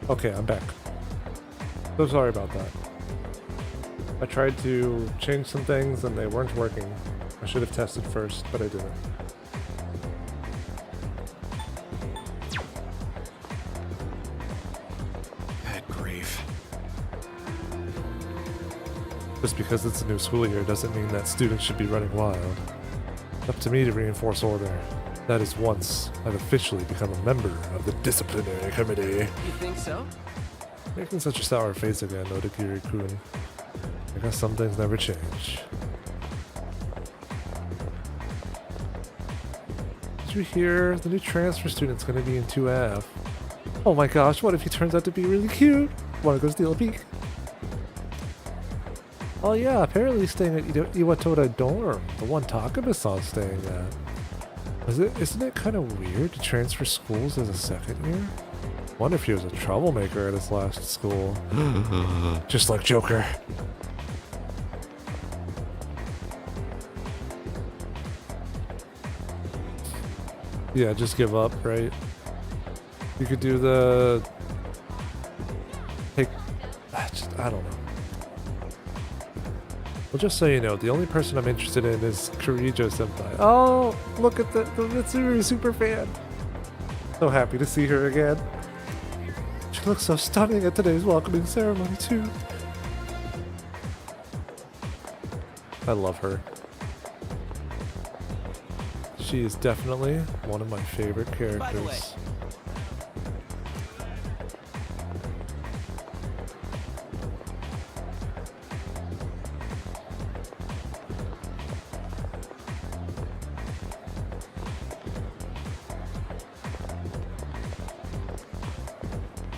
Okay, I'm back. So sorry about that. I tried to change some things and they weren't working. I should have tested first, but I didn't. Good grief. Just because it's a new school year doesn't mean that students should be running wild. Up to me to reinforce order. That is once I've officially become a member of the disciplinary committee. You think so? Making such a sour face again, Odakiri-kun. I guess some things never change. Did you hear? The new transfer student's gonna be in 2F. Oh my gosh, what if he turns out to be really cute? Wanna go steal a peek? Oh yeah, apparently he's staying at Iwatoda dorm, the one Takuma-san's staying at. Isn't it kind of weird to transfer schools as a second year? Wonder if he was a troublemaker at his last school. Just like Joker. Yeah, just give up, right? You could do the... I don't know. Well, just so you know, the only person I'm interested in is Kurijo Senpai. Oh, look at the Mitsuru super fan. So happy to see her again. She looks so stunning at today's welcoming ceremony, too. I love her. She is definitely one of my favorite characters. By the way.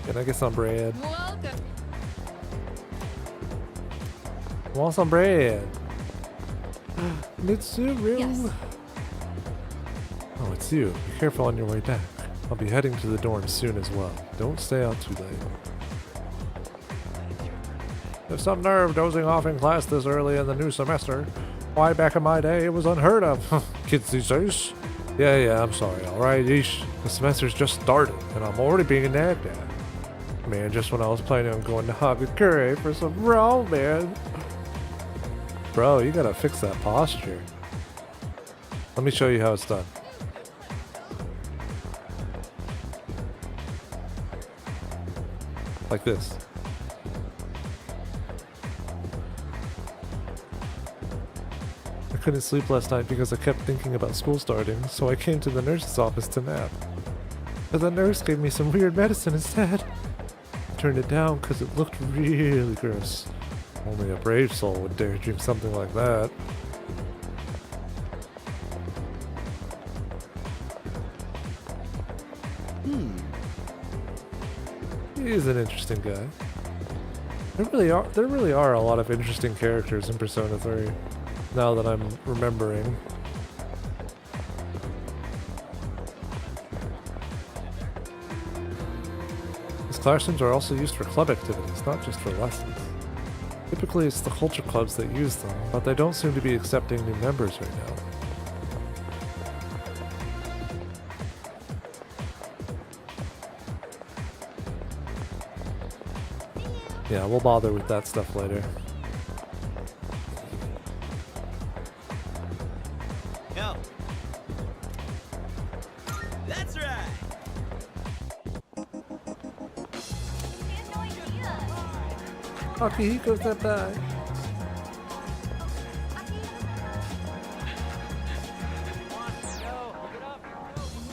Can I get some bread? Welcome. I want some bread. Mitsuru. Yes. Oh, it's you. Be careful on your way back. I'll be heading to the dorm soon as well. Don't stay out too late. There's some nerve dozing off in class this early in the new semester. Why, back in my day, it was unheard of. Kids these days. Yeah, I'm sorry, alright, yeesh. The semester's just started, and I'm already being nagged at. Man, just when I was planning on going to Hagakure for some raw, man. Bro, you gotta fix that posture. Let me show you how it's done. Like this. I couldn't sleep last night because I kept thinking about school starting, so I came to the nurse's office to nap. But the nurse gave me some weird medicine instead. I turned it down because it looked really gross. Only a brave soul would dare drink something like that. He's an interesting guy. There really are a lot of interesting characters in Persona 3, now that I'm remembering. These classrooms are also used for club activities, not just for lessons. Typically it's the culture clubs that use them, but they don't seem to be accepting new members right now. Yeah, we'll bother with that stuff later. Yo. That's right. Akihiko senpai.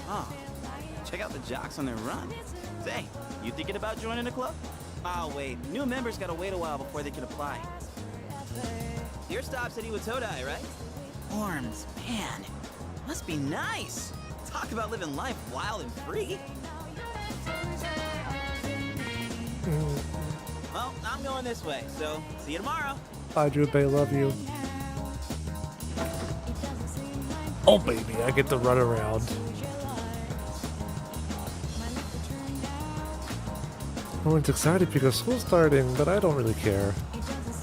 Oh, check out the jocks on their run. Say, you thinking about joining the club? Oh wait, new members gotta wait a while before they can apply. Your stop's at Iwatodai, right? Forms, man, must be nice. Talk about living life wild and free. Well, I'm going this way, so see you tomorrow. Bye, Junpei, love you. Oh baby, I get to run around. Everyone's excited because school's starting, but I don't really care.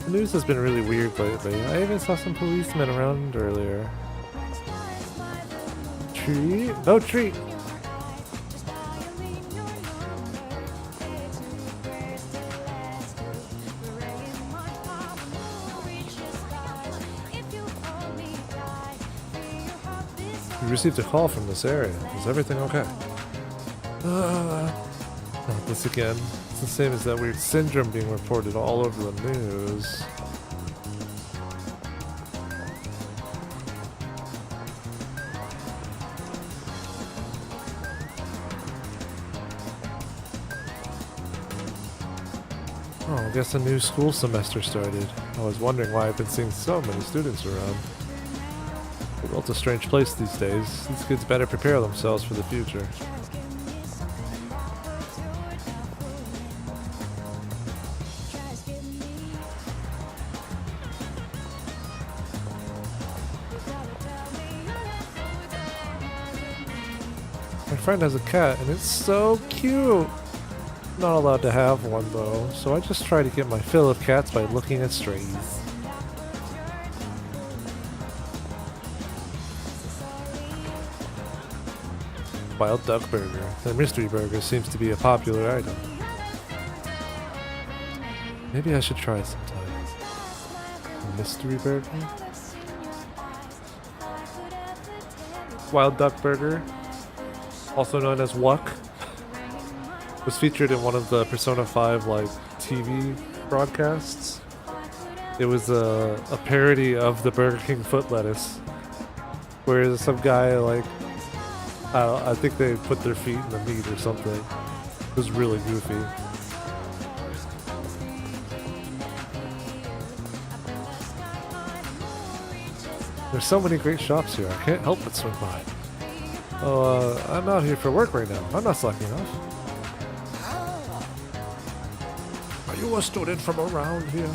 The news has been really weird lately. I even saw some policemen around earlier. Treat? No treat! We received a call from this area. Is everything okay? Not this again. It's the same as that weird syndrome being reported all over the news. Oh, I guess a new school semester started. I was wondering why I've been seeing so many students around. The world's a strange place these days. These kids better prepare themselves for the future. My friend has a cat and it's so cute. Not allowed to have one though, so I just try to get my fill of cats by looking at strays. Wild duck burger. The mystery burger seems to be a popular item. Maybe I should try it sometime. Mystery burger? Wild duck burger, also known as Wuck, was featured in one of the Persona 5 like TV broadcasts. It was a parody of the Burger King foot lettuce, where some guy like I think they put their feet in the meat or something. It was really goofy. There's so many great shops here, I can't help but swing by. Oh, I'm out here for work right now. I'm not slacking off. Are you a student from around here?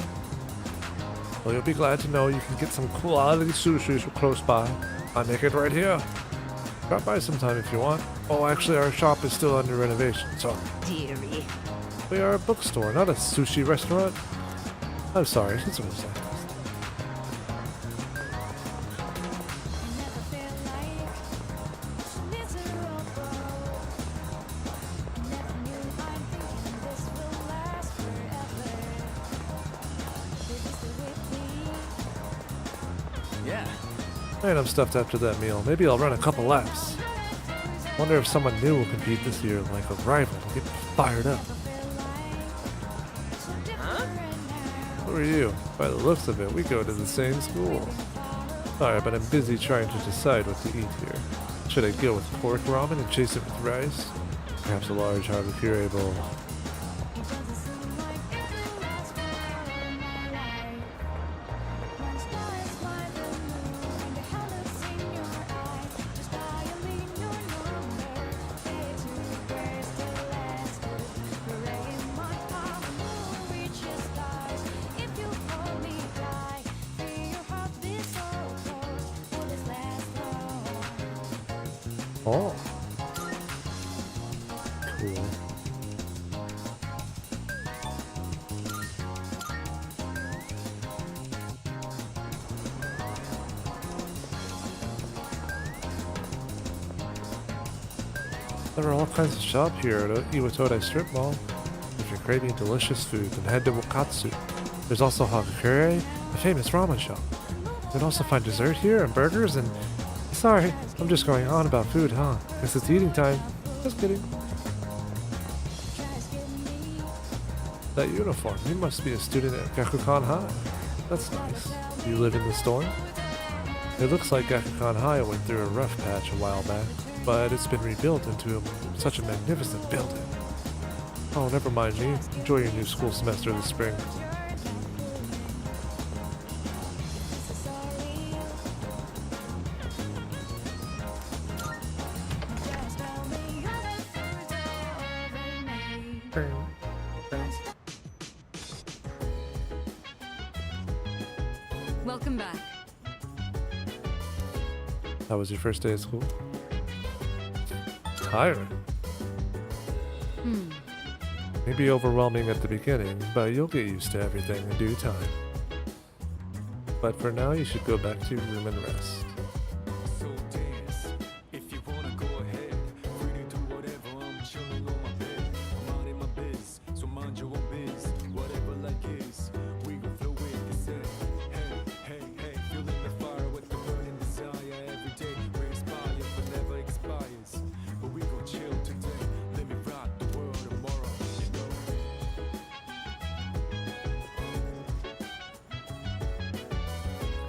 Well, you'll be glad to know you can get some quality sushi close by. I make it right here. Drop by sometime if you want. Oh, actually, our shop is still under renovation, so... Dearie. We are a bookstore, not a sushi restaurant. I'm sorry, it's a mistake. Yeah. Man, I'm stuffed after that meal. Maybe I'll run a couple laps. Wonder if someone new will compete this year, like a rival, and get me fired up. Who are you? By the looks of it, we go to the same school. Sorry, but I'm busy trying to decide what to eat here. Should I go with pork ramen and chase it with rice? Perhaps a large harvey bowl. Oh. Cool. There are all kinds of shops here at Iwatodai Strip Mall. If you're craving delicious food, then head to Wakatsu. There's also Hagakure, a famous ramen shop. You can also find dessert here and burgers and... Sorry, I'm just going on about food, huh? Guess it's eating time. Just kidding. That uniform, you must be a student at Gakukan High. That's nice. Do you live in the storm? It looks like Gakukan High went through a rough patch a while back, but it's been rebuilt into such a magnificent building. Oh, never mind me. Enjoy your new school semester this spring. Welcome back. How was your first day of school? Tiring. Maybe overwhelming at the beginning, but you'll get used to everything in due time. But for now, you should go back to your room and rest. So dance. If you wanna go ahead, free to do whatever. I'm chilling on my bed. I'm minding my biz, so mind your own biz. Whatever like is, we gon' flow with the set. Hey, hey, hey, feeling the fire with the burning desire every day. We inspire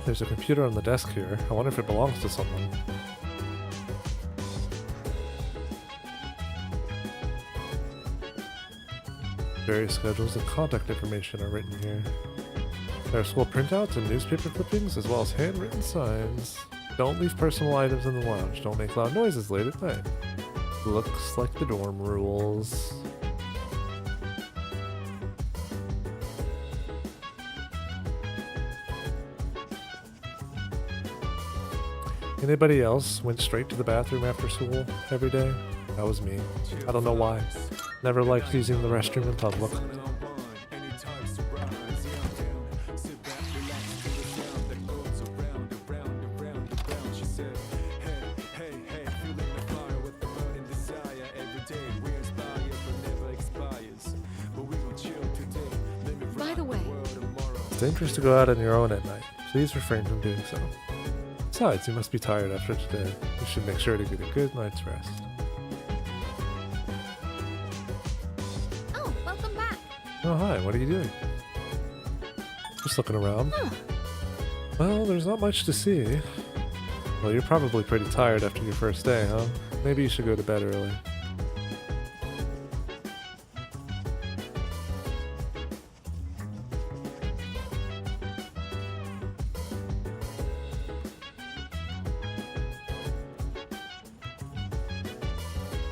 There's a computer on the desk here. I wonder if it belongs to someone. Various schedules and contact information are written here. There are school printouts and newspaper clippings, as well as handwritten signs. Don't leave personal items in the lounge. Don't make loud noises late at night. Looks like the dorm rules. Anybody else went straight to the bathroom after school every day? That was me. I don't know why. Never liked using the restroom in public. By the way, It's dangerous to go out on your own at night. Please refrain from doing so. Besides, you must be tired after today. You should make sure to get a good night's rest. oh, welcome back. Oh, hi. What are you doing? Just looking around. Huh. Well, there's not much to see. Well, you're probably pretty tired after your first day, huh? Maybe you should go to bed early.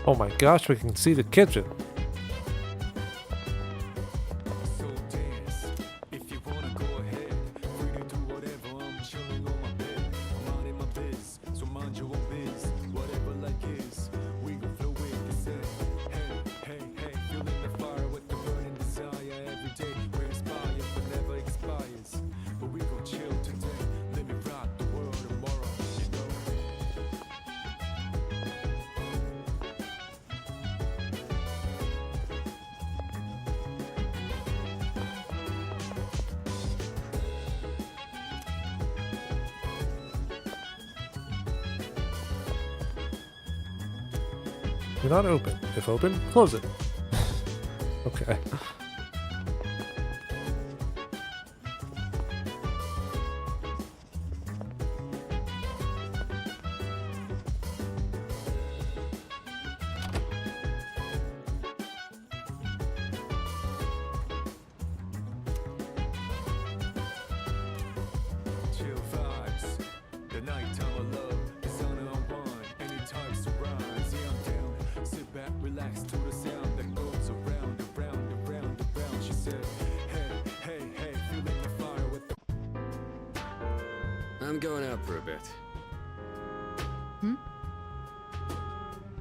Oh my gosh, we can see the kitchen. So dance, if you wanna go ahead. Free to do whatever, I'm chilling on my bed. I'm minding my biz, so mind your own biz. Whatever like is, we gon' flow with the set. Hey, hey, hey, feeling the fire with the burning desire every day. We inspire, but never expires. But we gon' chill today. Let me rock the world tomorrow, you know. You're not open. If open, close it. Okay. Chill vibes, the nighttime of love, the sun unwind, any types of rise. Yeah, I'm down. Sit back, relax to the sound that goes around, around, around, around. She said, hey, hey, hey, feeling the fire with the. I'm going out for a bit. Hmm?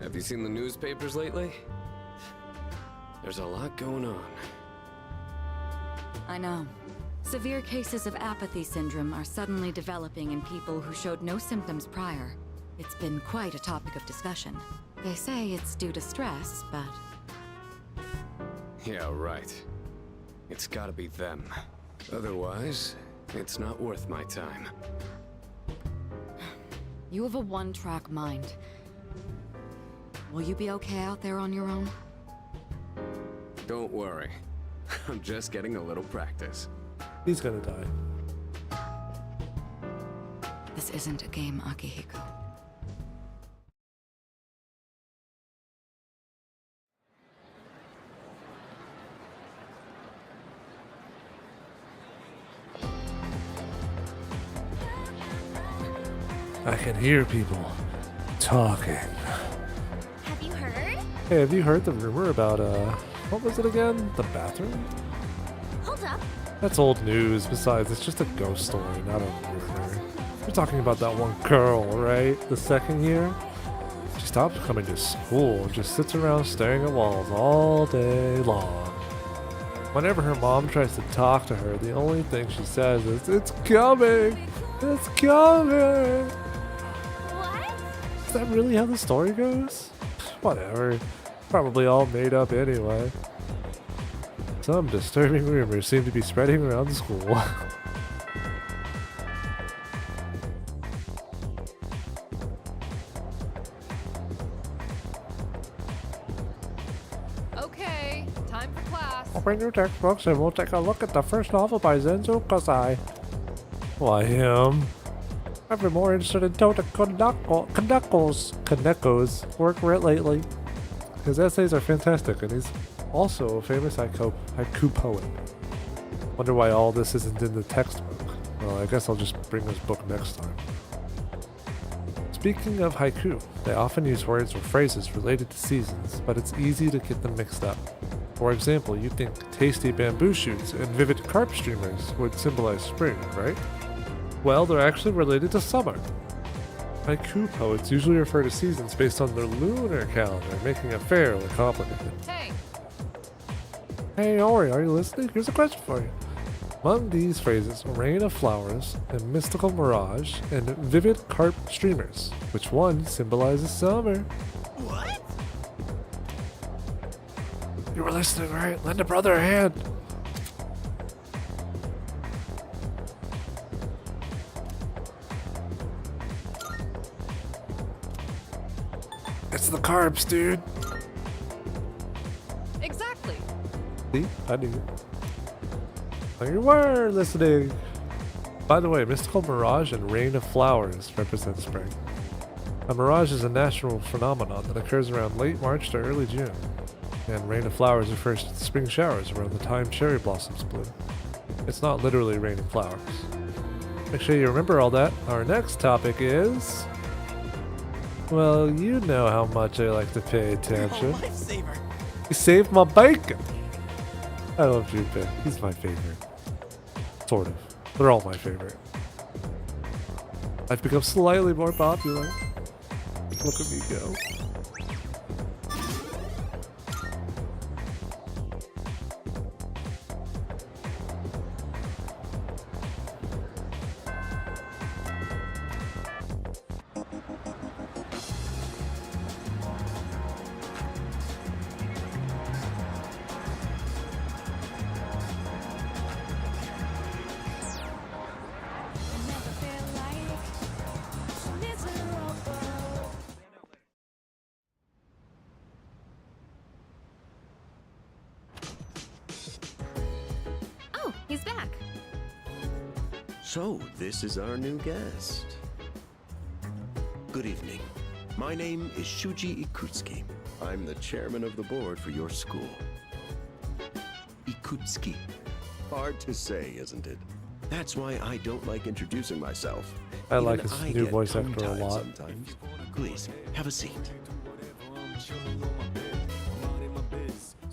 Have you seen the newspapers lately? There's a lot going on. I know. Severe cases of apathy syndrome are suddenly developing in people who showed no symptoms prior. It's been quite a topic of discussion. They say it's due to stress, but Yeah, right. It's gotta be them. Otherwise, it's not worth my time. you have a one-track mind. Will you be okay out there on your own? Don't worry. I'm just getting a little practice. He's gonna die. This isn't a game, Akihiko. I can hear people talking. Have you heard? Hey, have you heard the rumor about, what was it again? The bathroom? Hold up. That's old news. Besides, it's just a ghost story, not a rumor. We're talking about that one girl, right? The second year? She stops coming to school and just sits around staring at walls all day long. Whenever her mom tries to talk to her, the only thing she says is, "It's coming! It's coming!" What? Is that really how the story goes? Whatever. Probably all made up anyway. Some disturbing rumors seem to be spreading around the school. Okay, time for class. Open your textbooks and we'll take a look at the first novel by Zenzo Kozai. Why him? I've been more interested in Tota Kaneko's work lately. His essays are fantastic, and he's also a famous haiku poet. Wonder why all this isn't in the textbook. Well, I guess I'll just bring this book next time. Speaking of haiku, they often use words or phrases related to seasons, but it's easy to get them mixed up. For example, you'd think tasty bamboo shoots and vivid carp streamers would symbolize spring, right? Well, they're actually related to summer. Haiku poets usually refer to seasons based on their lunar calendar, making it fairly complicated. Hey, Hey, Ori, are you listening? Here's a question for you. Among these phrases, rain of flowers, and mystical mirage, and vivid carp streamers, which one symbolizes summer? What? You were listening, right? Lend a brother a hand. It's the carbs, dude. exactly. See? I knew it. Oh, you were listening. By the way, mystical mirage and rain of flowers represent spring. A mirage is a natural phenomenon that occurs around late March to early June. And rain of flowers refers to spring showers around the time cherry blossoms bloom. It's not literally raining flowers. Make sure you remember all that. Our next topic is... Well, you know how much I like to pay attention. Oh, lifesaver. He saved my bacon! I love Junpei. He's my favorite. Sort of. They're all my favorite. I've become slightly more popular. Look at me go. Oh, he's back. So, this is our new guest. Good evening. My name is Shuji Ikutsuki. I'm the chairman of the board for your school. Ikutsuki. Hard to say, isn't it? That's why I don't like introducing myself. I like Even his I new get voice actor a tongue-tied lot. Sometimes. Please, have a seat.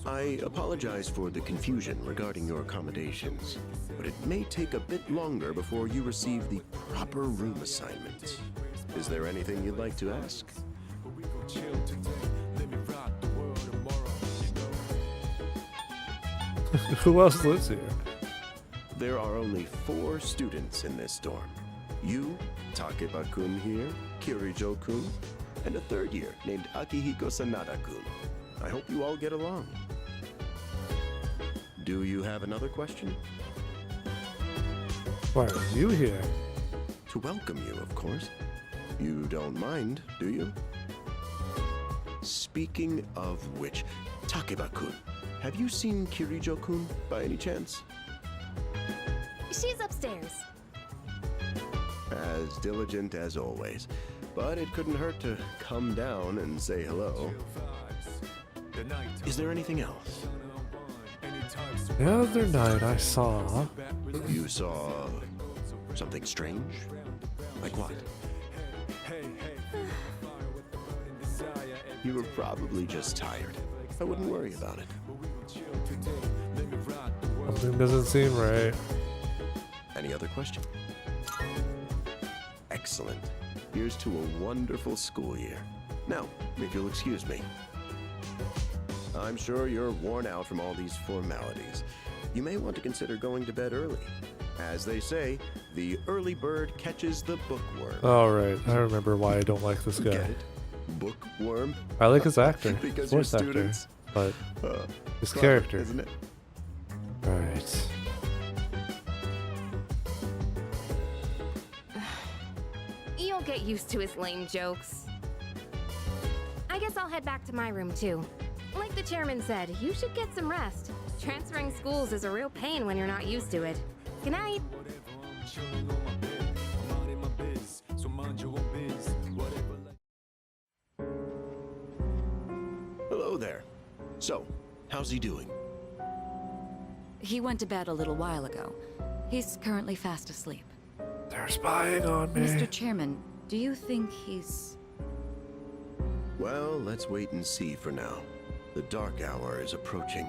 I apologize for the confusion regarding your accommodations, but it may take a bit longer before you receive the proper room assignment. Is there anything you'd like to ask? Who else lives here? There are only 4 students in this dorm. You, Takeba-kun here, Kirijo-kun, and a 3rd year named Akihiko Sanada-kun. I hope you all get along. Do you have another question? Why are you here? To welcome you, of course. You don't mind, do you? Speaking of which, Takeba-kun, have you seen Kirijo-kun by any chance? She's upstairs. As diligent as always. But it couldn't hurt to come down and say hello. Is there anything else? The other night I saw... You saw something strange? Like what? You were probably just tired. I wouldn't worry about it. Something doesn't seem right. Any other question? Excellent. Here's to a wonderful school year. Now, if you'll excuse me. I'm sure you're worn out from all these formalities. You may want to consider going to bed early. As they say, the early bird catches the bookworm. Alright, I remember why I don't like this guy. Get it? Bookworm? I like his actor, Because his you're voice actor, students. but his Clever, character. isn't it? Alright. You'll get used to his lame jokes. I guess I'll head back to my room too. Like the chairman said, you should get some rest. Transferring schools is a real pain when you're not used to it. Good night. chilling on my bed. I'm out in my biz, so mind your own biz. Whatever like. Hello there. So, how's he doing? He went to bed a little while ago. He's currently fast asleep. They're spying on me. Mr. Chairman, do you think he's... Well, let's wait and see for now. The dark hour is approaching.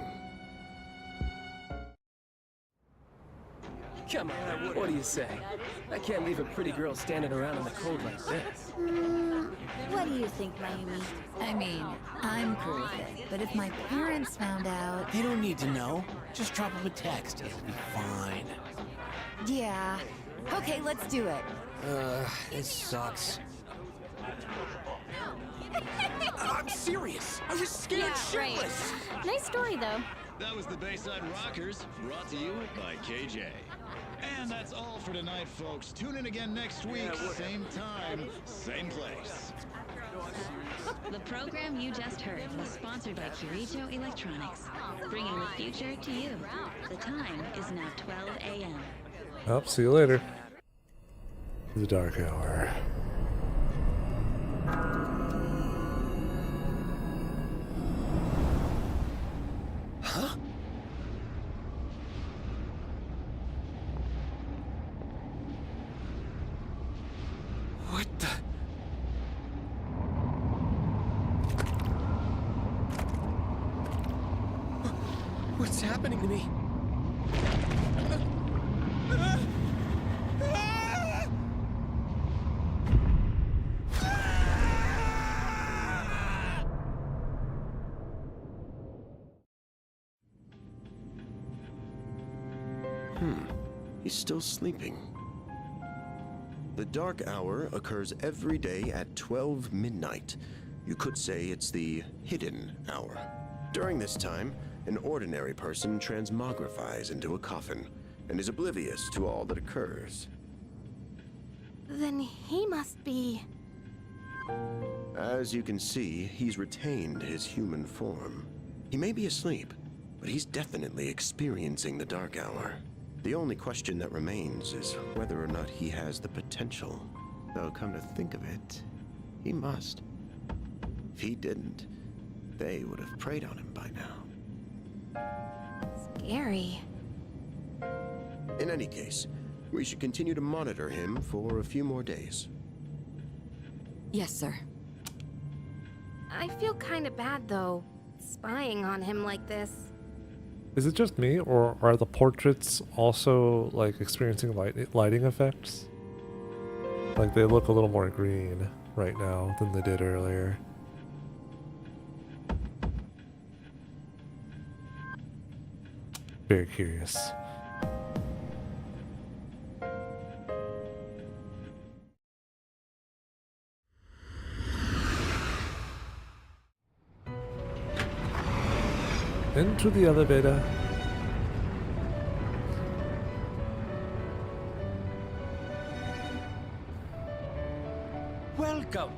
Come on, what do you say? I can't leave a pretty girl standing around in the cold like this. What do you think, Naomi? I mean, I'm cool with it, but if my parents found out... They don't need to know. Just drop them a text. It'll be fine. Yeah. Okay, let's do it. This sucks. I'm serious. I was scared shitless. Nice story, though. That was the Bayside Rockers, brought to you by KJ. And that's all for tonight, folks. Tune in again next week, same time, same place. The program you just heard was sponsored by Kirito Electronics, bringing the future to you. The time is now 12 a.m. Oh, see you later. The dark hour. Huh? What the... What's happening to me? He's still sleeping. The dark hour occurs every day at 12 midnight. You could say it's the hidden hour. During this time, an ordinary person transmogrifies into a coffin and is oblivious to all that occurs. Then he must be... As you can see, he's retained his human form. He may be asleep, but he's definitely experiencing the dark hour. The only question that remains is whether or not he has the potential. Though, come to think of it, he must. If he didn't, they would have preyed on him by now. Scary. In any case, we should continue to monitor him for a few more days. Yes, sir. I feel kinda bad, though, spying on him like this. Is it just me, or are the portraits also like experiencing lighting effects? Like they look a little more green right now than they did earlier. Very curious. Into the elevator. Welcome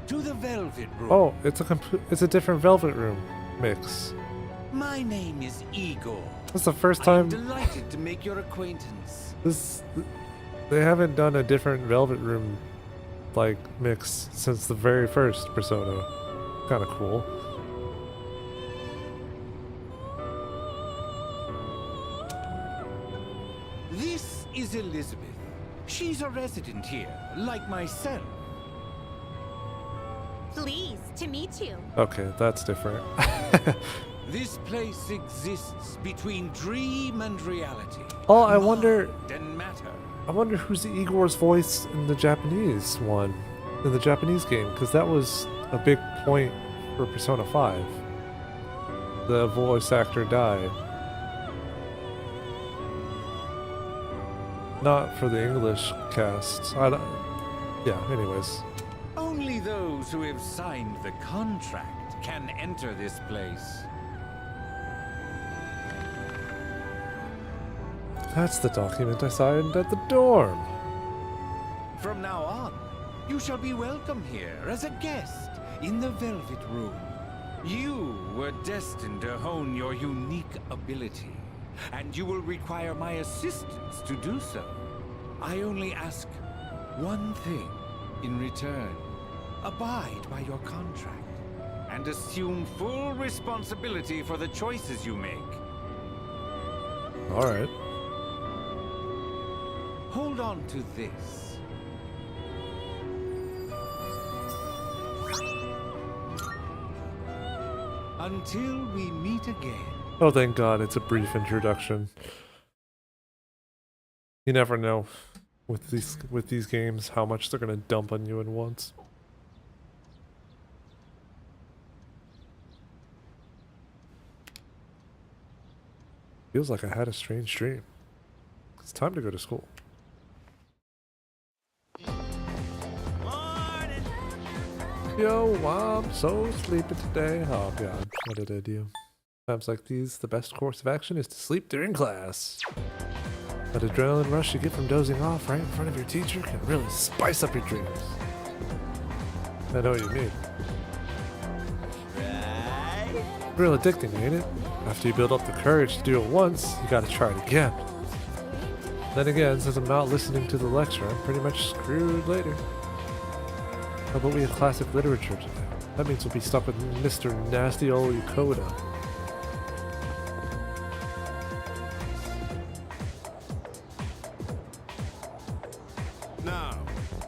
to the Velvet Room. Oh, it's a different Velvet Room mix. My name is Igor. That's the first I'm time delighted to make your acquaintance. they haven't done a different Velvet Room like mix since the very first Persona. Kind of cool. This is Elizabeth. She's a resident here, like myself. Pleased to meet you. Okay, that's different. This place exists between dream and reality. Oh, I wonder And matter. I wonder who's Igor's voice in the Japanese one, in the Japanese game, because that was a big point for Persona 5. The voice actor died. Not for the English cast. I don't, yeah, anyways. Only those who have signed the contract can enter this place. That's the document I signed at the dorm. From now on, you shall be welcome here as a guest in the Velvet Room. You were destined to hone your unique ability, and you will require my assistance to do so. I only ask one thing in return. Abide by your contract and assume full responsibility for the choices you make. Alright. Hold on to this. Until we meet again. Oh, thank God, it's a brief introduction. You never know with these games how much they're gonna dump on you at once. Feels like I had a strange dream. It's time to go to school. Yo, I'm so sleepy today. Oh God, what did I do? Times like these, the best course of action is to sleep during class. That adrenaline rush you get from dozing off right in front of your teacher can really spice up your dreams. I know what you mean. Real addicting, ain't it? After you build up the courage to do it once, you gotta try it again. Then again, since I'm not listening to the lecture, I'm pretty much screwed later. How about we have classic literature today? That means we'll be stuck with Mr. Nasty Old Coda. Now,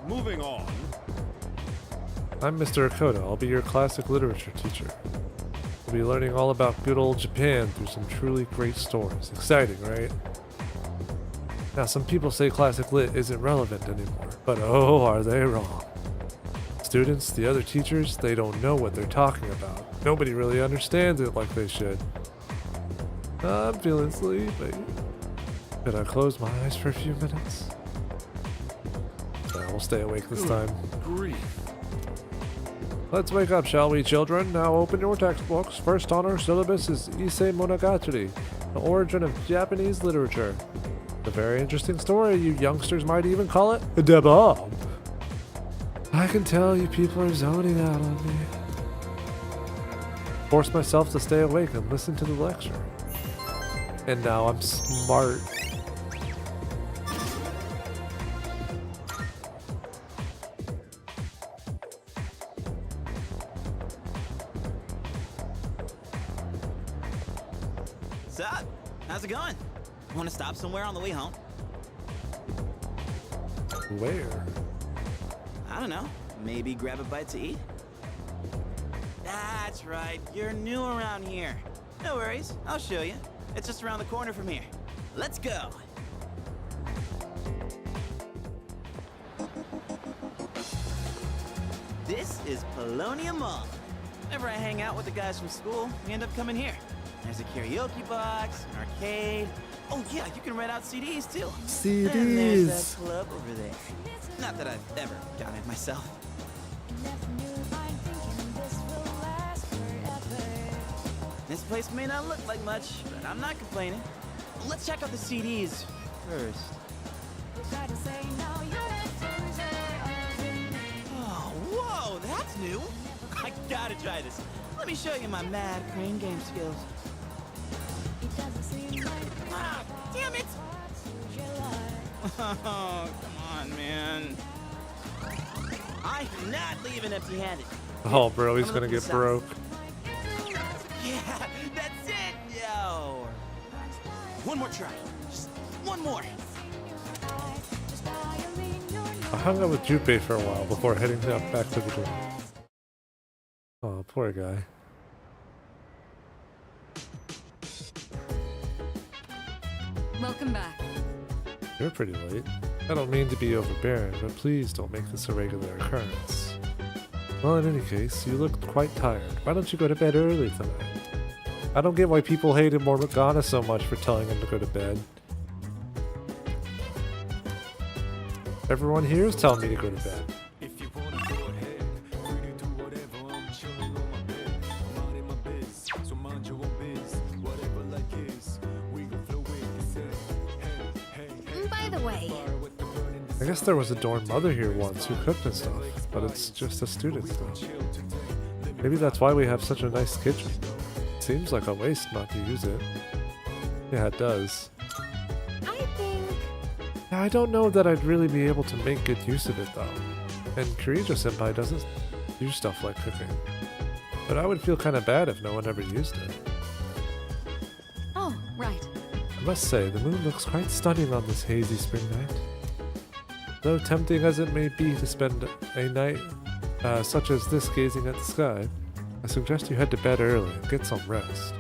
moving on. I'm Mr. Akoda. I'll be your classic literature teacher. We'll be learning all about good old Japan through some truly great stories. Exciting, right? Now, some people say classic lit isn't relevant anymore, but oh, are they wrong. Students, the other teachers, they don't know what they're talking about. Nobody really understands it like they should. I'm feeling sleepy. Could I close my eyes for a few minutes? Yeah, we'll stay awake this time. Grief. Let's wake up, shall we, children? Now open your textbooks. First on our syllabus is Issei Monogatari, the origin of Japanese literature. A very interesting story, you youngsters might even call it da bomb. I can tell you people are zoning out on me. Force myself to stay awake and listen to the lecture. And now I'm smart. Sup? How's it going? Want to stop somewhere on the way home? Where? I don't know. Maybe grab a bite to eat? That's right. You're new around here. No worries. I'll show you. It's just around the corner from here. Let's go. This is Polonia Mall. Whenever I hang out with the guys from school, we end up coming here. There's a karaoke box, an arcade. Oh yeah, you can rent out CDs too. CDs. And there's that club over there. Not that I've ever done it myself. This place may not look like much, but I'm not complaining. Let's check out the CDs first. Oh, whoa, that's new. I gotta try this. Let me show you my mad crane game skills. Ah, damn it! Oh, come on, man. I'm not leaving empty-handed. Oh, bro, he's gonna get broke. Yeah, that's it, yo. One more try. Just one more. I hung out with Junpei for a while before heading back to the door. Oh, poor guy. Welcome back. You're pretty late. I don't mean to be overbearing, but please don't make this a regular occurrence. Well, in any case, you look quite tired. Why don't you go to bed early tonight? I don't get why people hated Morgana so much for telling him to go to bed. Everyone here is telling me to go to bed. If you wanna go ahead, free to do whatever. I'm chilling on my bed. I'm out in my biz, so mind your own biz. Whatever like is, we gon' flow with it. Hey, By the way, I guess there was a dorm mother here once who cooked and stuff, but it's just a student stuff. Maybe that's why we have such a nice kitchen. Seems like a waste not to use it. Yeah, it does. I think I don't know that I'd really be able to make good use of it though. And Kirijo-senpai doesn't do stuff like cooking. But I would feel kind of bad if no one ever used it. Oh, right. I must say, the moon looks quite stunning on this hazy spring night. Though tempting as it may be to spend a night such as this gazing at the sky, I suggest you head to bed early and get some rest.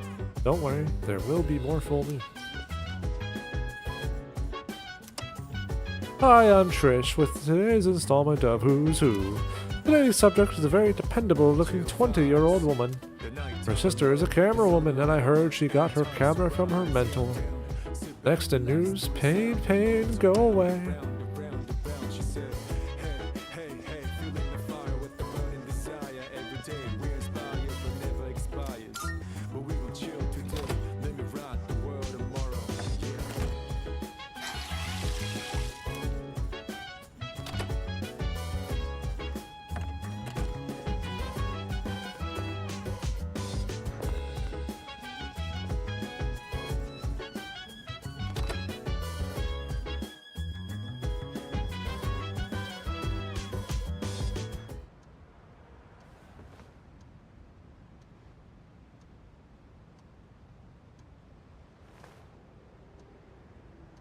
Don't worry, there will be more full moons. Hi, I'm Trish with today's installment of Who's Who. Today's subject is a very dependable-looking 20-year-old woman. Her sister is a camera woman, and I heard she got her camera from her mentor. Next in news, pain, pain, go away.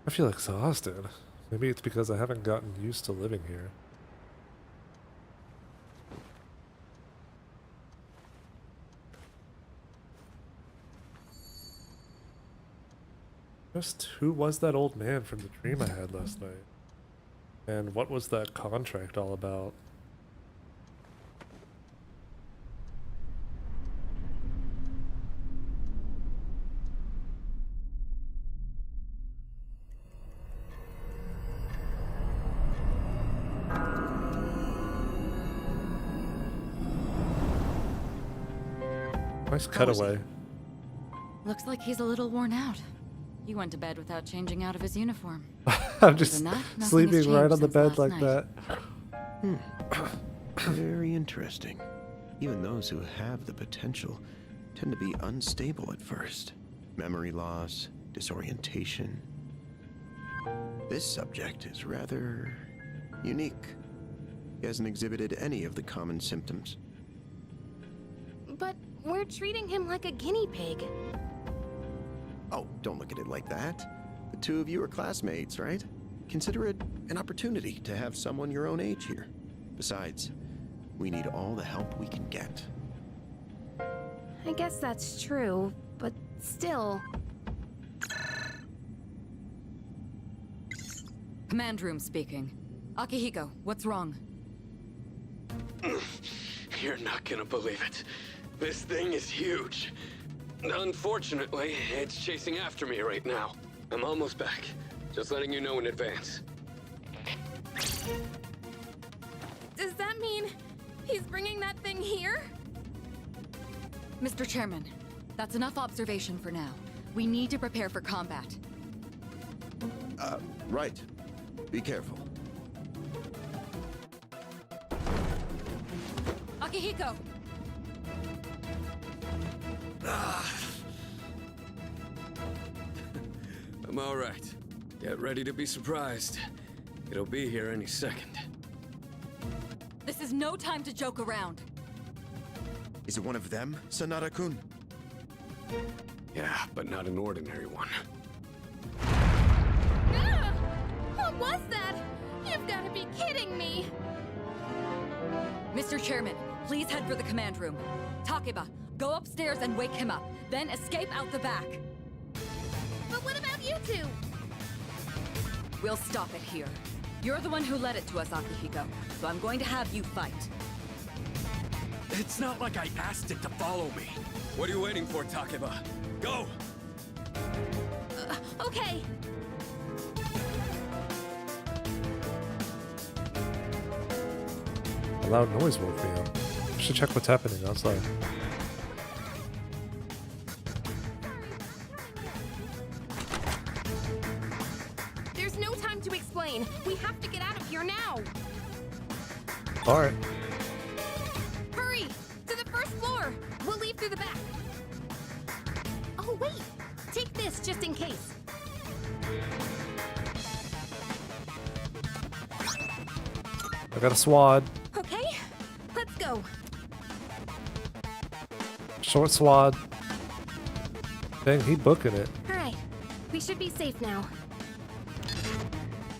I feel exhausted. Maybe it's because I haven't gotten used to living here. Just who was that old man from the dream I had last night? And what was that contract all about? Nice cutaway. Looks like he's a little worn out. He went to bed without changing out of his uniform. I'm just Nothing has sleeping right on the changed bed since like last that. Very interesting. Even those who have the potential tend to be unstable at first. Memory loss, disorientation. This subject is rather unique. He hasn't exhibited any of the common symptoms. But we're treating him like a guinea pig. Oh, don't look at it like that. The two of you are classmates, right? Consider it an opportunity to have someone your own age here. Besides, we need all the help we can get. I guess that's true, but still. Command room speaking. Akihiko, what's wrong? You're not gonna believe it. This thing is huge. Unfortunately, it's chasing after me right now. I'm almost back. Just letting you know in advance. Does that mean he's bringing that thing here? Mr. Chairman, that's enough observation for now. We need to prepare for combat. Right. Be careful. Akihiko! I'm all right. Get ready to be surprised. It'll be here any second. This is no time to joke around. Is it one of them, Sanada-kun? Yeah, but not an ordinary one. Ah! What was that? You've got to be kidding me! Mr. Chairman, please head for the command room. Takeba, go upstairs and wake him up, then escape out the back. But what about you two? We'll stop it here. You're the one who led it to us, Akihiko, so I'm going to have you fight. It's not like I asked it to follow me. What are you waiting for, Takeba? Go! Okay. A loud noise woke me up. I should check what's happening outside. There's no time to explain. We have to get out of here now. Alright. Hurry! To the first floor! We'll leave through the back. Oh, wait! Take this just in case. I got a swad. Okay, let's go. Short swad. Dang, he booking it. All right, we should be safe now.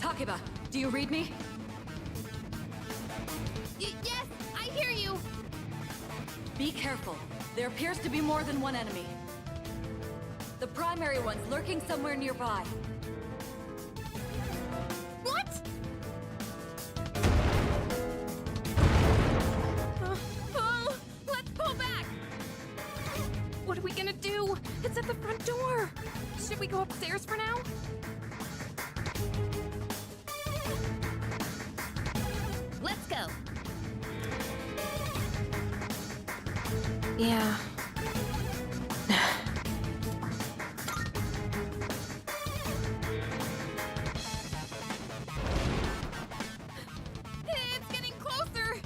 Takeba, do you read me? Yes, I hear you. Be careful. There appears to be more than one enemy. The primary one's lurking somewhere nearby. What? Oh, let's pull back. What are we gonna do? It's at the front door. Should we go upstairs for now? Let's go. Yeah. It's getting closer.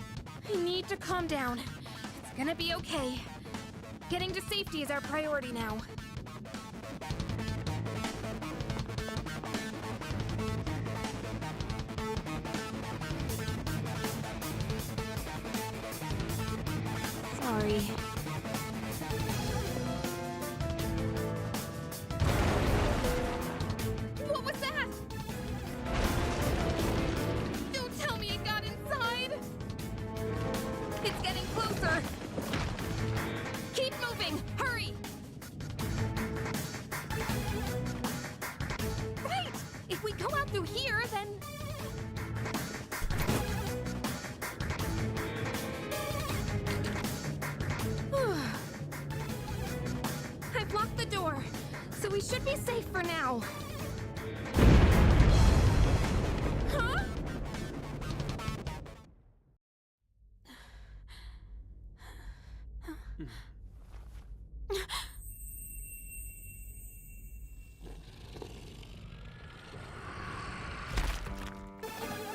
I need to calm down. It's gonna be okay. Getting to safety is our priority now. Sorry. What was that? Don't tell me it got inside. It's getting closer. Keep moving. Hurry. Right. If we go out through here, then... I blocked the door, so we should be safe for now. Huh?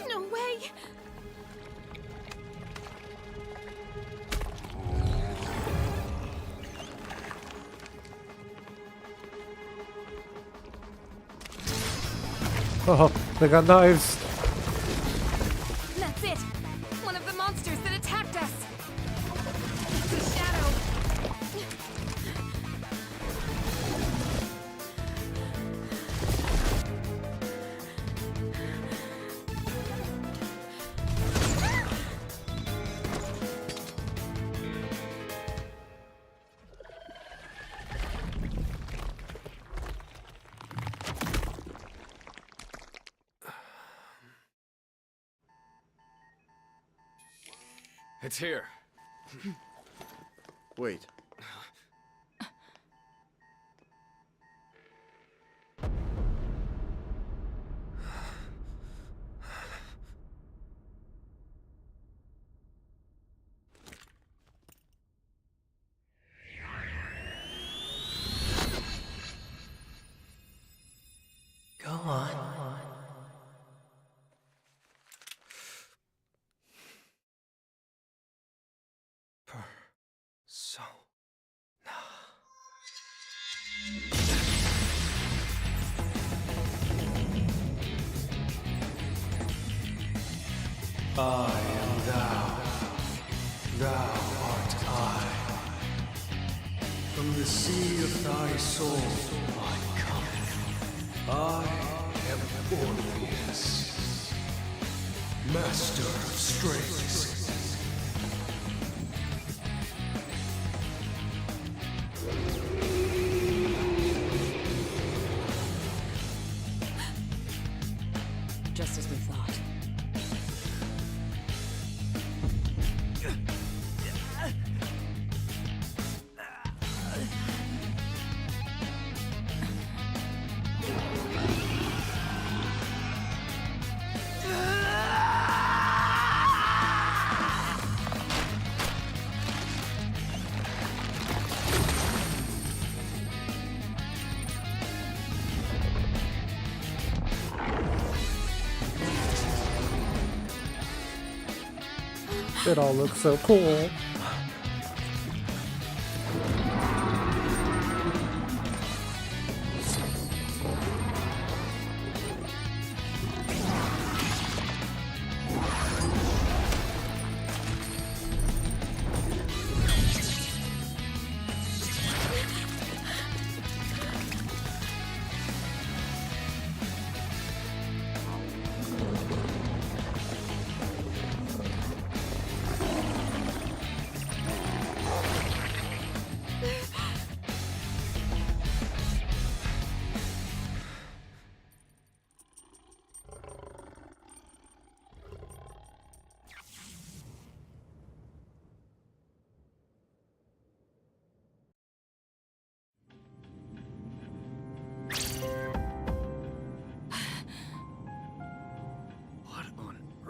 No way! Oh, they got knives. That's it! One of the monsters that attacked us! It's a shadow! It's here. Wait. Go on. So. I am thou. Thou art I. From the sea of thy soul I come. I am Orpheus, master of strings. Just as we thought. It all looks so cool.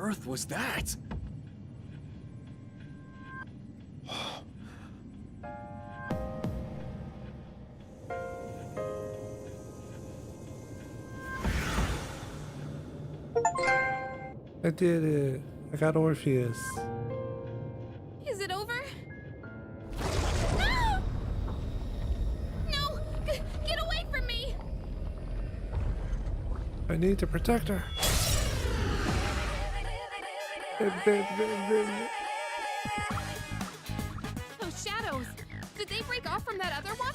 earth was that? I did it. I got Orpheus. Is it over? No! No! Get away from me! I need to protect her. Those shadows! Did they break off from that other one?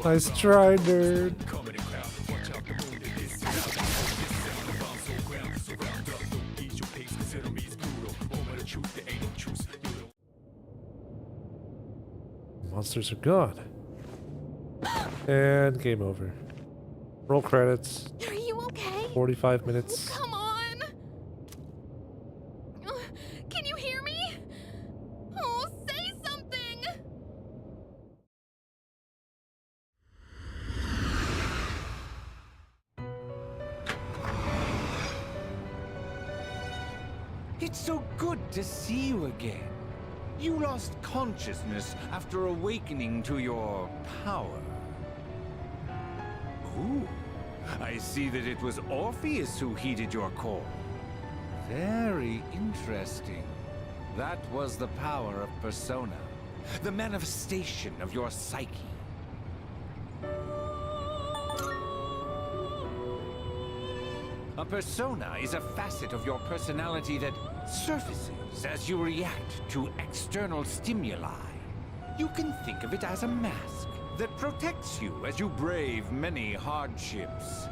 Nice try, nerd. Monsters are gone. And game over. Roll credits. Are you okay? 45 minutes. Come on! Can you hear me? Oh, say something! It's so good to see you again. You lost consciousness after awakening to your power. Ooh, I see that it was Orpheus who heeded your call. Very interesting. That was the power of persona, the manifestation of your psyche. A persona is a facet of your personality that surfaces as you react to external stimuli. You can think of it as a mask that protects you as you brave many hardships.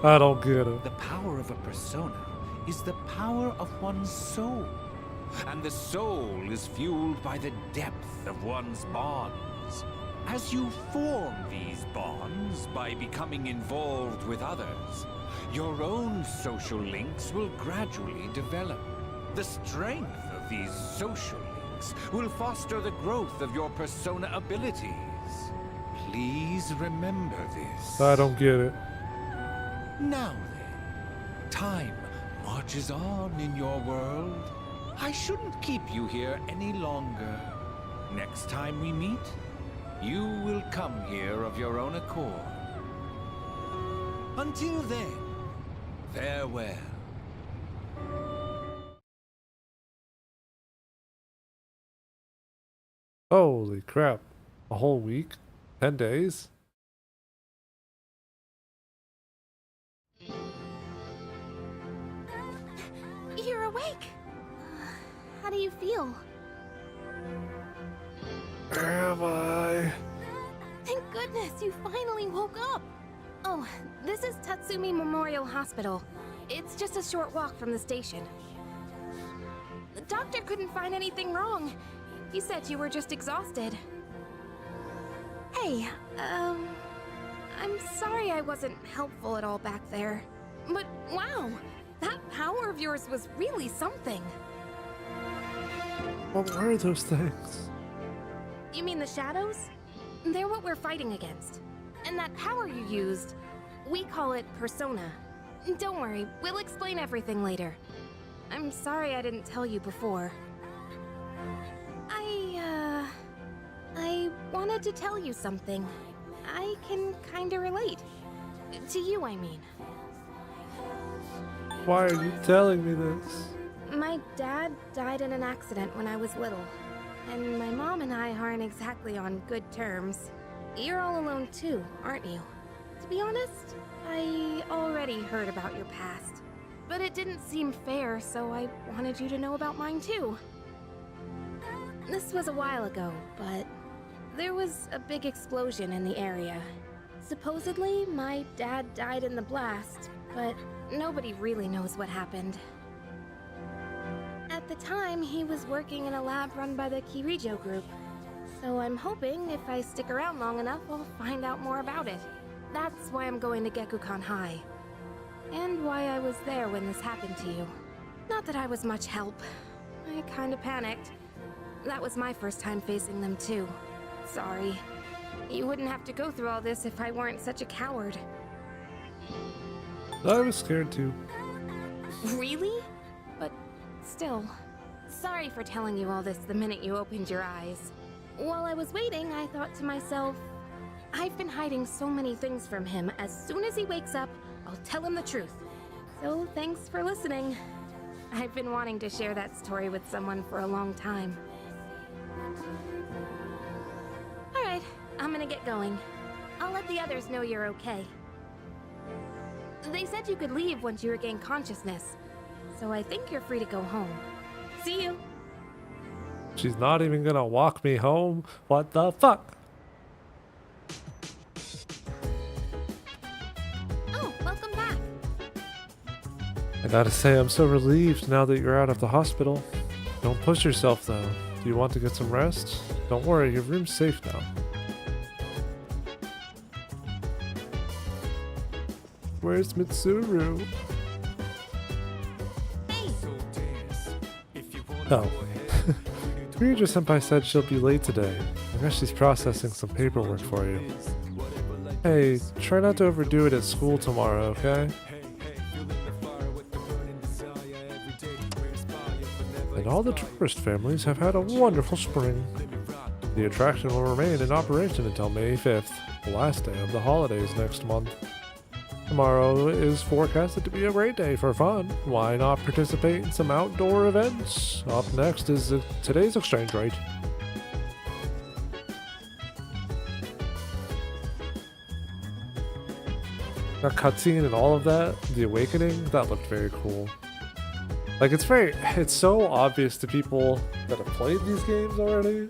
I don't get it. The power of a persona is the power of one's soul. And the soul is fueled by the depth of one's bonds. As you form these bonds by becoming involved with others, your own social links will gradually develop. The strength of these social links will foster the growth of your persona abilities. Please remember this. I don't get it. Now then, time marches on in your world. I shouldn't keep you here any longer. Next time we meet, you will come here of your own accord. Until then, farewell. Holy crap. A whole week? 10 days? You're awake! How do you feel? Am I? Thank goodness you finally woke up! Oh, this is Tatsumi Memorial Hospital. It's just a short walk from the station. The doctor couldn't find anything wrong. He said you were just exhausted. Hey, I'm sorry I wasn't helpful at all back there. But wow, that power of yours was really something. What were those things? You mean the shadows? They're what we're fighting against. And that power you used, we call it persona. Don't worry, we'll explain everything later. I'm sorry I didn't tell you before. I wanted to tell you something. I can kinda relate. To you, I mean. Why are you telling me this? My dad died in an accident when I was little. And my mom and I aren't exactly on good terms. You're all alone too, aren't you? To be honest, I already heard about your past. But it didn't seem fair, so I wanted you to know about mine too. This was a while ago, but there was a big explosion in the area. Supposedly, my dad died in the blast, but nobody really knows what happened. At the time, he was working in a lab run by the Kirijo group. So I'm hoping if I stick around long enough, I'll find out more about it. That's why I'm going to Gekukan High. And why I was there when this happened to you. Not that I was much help. I kinda panicked. That was my first time facing them too. Sorry. You wouldn't have to go through all this if I weren't such a coward. I was scared too. Really? But still. Sorry for telling you all this the minute you opened your eyes. While I was waiting, I thought to myself, I've been hiding so many things from him. As soon as he wakes up, I'll tell him the truth. So thanks for listening. I've been wanting to share that story with someone for a long time. Alright, I'm gonna get going. I'll let the others know you're okay. They said you could leave once you regain consciousness, so I think you're free to go home. See you! She's not even gonna walk me home? What the fuck? Oh, welcome back! I gotta say, I'm so relieved now that you're out of the hospital. Don't push yourself though. Do you want to get some rest? Don't worry, your room's safe now. Where's Mitsuru? Oh. Kirijo Senpai said she'll be late today. I guess she's processing some paperwork for you. Hey, try not to overdo it at school tomorrow, okay? And all the tourist families have had a wonderful spring. The attraction will remain in operation until May 5th, the last day of the holidays next month. Tomorrow is forecasted to be a great day for fun. Why not participate in some outdoor events? Up next is today's exchange rate. That cutscene and all of that, the awakening, that looked very cool. Like, it's so obvious to people that have played these games already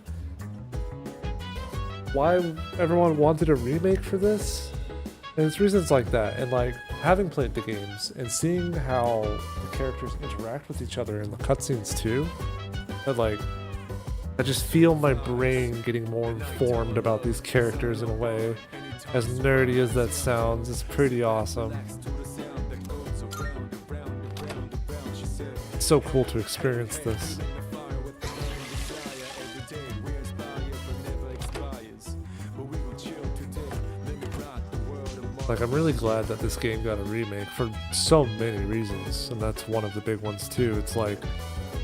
why everyone wanted a remake for this. And it's reasons like that, and like having played the games and seeing how the characters interact with each other in the cutscenes too, that like I just feel my brain getting more informed about these characters in a way. As nerdy as that sounds, it's pretty awesome. It's so cool to experience this. Like, I'm really glad that this game got a remake for so many reasons, and that's one of the big ones too. It's like,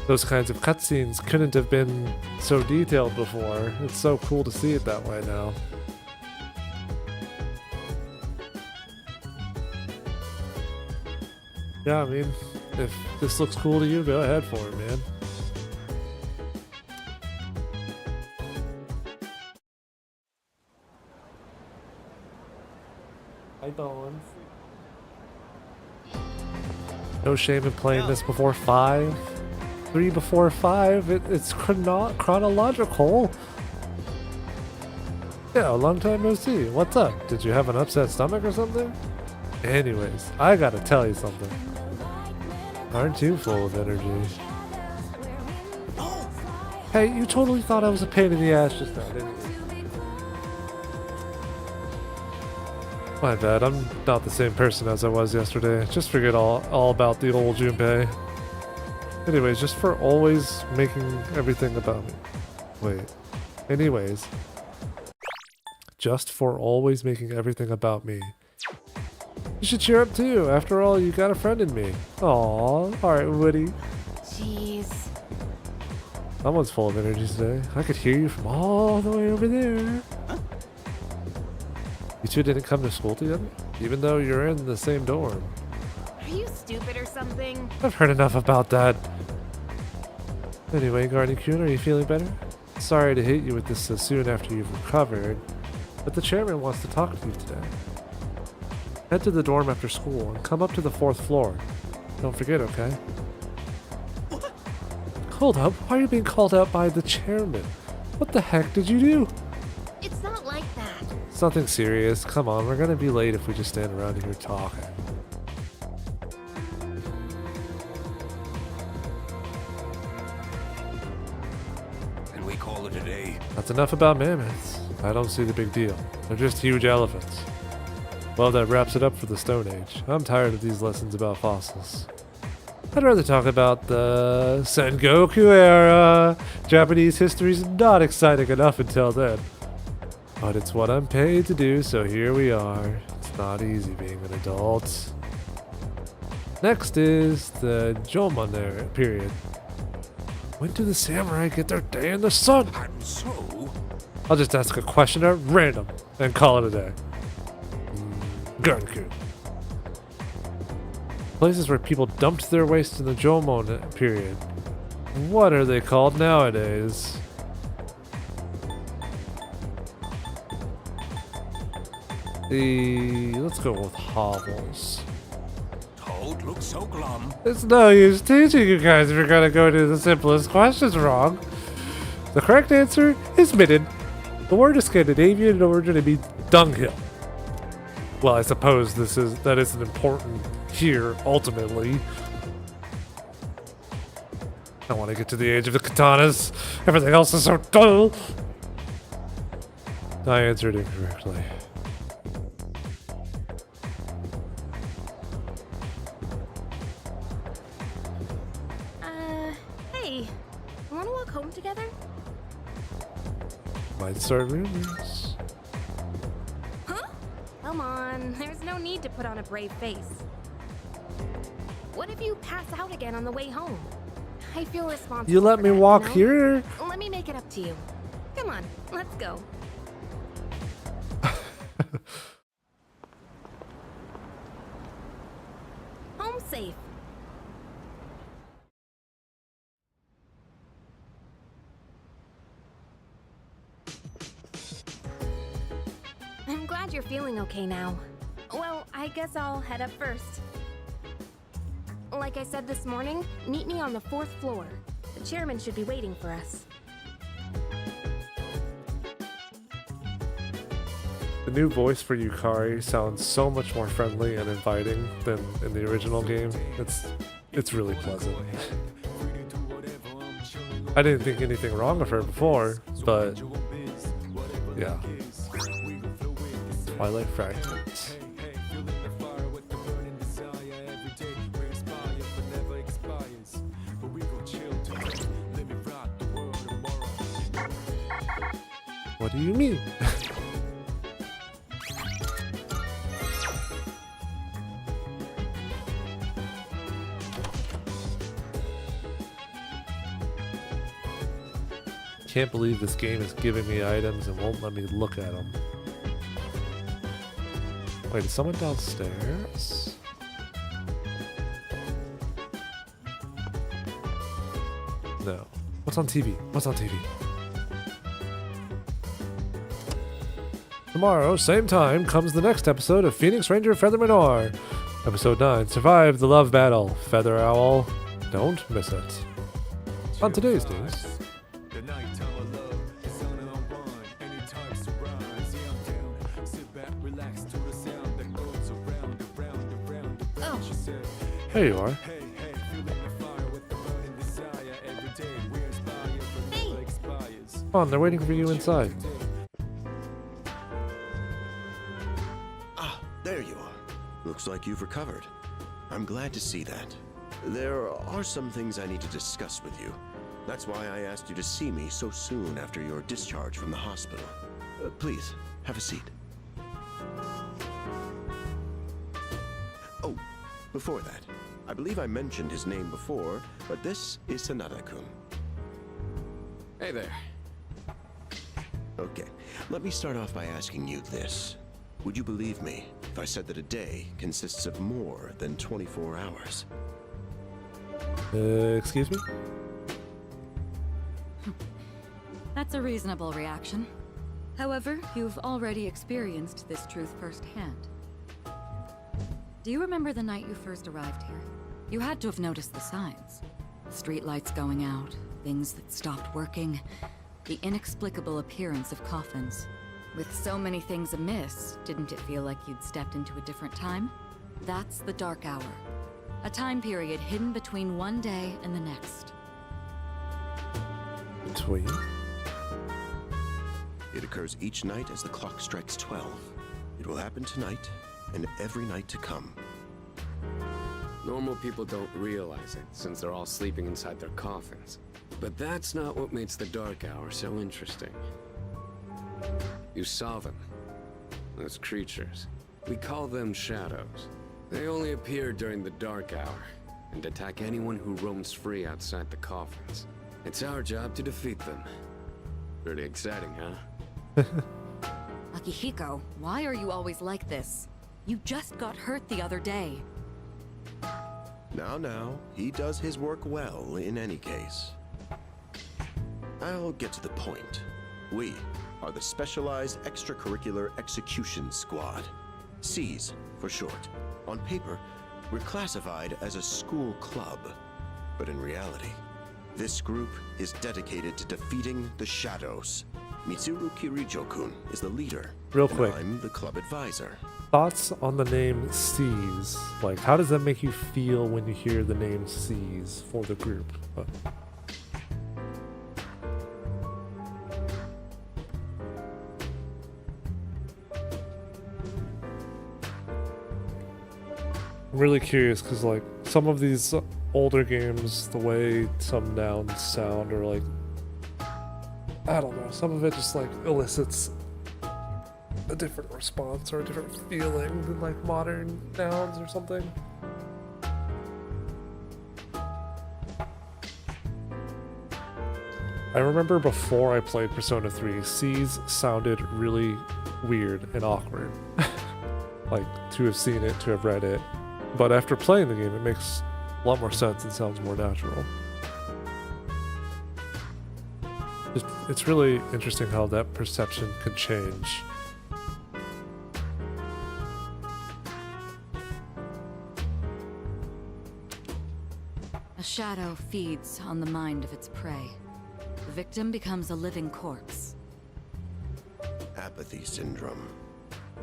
those kinds of cutscenes couldn't have been so detailed before. It's so cool to see it that way now. Yeah, I mean, if this looks cool to you, go ahead for it, man. Hi, Bones. No shame in playing this before 5. 3 before 5. It's chronological. Yeah, a long time no see. What's up? Did you have an upset stomach or something? Anyways, I gotta tell you something. Aren't you full of energy? Hey, you totally thought I was a pain in the ass just now, didn't you? My bad, I'm not the same person as I was yesterday. Just forget all about the old Junpei. Anyways, just for always making everything about me. Wait. Anyways. Just for always making everything about me. You should cheer up too. After all, you got a friend in me. Aww. Alright, Woody. Jeez. Someone's full of energy today. I could hear you from all the way over there. You two didn't come to school together? Even though you're in the same dorm. Are you stupid or something? I've heard enough about that. Anyway, Garny-kun, are you feeling better? Sorry to hit you with this so soon after you've recovered, but the chairman wants to talk to you today. Head to the dorm after school and come up to the 4th floor. Don't forget, okay? Hold up, why are you being called out by the chairman? What the heck did you do? It's not like that. It's nothing serious. Come on, we're gonna be late if we just stand around here talking. today. That's enough about mammoths. I don't see the big deal. They're just huge elephants. Well, that wraps it up for the Stone Age. I'm tired of these lessons about fossils. I'd rather talk about the Sengoku era. Japanese history's not exciting enough until then. But it's what I'm paid to do, so here we are. It's not easy being an adult. Next is the Jomon era period. When do the samurai get their day in the sun? And so, I'll just ask a question at random and call it a day. Gunku. Places where people dumped their waste in the Jomon period. What are they called nowadays? Let's go with hovels. Toad looks so glum. It's no use teaching you guys if you're gonna go to the simplest questions wrong. The correct answer is midden. The word is Scandinavian in origin to mean dunghill. Well, I suppose that isn't important here, ultimately. I want to get to the age of the katanas. Everything else is so dull. I answered incorrectly. Hey, wanna walk home together? Might start rumors. Huh? Come on, there's no need to put on a brave face. What if you pass out again on the way home? I feel responsible. You let for me that, walk you know? here? Let me make it up to you. Come on, let's go. Home safe. I'm glad you're feeling okay now. Well, I guess I'll head up first. Like I said this morning, meet me on the 4th floor. The chairman should be waiting for us. The new voice for Yukari sounds so much more friendly and inviting than in the original game. It's really pleasant. I didn't think anything wrong of her before, but yeah. Twilight Fragments. What do you mean? Can't believe this game is giving me items and won't let me look at them. Wait, is someone downstairs? No. What's on TV? What's on TV? Tomorrow, same time, comes the next episode of Phoenix Ranger Feather Menor. Episode 9, Survive the Love Battle. Feather Owl. Don't miss it. On today's news. Here you are. Come on, they're waiting for you inside. Ah, there you are. Looks like you've recovered. I'm glad to see that. There are some things I need to discuss with you. That's why I asked you to see me so soon after your discharge from the hospital. Please, have a seat. Oh, before that, I believe I mentioned his name before, but this is Sanada-kun. Hey there. Okay, let me start off by asking you this. Would you believe me if I said that a day consists of more than 24 hours? Excuse me? That's a reasonable reaction. However, you've already experienced this truth firsthand. Do you remember the night you first arrived here? You had to have noticed the signs. Streetlights going out, things that stopped working, the inexplicable appearance of coffins. With so many things amiss, didn't it feel like you'd stepped into a different time? That's the Dark Hour. A time period hidden between one day and the next. Between? It occurs each night as the clock strikes 12. It will happen tonight and every night to come. Normal people don't realize it, since they're all sleeping inside their coffins. But that's not what makes the Dark Hour so interesting. You saw them. Those creatures. We call them shadows. They only appear during the Dark Hour, and attack anyone who roams free outside the coffins. It's our job to defeat them. Pretty exciting, huh? Akihiko, why are you always like this? You just got hurt the other day. Now, he does his work well in any case. I'll get to the point. We are the Specialized Extracurricular Execution Squad. SEAS for short. On paper, we're classified as a school club. But in reality, this group is dedicated to defeating the shadows. Mitsuru Kirijo-kun is the leader. Real and quick. I'm the club advisor. Thoughts on the name SEAS? Like, how does that make you feel when you hear the name SEAS for the group? I'm really curious because, like, some of these older games, the way some nouns sound, or like, I don't know, some of it just like elicits a different response or a different feeling than like modern nouns or something. I remember before I played Persona 3, SEAS sounded really weird and awkward. Like, to have seen it, to have read it. But after playing the game, it makes a lot more sense and sounds more natural. It's really interesting how that perception can change. A shadow feeds on the mind of its prey. The victim becomes a living corpse. Apathy syndrome.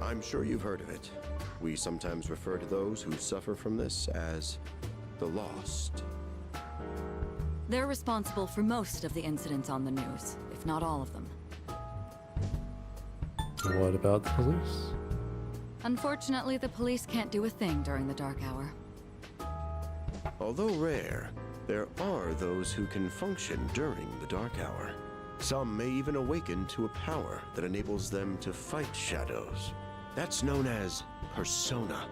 I'm sure you've heard of it. We sometimes refer to those who suffer from this as the lost. They're responsible for most of the incidents on the news, if not all of them. What about the police? Unfortunately, the police can't do a thing during the dark hour. Although rare, there are those who can function during the dark hour. Some may even awaken to a power that enables them to fight shadows. That's known as persona,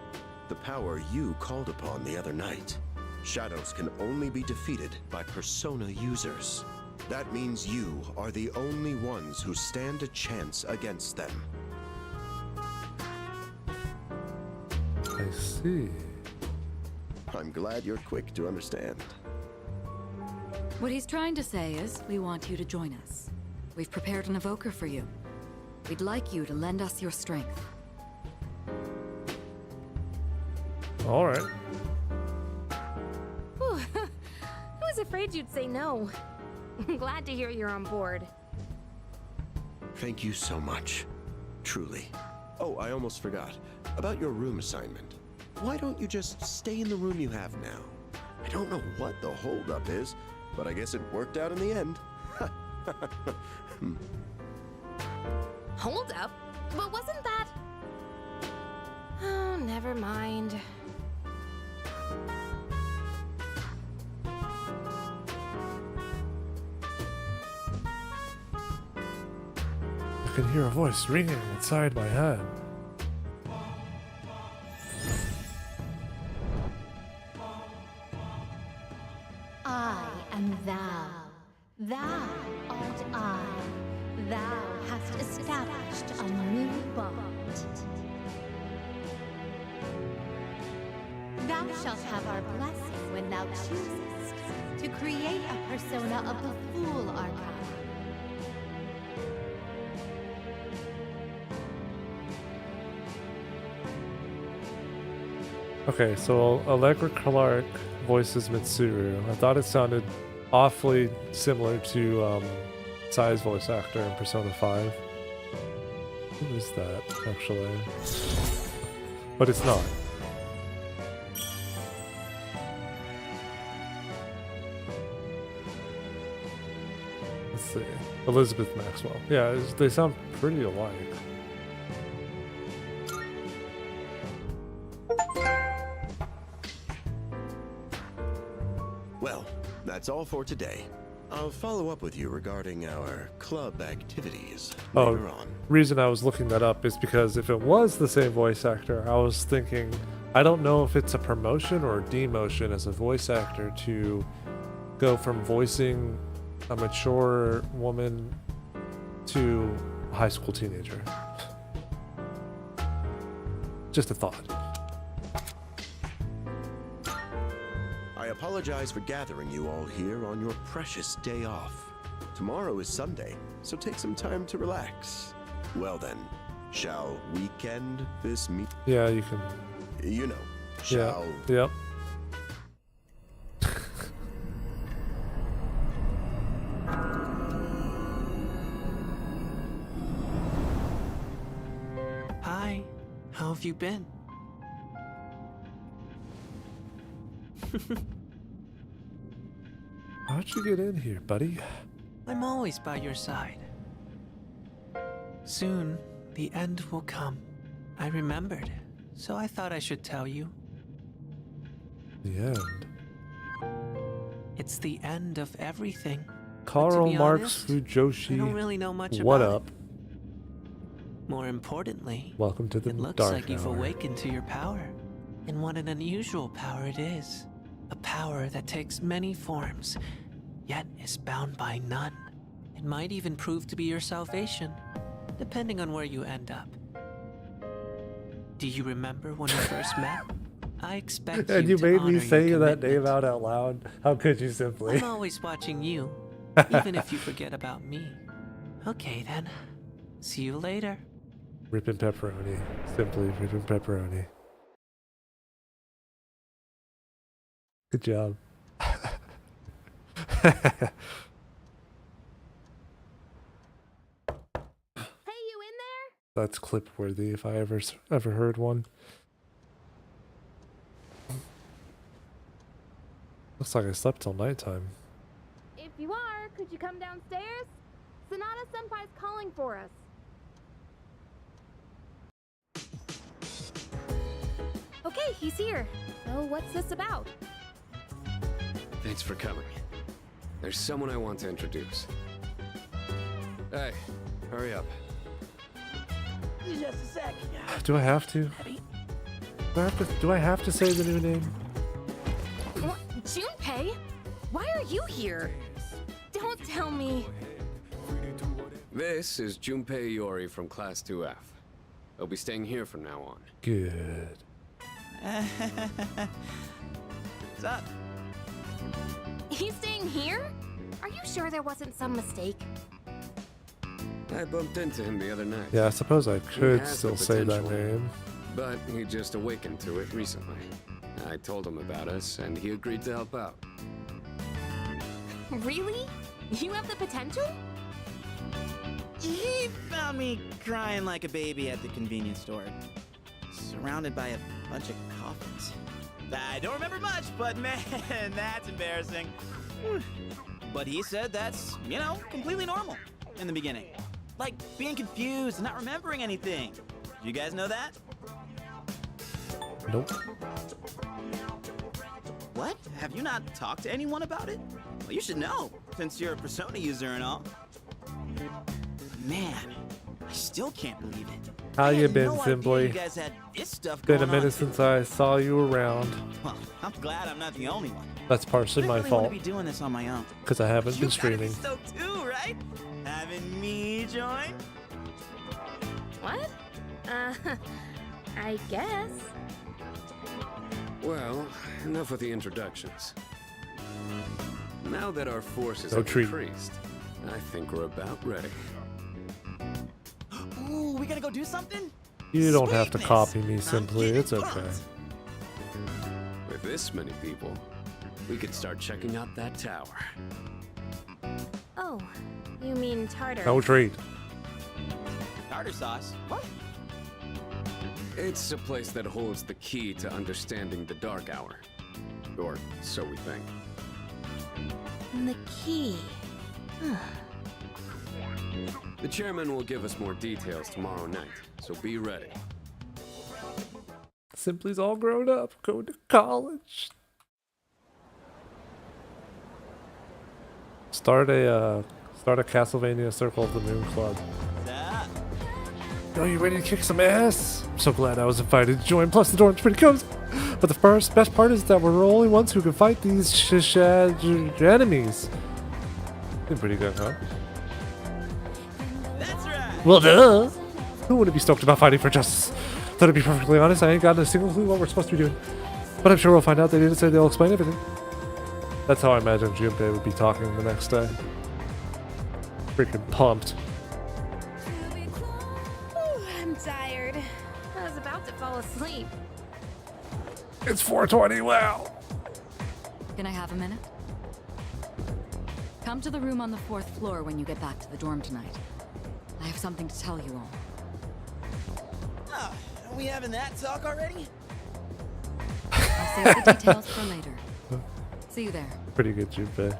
the power you called upon the other night. Shadows can only be defeated by persona users. That means you are the only ones who stand a chance against them. I see. I'm glad you're quick to understand. What he's trying to say is, we want you to join us. We've prepared an evoker for you. We'd like you to lend us your strength. All right. Whew. I was afraid you'd say no. I'm glad to hear you're on board. Thank you so much. Truly. Oh, I almost forgot. About your room assignment. Why don't you just stay in the room you have now? I don't know what the holdup is, but I guess it worked out in the end. Hold up? But wasn't that... Oh, never mind. I can hear a voice ringing inside my head. I am thou. Thou art I. Thou hast established a new bond. Thou shalt have our blessing when thou choosest to create a persona of the Fool Archive. Okay, so Allegra Clark voices Mitsuru. I thought it sounded awfully similar to Sai's voice actor in Persona 5. Who is that, actually? But it's not. Let's see. Elizabeth Maxwell. Yeah, they sound pretty alike. Well, that's all for today. I'll follow up with you regarding our club activities later on. Reason I was looking that up is because if it was the same voice actor, I was thinking, I don't know if it's a promotion or a demotion as a voice actor to go from voicing a mature woman to a high school teenager. Just a thought. I apologize for gathering you all here on your precious day off. Tomorrow is Sunday, so take some time to relax. Well then, shall weekend this meet? Yeah, you can. You know, shall... Yeah, yep. Hi, how have you been? How'd you get in here, buddy? I'm always by your side. Soon, the end will come. I remembered, so I thought I should tell you. The end. It's the end of everything. Karl Marx honest, Fujoshi. I don't really know much What about up? it. More importantly, Welcome to the it looks dark like you've hour. awakened to your power. And what an unusual power it is. A power that takes many forms, yet is bound by none. It might even prove to be your salvation, depending on where you end up. Do you remember when we first met? I expect And you you to made honor me your say that commitment. name out loud. How could you simply? I'm always watching you, even if you forget about me. Okay then. See you later. Rippin' pepperoni. Simply rippin' pepperoni. Good job. Hey, you in there? That's clip worthy if I ever heard one. Looks like I slept till nighttime. If you are, could you come downstairs? Sonata Senpai's calling for us. Okay, he's here. So what's this about? Thanks for coming. There's someone I want to introduce. Hey, hurry up. Just a sec. Do I have to? Do I have to say the new name? What? Junpei? Why are you here? Don't tell me. This is Junpei Iori from Class 2F. He'll be staying here from now on. Good. What's up? He's staying here? Are you sure there wasn't some mistake? I bumped into him the other night. Yeah, I suppose I He could has still the say that potential, name. But he just awakened to it recently. I told him about us, and he agreed to help out. Really? You have the potential? He found me crying like a baby at the convenience store, surrounded by a bunch of coffins. I don't remember much, but man, that's embarrassing. But he said that's, you know, completely normal in the beginning. Like being confused and not remembering anything. You guys know that? Nope. What? Have you not talked to anyone about it? Well, you should know, since you're a Persona user and all. Man, I still can't believe it. How I you had been, no idea Simply? You guys had this stuff Been a going on, minute too. since I saw you around. Well, I'm glad I'm not the only one. That's partially I my really fault, want to be doing this on my own. because I haven't You been gotta be streaming. so too, right? Having me join? What? I guess. Well, enough with the introductions. Now that our forces No have treat. increased, I think we're about ready. Ooh, we gotta go do something? You don't have to Sweetness. copy me, I'm Simply. getting It's okay. pumped. With this many people, we could start checking out that tower. Oh, you mean tartar? No treat. Tartar sauce? What? It's a place that holds the key to understanding the Dark Hour. Or so we think. The key. The chairman will give us more details tomorrow night, so be ready. Simply's all grown up, going to college. Start a Castlevania Circle of the Moon Club. Are you ready to kick some ass? I'm so glad I was invited to join. Plus the dorm's pretty cozy. But the best part is that we're the only ones who can fight these enemies. Been pretty good, huh? That's right. Well, duh. Who wouldn't be stoked about fighting for justice? Though to be perfectly honest, I ain't gotten a single clue what we're supposed to be doing. But I'm sure we'll find out. They didn't say they'll explain everything. That's how I imagine Junpei would be talking the next day. Freaking pumped. I'm tired. I was about to fall asleep. It's 4:20. Wow. Can I have a minute? Come to the room on the 4th floor when you get back to the dorm tonight. I have something to tell you all. Oh, are we having that talk already? I'll save the details for later. See you there. Pretty good, Junpei.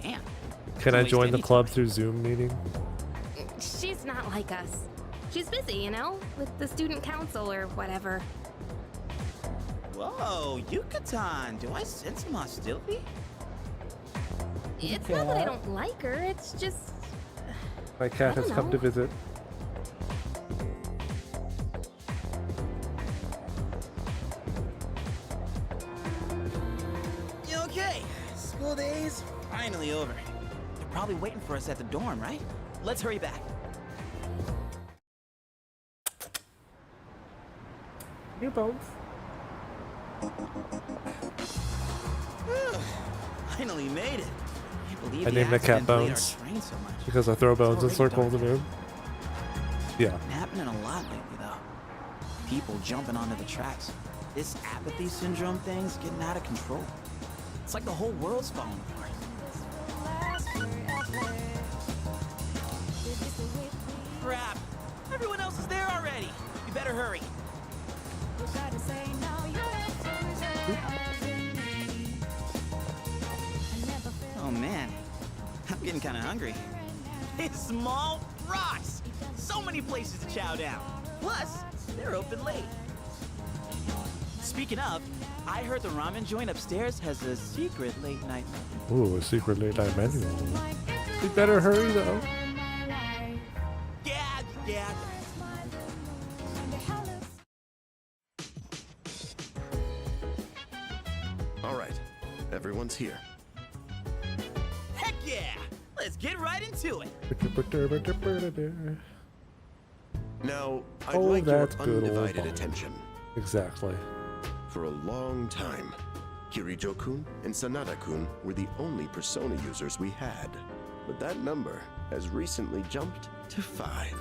Damn. Can I join the club through Zoom meeting? She's not like us. She's busy, you know, with the student council or whatever. Whoa, Yucatan, do I sense some hostility? It's not that I don't like her, it's just... My cat has come to visit. Okay, school days finally over. They're probably waiting for us at the dorm, right? Let's hurry back. New bones. Finally made it. Can't believe I the named the cat accident delayed our Bones train so much. because I throw bones in It's Circle of already the Moon. Yeah. Been happening a lot lately, though. People jumping onto the tracks. This apathy syndrome thing's getting out of control. It's like the whole world's falling apart. Crap! Everyone else is there already. You better hurry. Oh man, I'm getting kind of hungry. It's small rocks. So many places to chow down. Plus, they're open late. Speaking of, I heard the ramen joint upstairs has a secret late night menu. Ooh, a secret late night menu. We better hurry though. Yeah. All right, everyone's here. Heck yeah! Let's get right into it. Now, I'd Oh, like your that's good old undivided Bob. attention. Exactly. For a long time, Kirijo-kun and Sanada-kun were the only persona users we had. But that number has recently jumped to 5.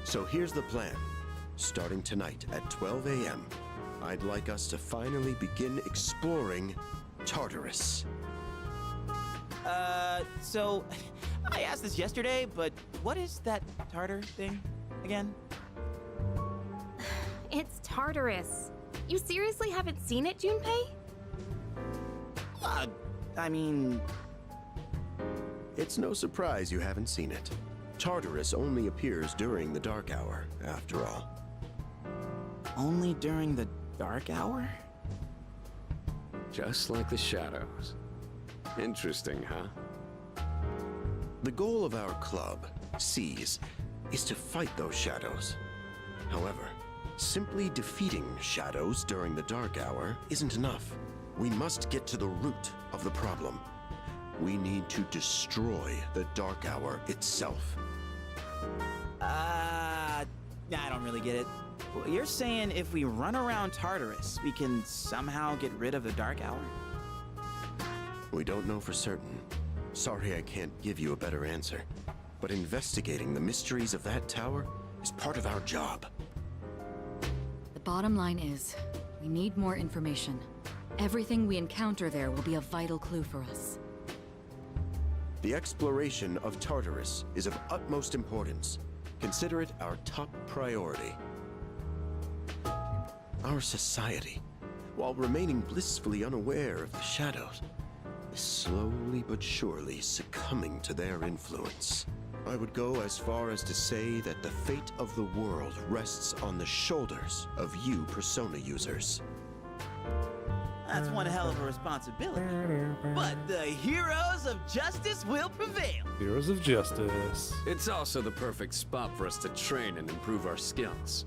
So here's the plan. Starting tonight at 12 a.m., I'd like us to finally begin exploring Tartarus. So I asked this yesterday, but what is that tartar thing again? It's Tartarus. You seriously haven't seen it, Junpei? I mean... It's no surprise you haven't seen it. Tartarus only appears during the dark hour, after all. Only during the dark hour? Just like the shadows. Interesting, huh? The goal of our club, Seize, is to fight those shadows. However, simply defeating shadows during the dark hour isn't enough. We must get to the root of the problem. We need to destroy the dark hour itself. I don't really get it. Well, you're saying if we run around Tartarus, we can somehow get rid of the dark hour? We don't know for certain. Sorry I can't give you a better answer. But investigating the mysteries of that tower is part of our job. The bottom line is, we need more information. Everything we encounter there will be a vital clue for us. The exploration of Tartarus is of utmost importance. Consider it our top priority. Our society, while remaining blissfully unaware of the shadows, is slowly but surely succumbing to their influence. I would go as far as to say that the fate of the world rests on the shoulders of you Persona users. That's one hell of a responsibility. But the heroes of justice will prevail. Heroes of Justice. It's also the perfect spot for us to train and improve our skills.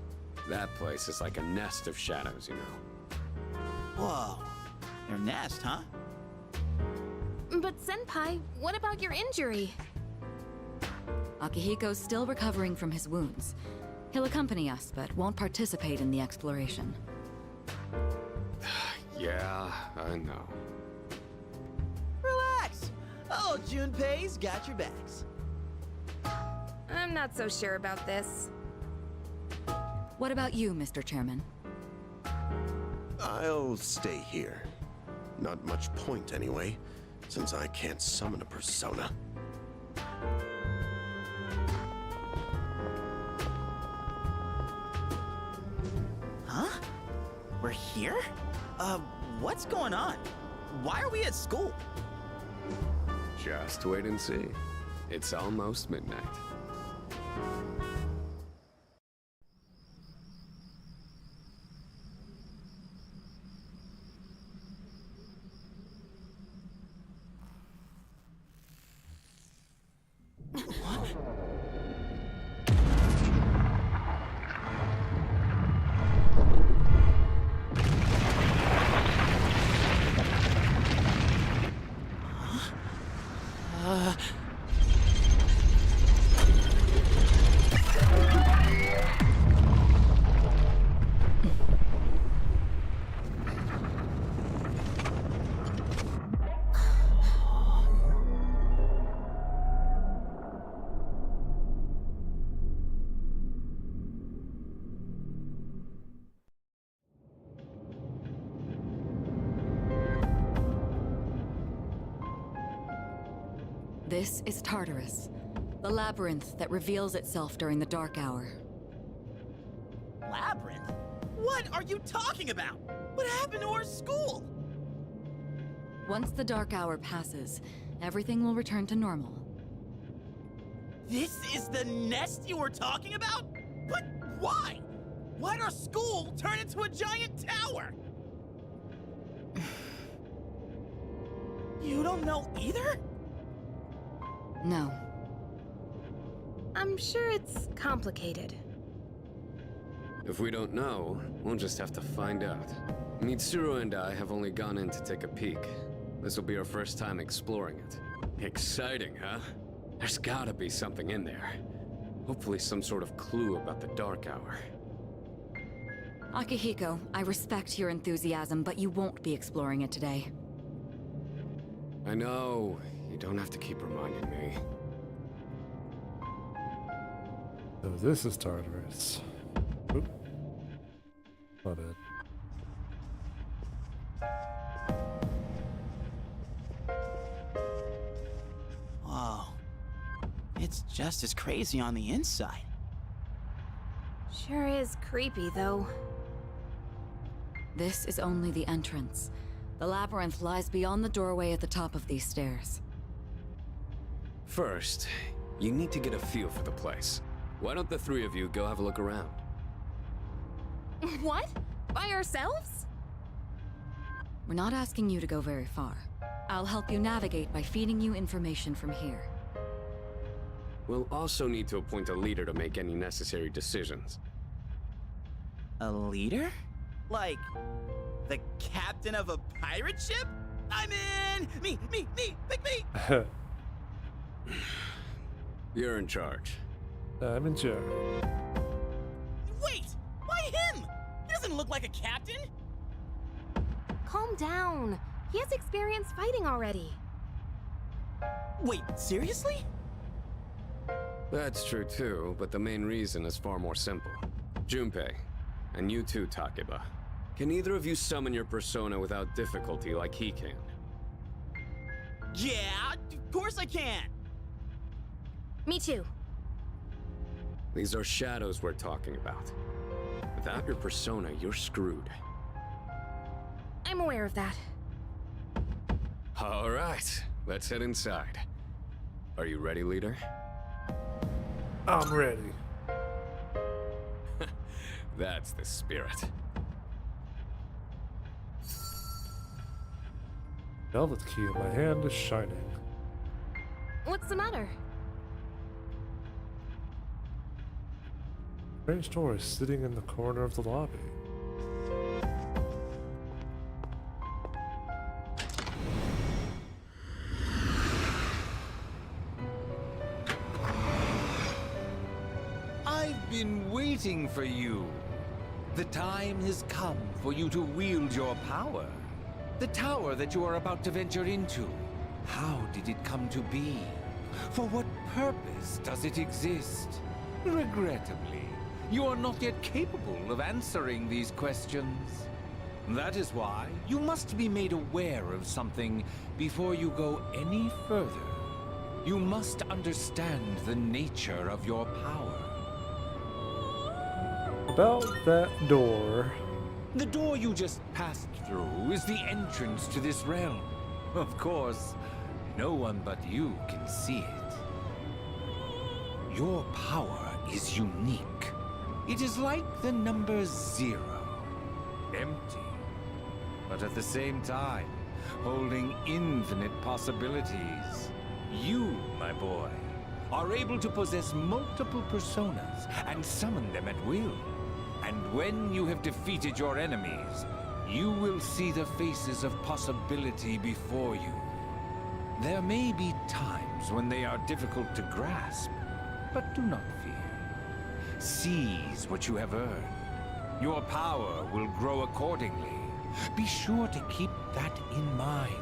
That place is like a nest of shadows, you know. Whoa. Their nest, huh? But Senpai, what about your injury? Akihiko's still recovering from his wounds. He'll accompany us, but won't participate in the exploration. Yeah, I know. Relax. Oh, Junpei's got your backs. I'm not so sure about this. What about you, Mr. Chairman? I'll stay here. Not much point anyway, since I can't summon a persona. Huh? We're here? What's going on? Why are we at school? Just wait and see. It's almost midnight. This is Tartarus, the labyrinth that reveals itself during the dark hour. Labyrinth? What are you talking about? What happened to our school? Once the dark hour passes, everything will return to normal. This is the nest you were talking about? But why? Why'd our school turn into a giant tower? You don't know either? No. I'm sure it's complicated. If we don't know, we'll just have to find out. Mitsuru and I have only gone in to take a peek. This will be our first time exploring it. Exciting, huh? There's gotta be something in there. Hopefully some sort of clue about the dark hour. Akihiko, I respect your enthusiasm, but you won't be exploring it today. I know. You don't have to keep reminding me. So this is Tartarus. Oop. My bad. Whoa. It's just as crazy on the inside. Sure is creepy, though. This is only the entrance. The labyrinth lies beyond the doorway at the top of these stairs. First, you need to get a feel for the place. Why don't the three of you go have a look around? What? By ourselves? We're not asking you to go very far. I'll help you navigate by feeding you information from here. We'll also need to appoint a leader to make any necessary decisions. A leader? Like, the captain of a pirate ship? I'm in! Me! Pick me! You're in charge. I'm in charge. Wait! Why him? He doesn't look like a captain! Calm down. He has experience fighting already. Wait, seriously? That's true too, but the main reason is far more simple. Junpei, and you too, Takeba. Can either of you summon your persona without difficulty like he can? Yeah, of course I can! Me too. These are shadows we're talking about. Without your persona, you're screwed. I'm aware of that. All right, let's head inside. Are you ready, leader? I'm ready. That's the spirit. Velvet key in my hand is shining. What's the matter? Strange door is sitting in the corner of the lobby. I've been waiting for you. The time has come for you to wield your power. The tower that you are about to venture into. How did it come to be? For what purpose does it exist? Regrettably, you are not yet capable of answering these questions. That is why you must be made aware of something before you go any further. You must understand the nature of your power. About that door. The door you just passed through is the entrance to this realm. Of course, no one but you can see it. Your power is unique. It is like the number 0. Empty. But at the same time, holding infinite possibilities. You, my boy, are able to possess multiple personas and summon them at will. And when you have defeated your enemies, you will see the faces of possibility before you. There may be times when they are difficult to grasp, but do not fear. Seize what you have earned. Your power will grow accordingly. Be sure to keep that in mind.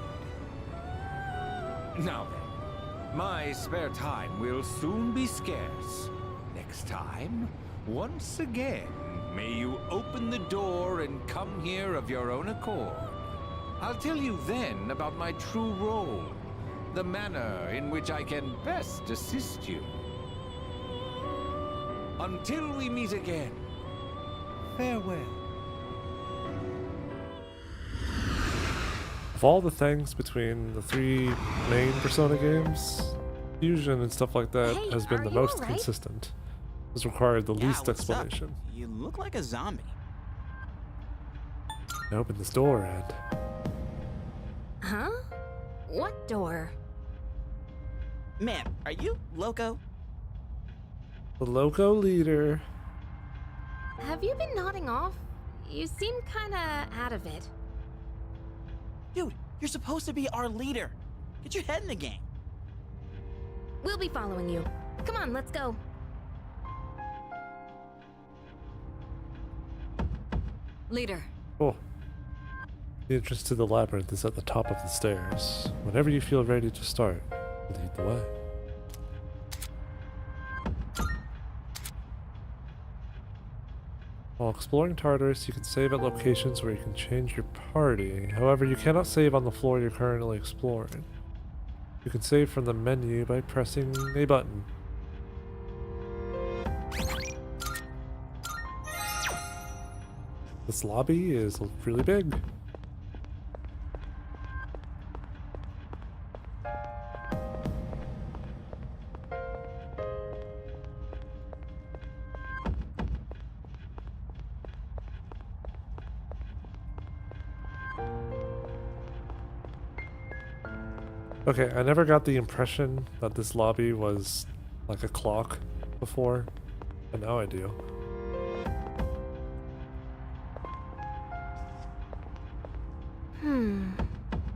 Now then, my spare time will soon be scarce. Next time, once again, may you open the door and come here of your own accord. I'll tell you then about my true role, the manner in which I can best assist you. Until we meet again, farewell. Of all the things between the 3 main Persona games, fusion and stuff like that Hey, has been are the you most alright? consistent. Has required the least what's up? explanation. You look like a zombie. I opened this door and Huh? What door? Man, are you loco? the Loco leader. Have you been nodding off? You seem kinda out of it. Dude, you're supposed to be our leader. Get your head in the game. We'll be following you. Come on, let's go. Leader. Oh. The entrance to the labyrinth is at the top of the stairs. Whenever you feel ready to start, lead the way. While exploring Tartarus, you can save at locations where you can change your party. However, you cannot save on the floor you're currently exploring. You can save from the menu by pressing a button. This lobby is really big. Okay, I never got the impression that this lobby was like a clock before, but now I do.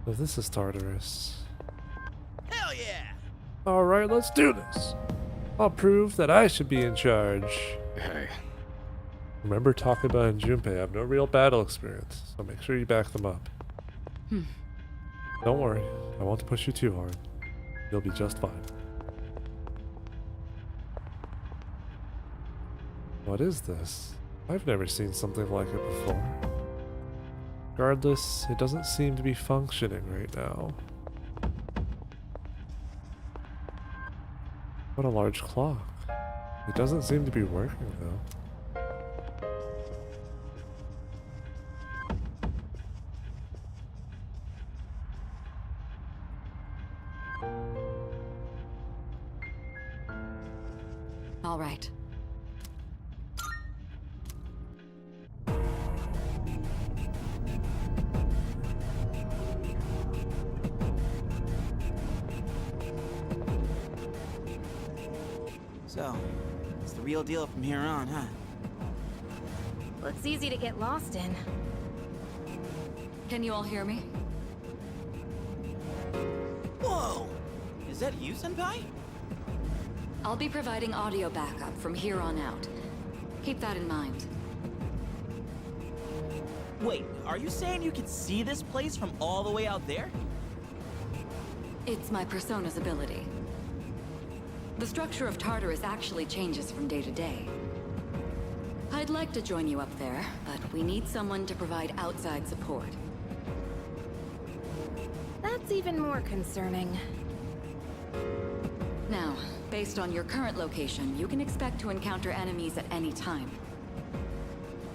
So this is Tartarus. Hell yeah! Alright, let's do this. I'll prove that I should be in charge. Hey. Remember Takeba and Junpei have no real battle experience, so make sure you back them up. Don't worry, I won't push you too hard. You'll be just fine. What is this? I've never seen something like it before. Regardless, it doesn't seem to be functioning right now. What a large clock. It doesn't seem to be working though. All right. So, it's the real deal from here on, huh? Looks easy to get lost in. Can you all hear me? Whoa! Is that you, Senpai? I'll be providing audio backup from here on out. Keep that in mind. Wait, are you saying you can see this place from all the way out there? It's my persona's ability. The structure of Tartarus actually changes from day to day. I'd like to join you up there, but we need someone to provide outside support. That's even more concerning. Now, based on your current location, you can expect to encounter enemies at any time.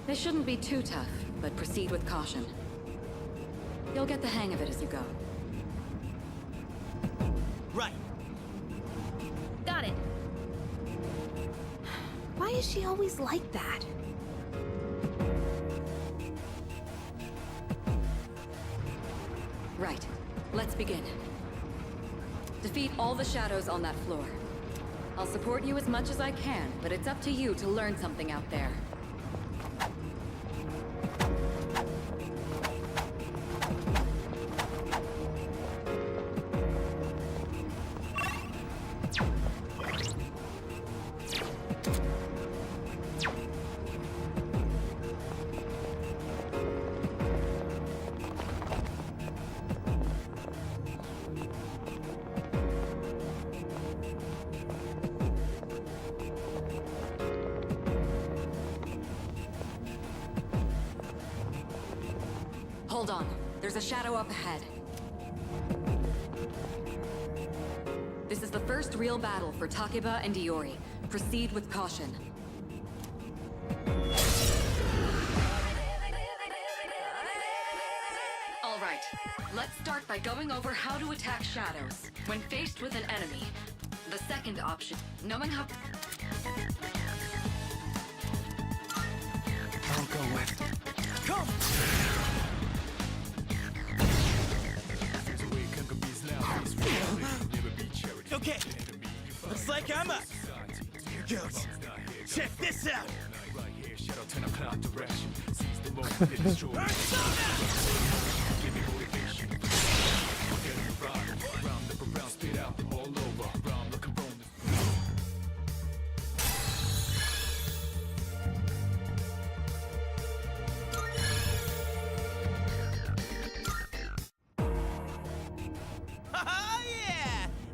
They shouldn't be too tough, but proceed with caution. You'll get the hang of it as you go. Right. Got it. Why is she always like that? Right. Let's begin. Defeat all the shadows on that floor. I'll support you as much as I can, but it's up to you to learn something out there. Hold on. There's a shadow up ahead. This is the first real battle for Takeba and Iori. Proceed with caution. All right. Let's start by going over how to attack shadows when faced with an enemy. The second option, knowing how... I'll go with. Come! Okay, looks like I'm up. Here goes. Check this out.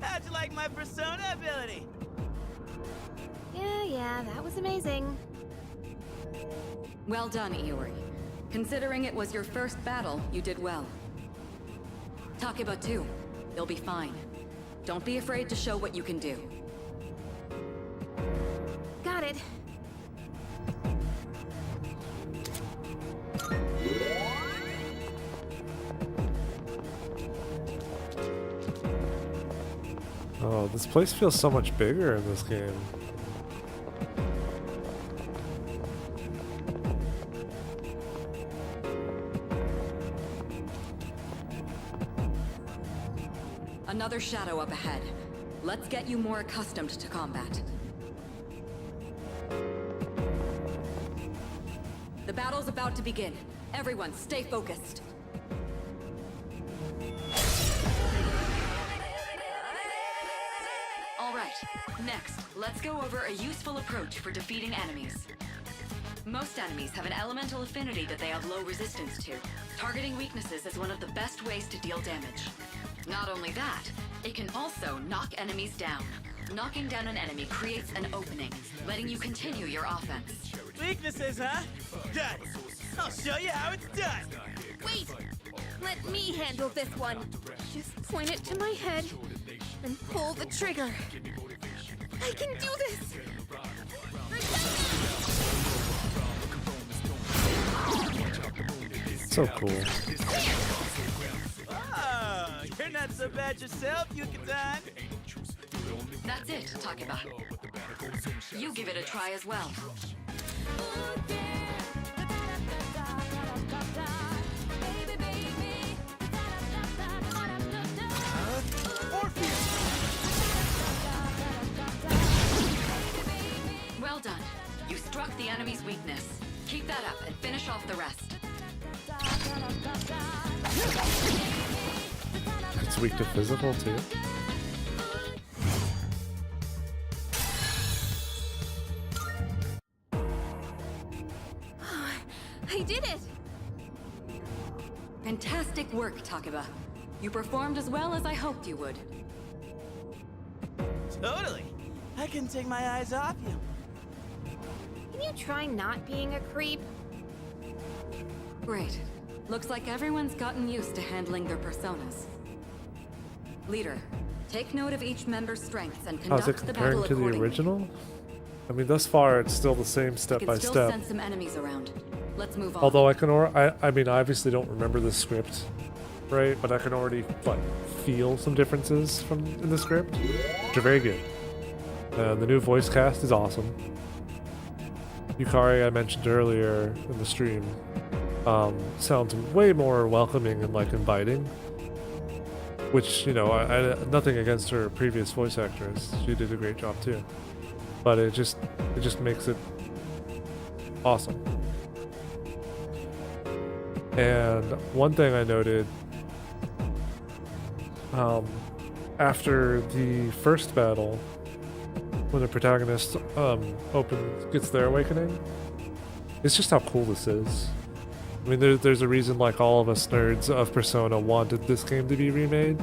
How'd you like my persona ability? Yeah, that was amazing. Well done, Iori. Considering it was your first battle, you did well. Takeba too. You'll be fine. Don't be afraid to show what you can do. Got it. Oh, this place feels so much bigger in this game. Another shadow up ahead. Let's get you more accustomed to combat. The battle's about to begin. Everyone, stay focused. Next, let's go over a useful approach for defeating enemies. Most enemies have an elemental affinity that they have low resistance to. Targeting weaknesses is one of the best ways to deal damage. Not only that, it can also knock enemies down. Knocking down an enemy creates an opening, letting you continue your offense. Weaknesses, huh? Got it. I'll show you how it's done. Wait! Let me handle this one. Just point it to my head and pull the trigger. I can do this! So cool. Oh, you're not so bad yourself, Yuka-tan. That's it, Takeba. You give it a try as well. Well done. You struck the enemy's weakness. Keep that up and finish off the rest. It's weak to physical too. I did it! Fantastic work, Takeba. You performed as well as I hoped you would. Totally. I couldn't take my eyes off you. Can you try not being a creep? Great. Looks like everyone's gotten used to handling their personas. Leader, take note of each member's strengths and How's it conduct the battle comparing to the accordingly. original? I mean, thus far it's still the same step I by can still step. send some enemies around. Let's move on. Although I can, I mean, I obviously don't remember the script, right? But I can already like feel some differences from in the script, which are very good. The new voice cast is awesome. Yukari, I mentioned earlier in the stream, sounds way more welcoming and like inviting. Which, you know, I nothing against her previous voice actress. She did a great job too. But it just makes it awesome. And one thing I noted, after the first battle, when the protagonist gets their awakening, it's just how cool this is. I mean, there's a reason like all of us nerds of Persona wanted this game to be remade.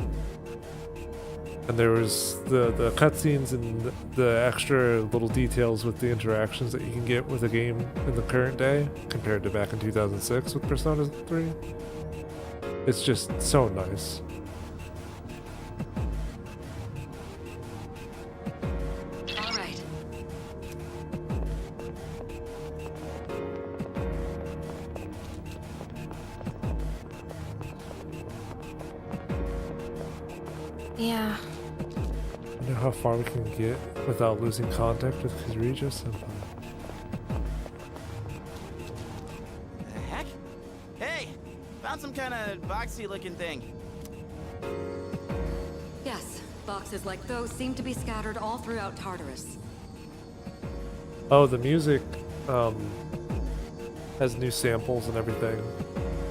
And there was the cutscenes and the extra little details with the interactions that you can get with a game in the current day compared to back in 2006 with Persona 3. It's just so nice. All right. Yeah. I wonder how far we can get without losing contact with Kirijo-senpai. The heck? Hey! Found some kind of boxy looking thing. Yes, boxes like those seem to be scattered all throughout Tartarus. Oh, the music has new samples and everything.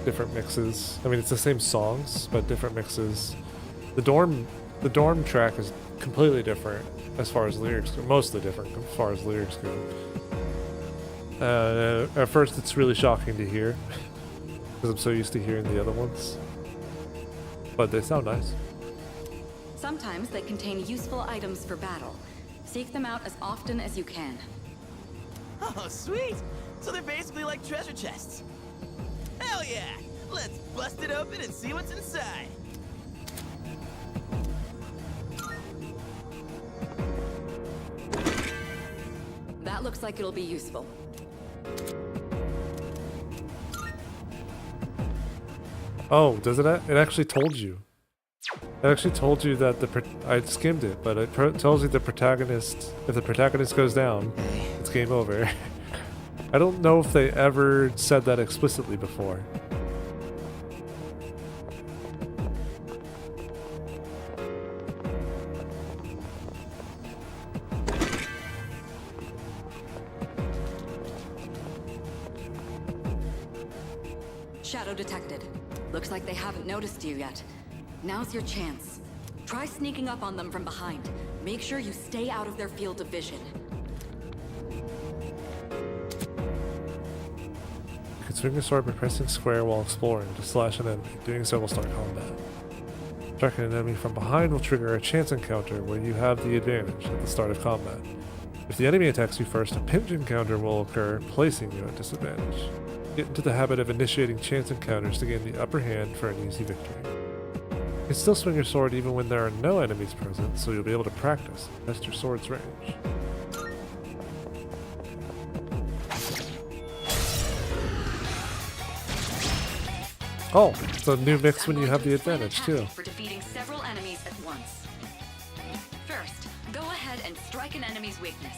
Different mixes. I mean, it's the same songs, but different mixes. The dorm track is completely different as far as lyrics go. Mostly different as far as lyrics go. At first, it's really shocking to hear because I'm so used to hearing the other ones. But they sound nice. Sometimes they contain useful items for battle. Seek them out as often as you can. Oh, sweet! So they're basically like treasure chests. Hell yeah! Let's bust it open and see what's inside. That looks like it'll be useful. Oh, does it? It actually told you. It actually told you that I skimmed it, but it tells you the protagonist. If the protagonist goes down, it's game over. I don't know if they ever said that explicitly before. Shadow detected. Looks like they haven't noticed you yet. Now's your chance. Try sneaking up on them from behind. Make sure you stay out of their field of vision. You can swing your sword by pressing square while exploring to slash an enemy. Doing so will start combat. Striking an enemy from behind will trigger a chance encounter where you have the advantage at the start of combat. If the enemy attacks you first, a pinch encounter will occur, placing you at disadvantage. Get into the habit of initiating chance encounters to gain the upper hand for an easy victory. You can still swing your sword even when there are no enemies present, so you'll be able to practice and test your sword's range. Oh, it's a new mix when you have the advantage too. For defeating several enemies at once. First, go ahead ahead and strike an enemy's weakness.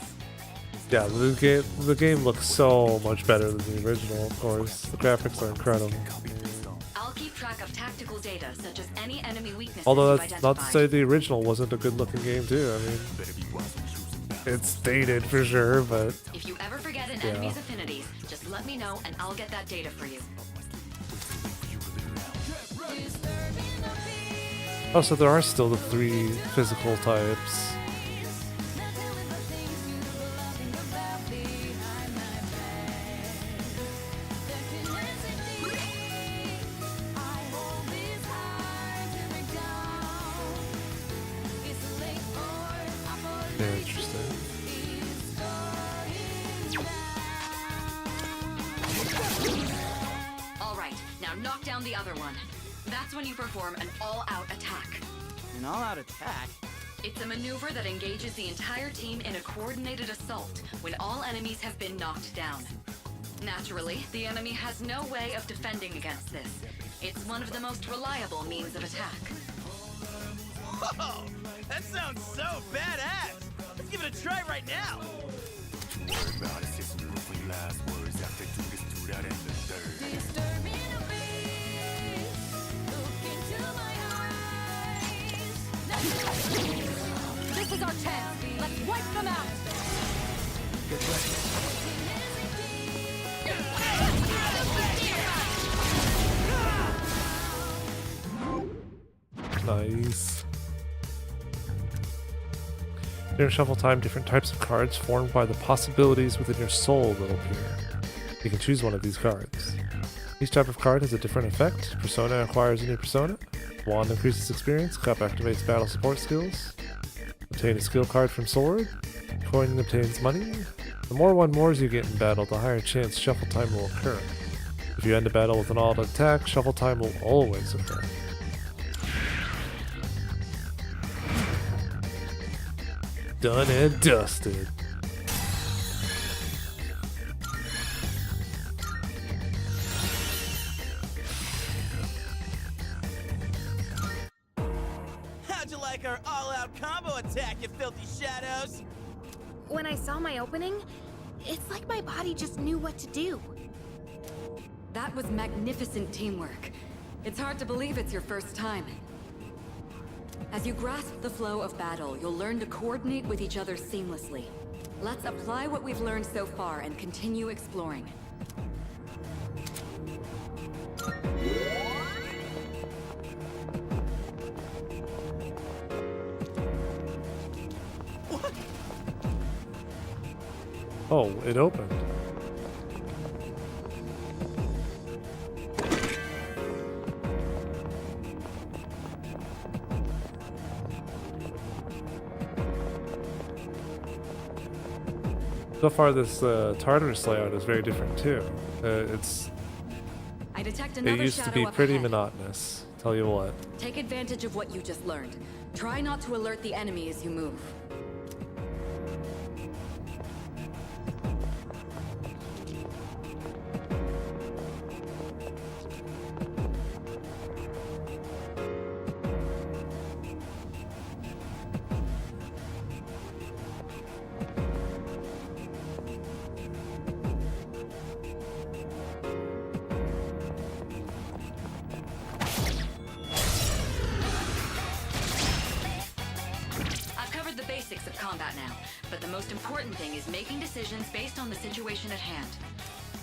Yeah, the game looks so much better than the original, of course. The graphics are incredible. I'll keep track of tactical data, such as any enemy weaknesses Although you've that's not to identified. say the original wasn't a good looking game too. I mean, it's dated for sure, but If you ever forget an yeah. enemy's affinities, just let me know and I'll get that data for you. Also, there are still the 3 physical types. Yeah, interesting. All right, now knock down the other one. That's when you perform an all-out attack. An all-out attack? It's a maneuver that engages the entire team in a coordinated assault when all enemies have been knocked down. Naturally, the enemy has no way of defending against this. It's one of the most reliable means of attack. Whoa! That sounds so badass! Let's give it a try right now! This is our chance. Let's wipe them out. Nice. During shuffle time, different types of cards formed by the possibilities within your soul will appear. You can choose one of these cards. Each type of card has a different effect. Persona acquires a new persona. Wand increases experience. Cup activates battle support skills. Obtain a skill card from sword. Coin obtains money. The more 1-mores you get in battle, the higher chance shuffle time will occur. If you end a battle with an all-out attack, shuffle time will always occur. Done and dusted. How'd you like our all-out combo attack, you filthy shadows? When I saw my opening, it's like my body just knew what to do. That was magnificent teamwork. It's hard to believe it's your first time. As you grasp the flow of battle, you'll learn to coordinate with each other seamlessly. Let's apply what we've learned so far and continue exploring. Oh, it opened. So far, this Tartarus layout is very different too. I detect It another used to shadow be up pretty ahead. monotonous. Tell you what. Take advantage of what you just learned. Try not to alert the enemy as you move. I've covered the basics of combat now, but the most important thing is making decisions based on the situation at hand.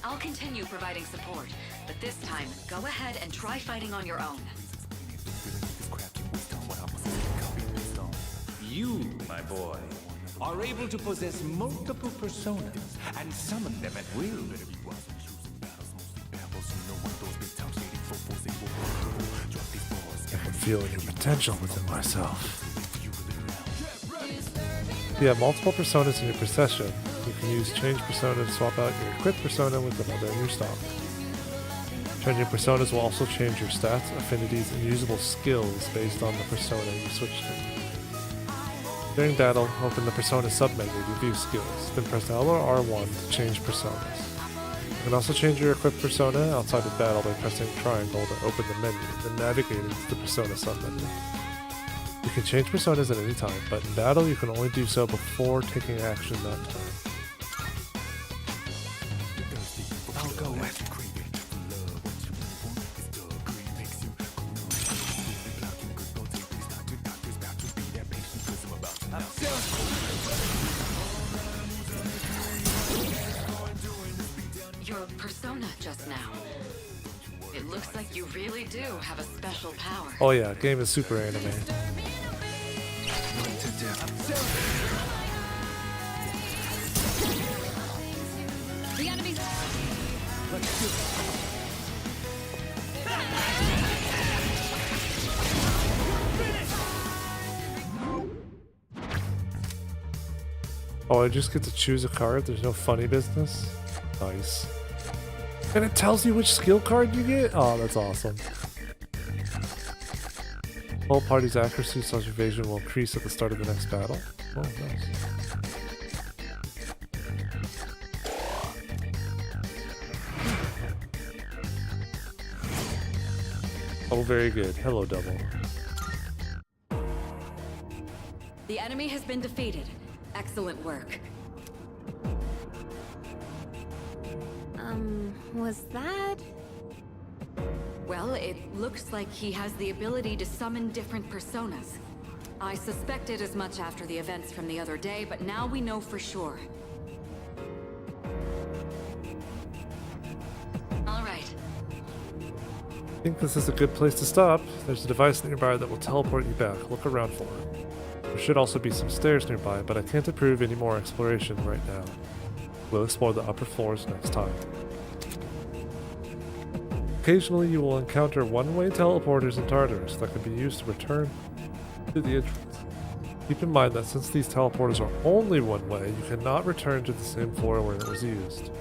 I'll continue providing support, but this time, go ahead and try fighting on your own. You, my boy, are able to possess multiple personas and summon them at will. I can feel a new potential within myself. If you have multiple personas in your possession, you can use change persona to swap out your equipped persona with another in your stock. Changing personas will also change your stats, affinities, and usable skills based on the persona you switch to. During battle, open the persona submenu to view skills, then press L or R1 to change personas. You can also change your equipped persona outside of battle by pressing triangle to open the menu, then navigating to the persona submenu. You can change personas at any time, but in battle you can only do so before taking action that turn. I'll go with. Your persona just now. It looks like you really do have a special power. Oh yeah, game is super anime. What to do? The enemy's. Let's do it. Oh, I just get to choose a card? There's no funny business? Nice. And it tells you which skill card you get? Oh, that's awesome. Whole party's accuracy / evasion will increase at the start of the next battle. Oh, nice. Oh, very good. Hello, Double. The enemy has been defeated. Excellent work. Was that? Well, it looks like he has the ability to summon different personas. I suspected as much after the events from the other day, but now we know for sure. All right. I think this is a good place to stop. There's a device nearby that will teleport you back. Look around for it. There should also be some stairs nearby, but I can't approve any more exploration right now. We'll explore the upper floors next time. Occasionally you will encounter one-way teleporters in Tartarus that can be used to return to the entrance. Keep in mind that since these teleporters are only one way, you cannot return to the same floor where it was used.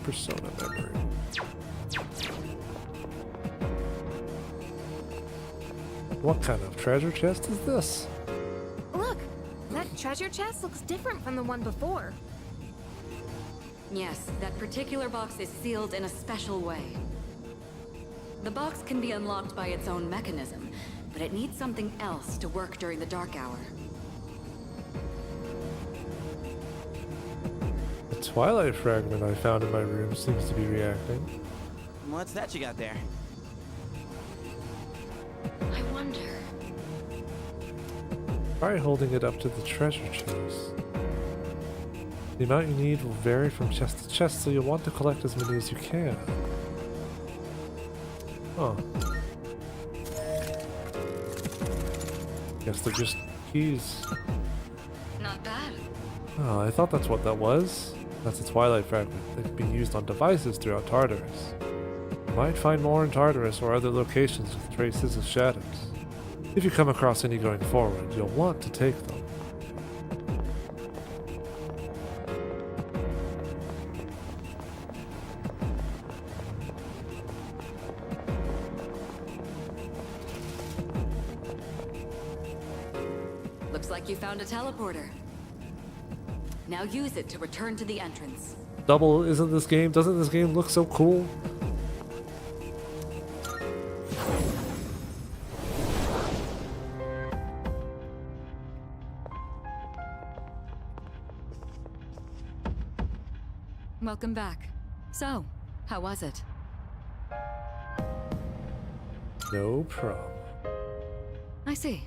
Persona memory. What kind of treasure chest is this? Look, that treasure chest looks different from the one before. Yes, that particular box is sealed in a special way. The box can be unlocked by its own mechanism, but it needs something else to work during the dark hour. The Twilight fragment I found in my room seems to be reacting. What's that you got there? I wonder. Try holding it up to the treasure chest. The amount you need will vary from chest to chest, so you'll want to collect as many as you can. Huh. Guess they're just keys. Not bad. Oh, I thought that's what that was. That's a Twilight fragment that can be used on devices throughout Tartarus. You might find more in Tartarus or other locations with traces of shadows. If you come across any going forward, you'll want to take them. Looks like you found a teleporter. Now use it to return to the entrance. Double, doesn't this game look so cool? Welcome back. So, how was it? No problem. I see.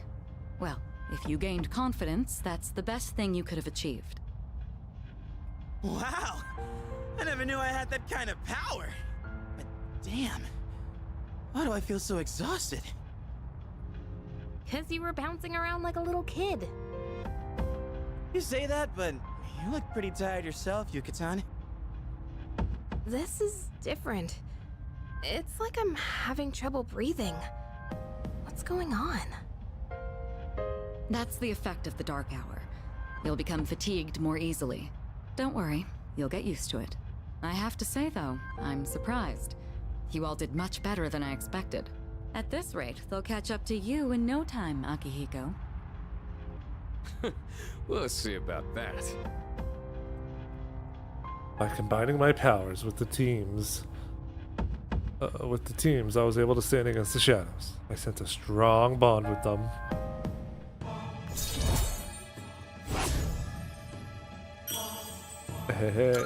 Well, if you gained confidence, that's the best thing you could have achieved. Wow! I never knew I had that kind of power! But damn, why do I feel so exhausted? 'Cause you were bouncing around like a little kid. You say that, but you look pretty tired yourself, Yucatan. This is different. It's like I'm having trouble breathing. What's going on? That's the effect of the dark hour. You'll become fatigued more easily. Don't worry, you'll get used to it. I have to say though, I'm surprised. You all did much better than I expected. At this rate, they'll catch up to you in no time, Akihiko. We'll see about that. By combining my powers with the teams, I was able to stand against the shadows. I sent a strong bond with them. Hey.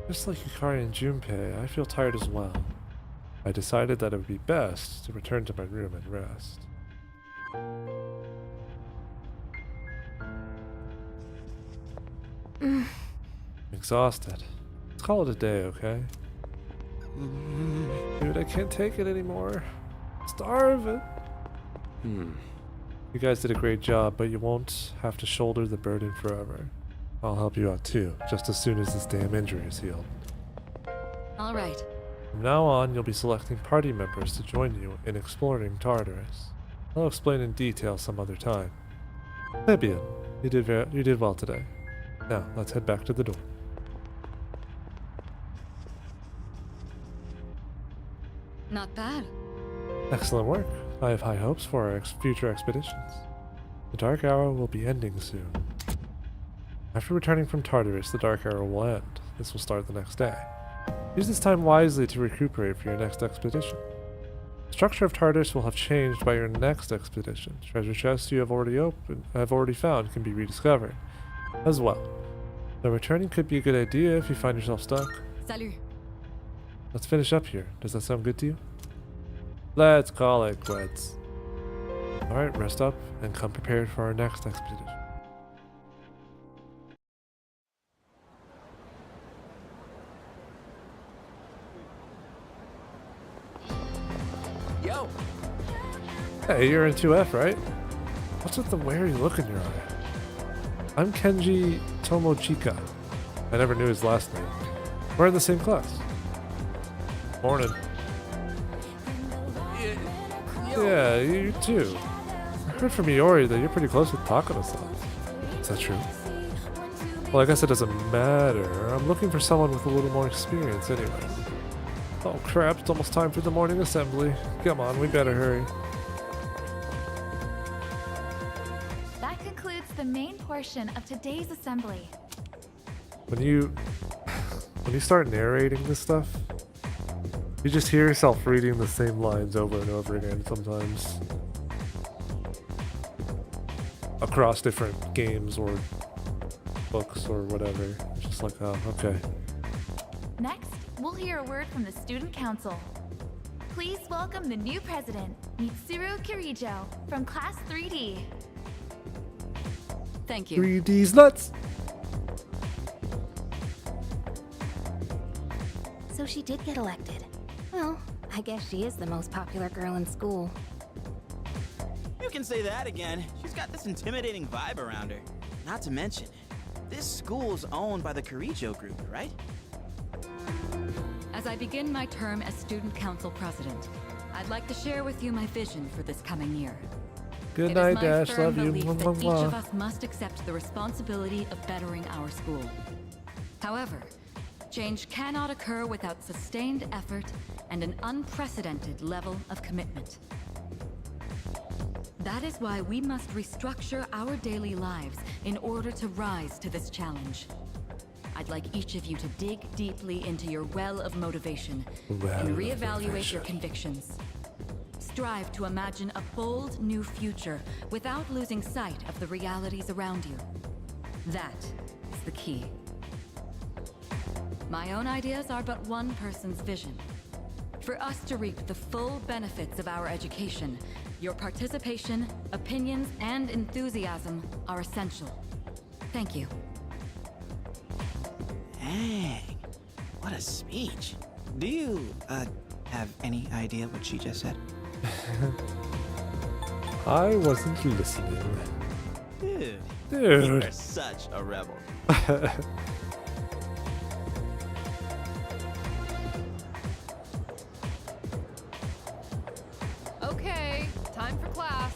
Just like Yukari and Junpei, I feel tired as well. I decided that it would be best to return to my room and rest. I'm exhausted. Let's call it a day, okay? Dude, I can't take it anymore. Starving. You guys did a great job, but you won't have to shoulder the burden forever. I'll help you out too, just as soon as this damn injury is healed. All right. From now on, you'll be selecting party members to join you in exploring Tartarus. I'll explain in detail some other time. Fabian, you did well today. Now, let's head back to the door. Not bad. Excellent work. I have high hopes for our future expeditions. The Dark Hour will be ending soon. After returning from Tartarus, the Dark Hour will end. This will start the next day. Use this time wisely to recuperate for your next expedition. The structure of Tartarus will have changed by your next expedition. Treasure chests you have already found can be rediscovered as well. So returning could be a good idea if you find yourself stuck. Salut. Let's finish up here. Does that sound good to you? Let's call it quits. Alright, rest up and come prepared for our next expedition. Yo! Hey, you're in 2F, right? What's with the wary look in your eye? I'm Kenji Tomochika. I never knew his last name. We're in the same class. Morning. Yeah, you too. I heard from Iori that you're pretty close with Takano-san. Is that true? Well, I guess it doesn't matter. I'm looking for someone with a little more experience anyway. Oh crap, it's almost time for the morning assembly. Come on, we better hurry. That concludes the main portion of today's assembly. When you start narrating this stuff, you just hear yourself reading the same lines over and over again sometimes. Across different games or books or whatever. It's just like, oh, okay. Next, we'll hear a word from the Student Council. Please welcome the new president, Mitsuru Kirijo, from Class 3D. Thank you. 3D's nuts! So she did get elected. Well, I guess she is the most popular girl in school. You can say that again. She's got this intimidating vibe around her. Not to mention, this school's owned by the Kirijo group, right? As I begin my term as Student Council President, I'd like to share with you my vision for this coming year. Good It night, is my Dash. firm Love you. belief Mwah, that mwah, each mwah. of us must accept the responsibility of bettering our school. However, change cannot occur without sustained effort and an unprecedented level of commitment. That is why we must restructure our daily lives in order to rise to this challenge. I'd like each of you to dig deeply into your well of motivation and reevaluate your convictions. Strive to imagine a bold new future without losing sight of the realities around you. That is the key. My own ideas are but one person's vision. For us to reap the full benefits of our education, your participation, opinions, and enthusiasm are essential. Thank you. Dang, what a speech. Do you, have any idea what she just said? I wasn't listening. Dude. Dude. You're such a rebel. Okay, time for class.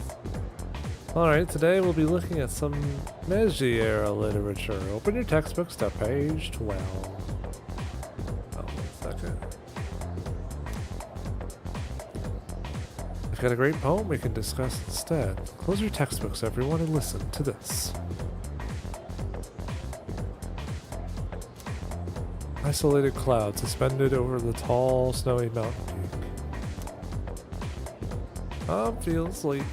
Alright, today we'll be looking at some Meiji era literature. Open your textbooks to page 12. Oh, 1 second. I've got a great poem we can discuss instead. Close your textbooks, everyone, and listen to this. Isolated cloud suspended over the tall, snowy mountain peak. I'm feeling sleepy.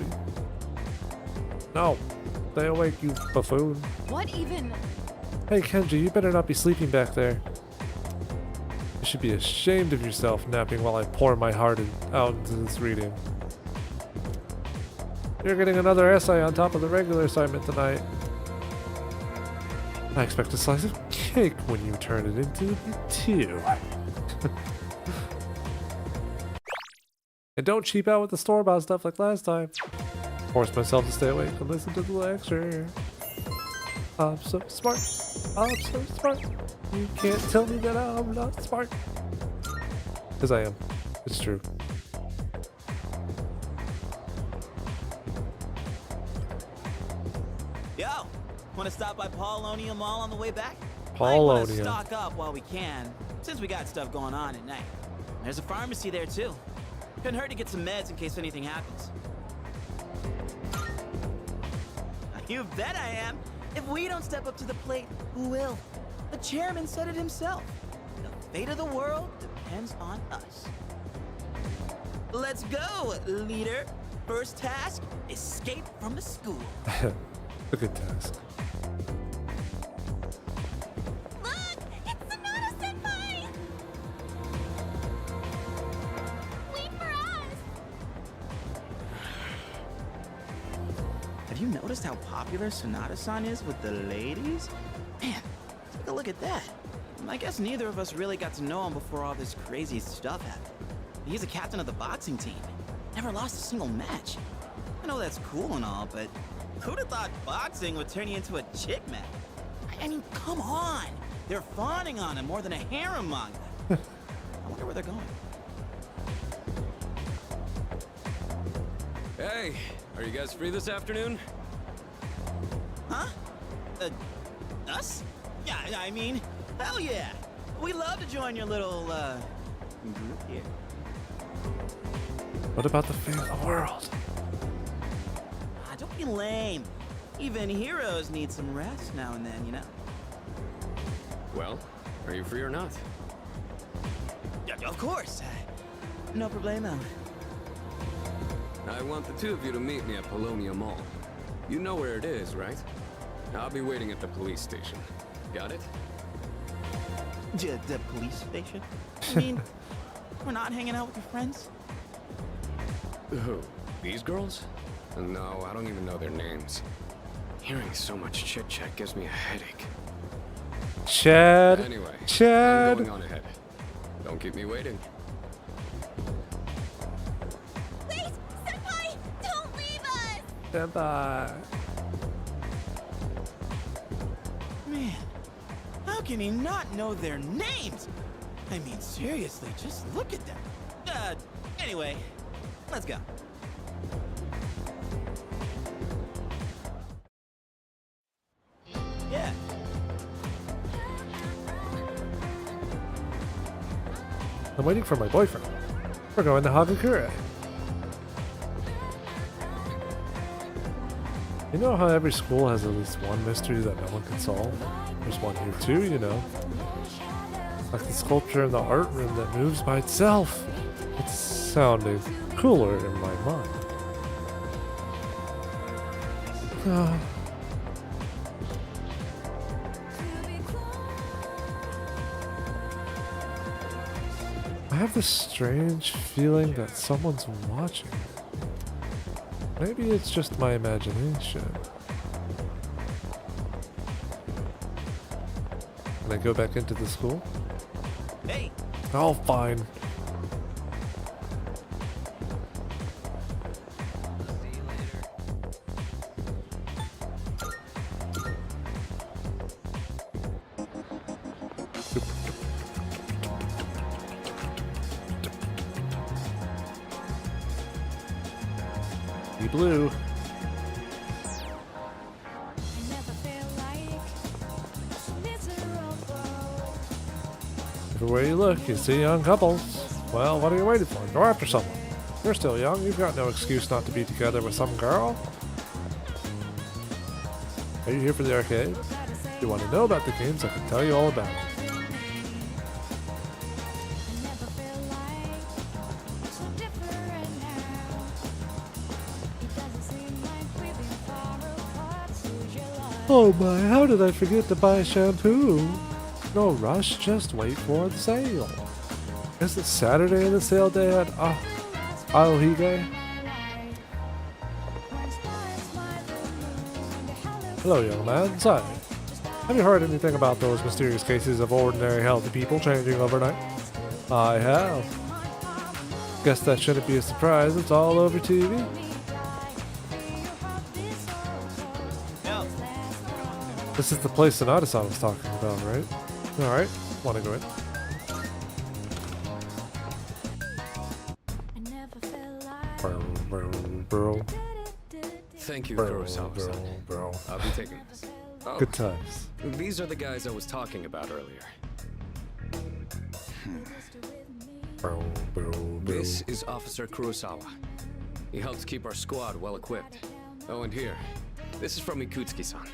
No, stay awake, you buffoon. What even? Hey, Kenji, you better not be sleeping back there. You should be ashamed of yourself napping while I pour my heart out into this reading. You're getting another essay on top of the regular assignment tonight. I expect a slice of cake when you turn it into two. And don't cheap out with the store-bought stuff like last time. Force myself to stay awake and listen to the lecture. I'm so smart. I'm so smart. You can't tell me that I'm not smart. Because I am. It's true. Yo, want to stop by Paulonia Mall on the way back? Paulonia. Might wanna stock up while we can, since we got stuff going on at night. There's a pharmacy there too. Couldn't hurt to get some meds in case anything happens. You bet I am. If we don't step up to the plate, who will? The chairman said it himself. The fate of the world depends on us. Let's go, leader. First task, escape from the school. A good task. Look! It's Sonata-senpai! Wait for us! Have you noticed how popular Sonata-san is with the ladies? Man, take a look at that. I guess neither of us really got to know him before all this crazy stuff happened. He's a captain of the boxing team. Never lost a single match. I know that's cool and all, but who'd have thought boxing would turn you into a chick man? I mean, come on! They're fawning on him more than a harem manga. I wonder where they're going. Hey, are you guys free this afternoon? Huh? Us? Yeah, I mean, hell yeah! We'd love to join your little, group here. What about the fate of the world? Ah, don't be lame. Even heroes need some rest now and then, you know? Well, are you free or not? Yeah, of course. No problemo. I want the two of you to meet me at Polonia Mall. You know where it is, right? I'll be waiting at the police station. Got it? The police station? I mean, we're not hanging out with your friends? Who? These girls? No, I don't even know their names. Hearing so much chit-chat gives me a headache. Chad. Anyway, Chad. I'm going on ahead. Don't keep me waiting. Wait! Senpai! Don't leave us! Senpai. Man, how can he not know their names? I mean, seriously, just look at them. Anyway, let's go. Yeah. I'm waiting for my boyfriend. We're going to Hagakure. You know how every school has at least one mystery that no one can solve? There's one here too, you know. Like the sculpture in the art room that moves by itself. It's sounding cooler in my mind. I have this strange feeling that someone's watching. Maybe it's just my imagination. Can I go back into the school? Hey! Oh, fine. Be blue. Everywhere you look, you see young couples. Well, what are you waiting for? Go after someone. You're still young. You've got no excuse not to be together with some girl. Are you here for the arcade? If you want to know about the games, I can tell you all about it. Oh my, how did I forget to buy shampoo? No rush, just wait for the sale. Is it Saturday the sale day at Aohige? Hello, young man. Say, have you heard anything about those mysterious cases of ordinary healthy people changing overnight? I have. Guess that shouldn't be a surprise. It's all over TV. This is the place Sonata-san was talking about, right? Alright, wanna go in? Thank you, Kurosawa-san. I'll be taking this. Oh, good times. These are the guys I was talking about earlier. This is Officer Kurosawa. He helps keep our squad well equipped. Oh, and here, this is from Ikutsuki-san.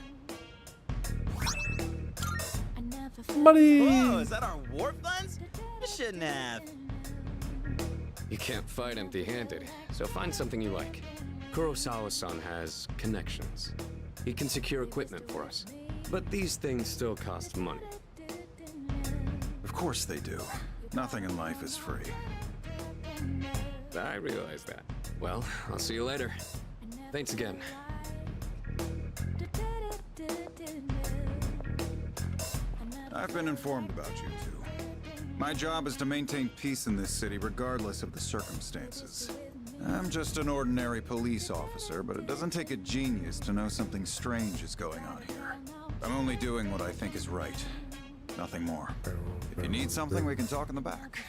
Money! Whoa, is that our war funds? You shouldn't have. You can't fight empty-handed, so find something you like. Kurosawa-san has connections. He can secure equipment for us. But these things still cost money. Of course they do. Nothing in life is free. I realize that. Well, I'll see you later. Thanks again. I've been informed about you two. My job is to maintain peace in this city regardless of the circumstances. I'm just an ordinary police officer, but it doesn't take a genius to know something strange is going on here. I'm only doing what I think is right. Nothing more. If you need something, we can talk in the back.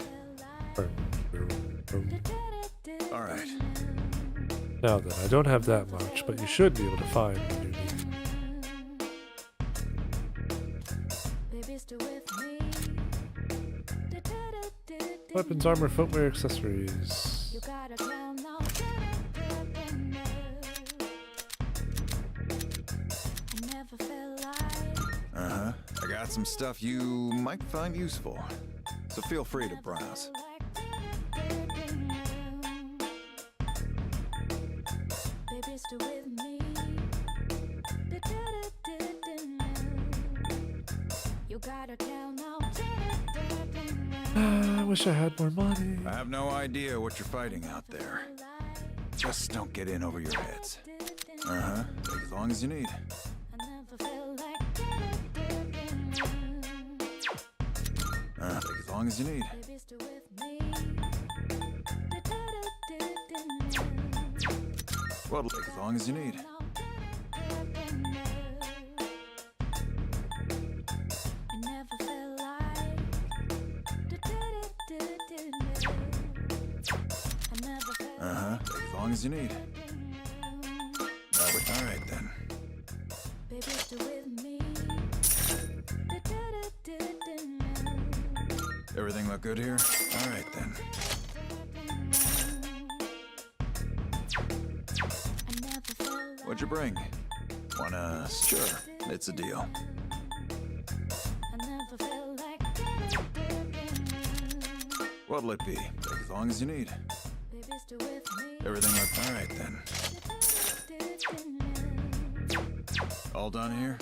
All right. Now then, I don't have that much, but you should be able to find what you need. Weapons, armor, footwear, accessories. Uh-huh. I got some stuff you might find useful, so feel free to browse. I wish I had more money. I have no idea what you're fighting out there. Just don't get in over your heads. Uh-huh. Take as long as you need. Take as long as you need. Well, take as long as you need. Uh-huh. Take as long as you need. All right then. Everything look good here? All right then. What'd you bring? Sure, it's a deal. What'll it be? Take as long as you need. Everything look all right then. All done here?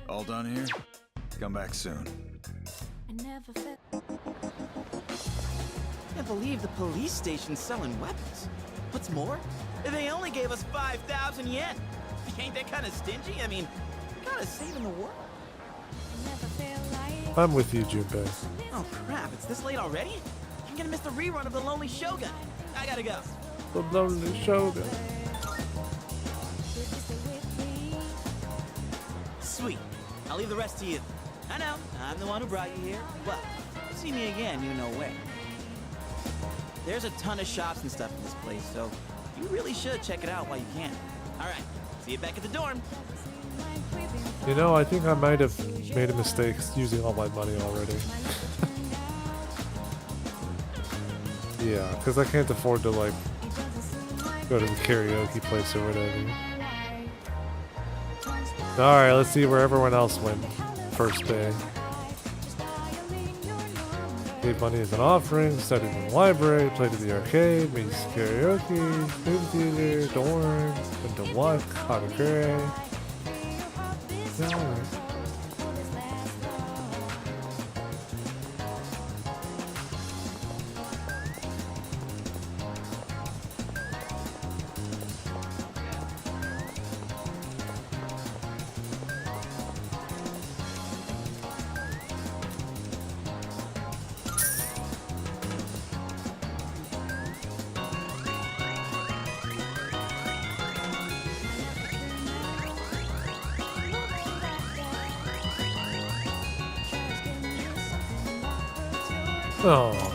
All done here? Come back soon. Can't believe the police station's selling weapons. What's more, they only gave us 5,000 yen. Ain't that kind of stingy? I mean, kind of saving the world. I'm with you, Junpei. Oh crap, it's this late already? I'm gonna miss the rerun of The Lonely Shogun. I gotta go. The Lonely Shogun. Sweet. I'll leave the rest to you. I know, I'm the one who brought you here. Well, if you see me again, you know where. There's a ton of shops and stuff in this place, so you really should check it out while you can. All right, see you back at the dorm. You know, I think I might have made a mistake using all my money already. Yeah, because I can't afford to, like, go to the karaoke place or whatever. Alright, let's see where everyone else went. First day. Gave money as an offering, studied in the library, played at the arcade, music karaoke, movie theater, dorm, went to walk, Hagakure. Yeah, alright. Oh.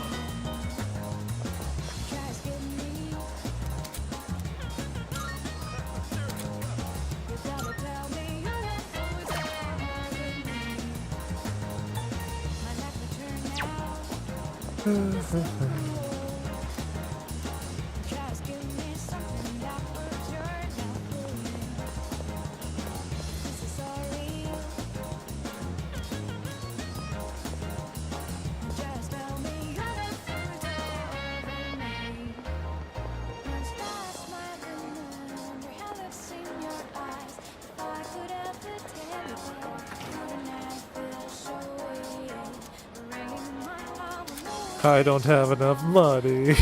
I don't have enough money.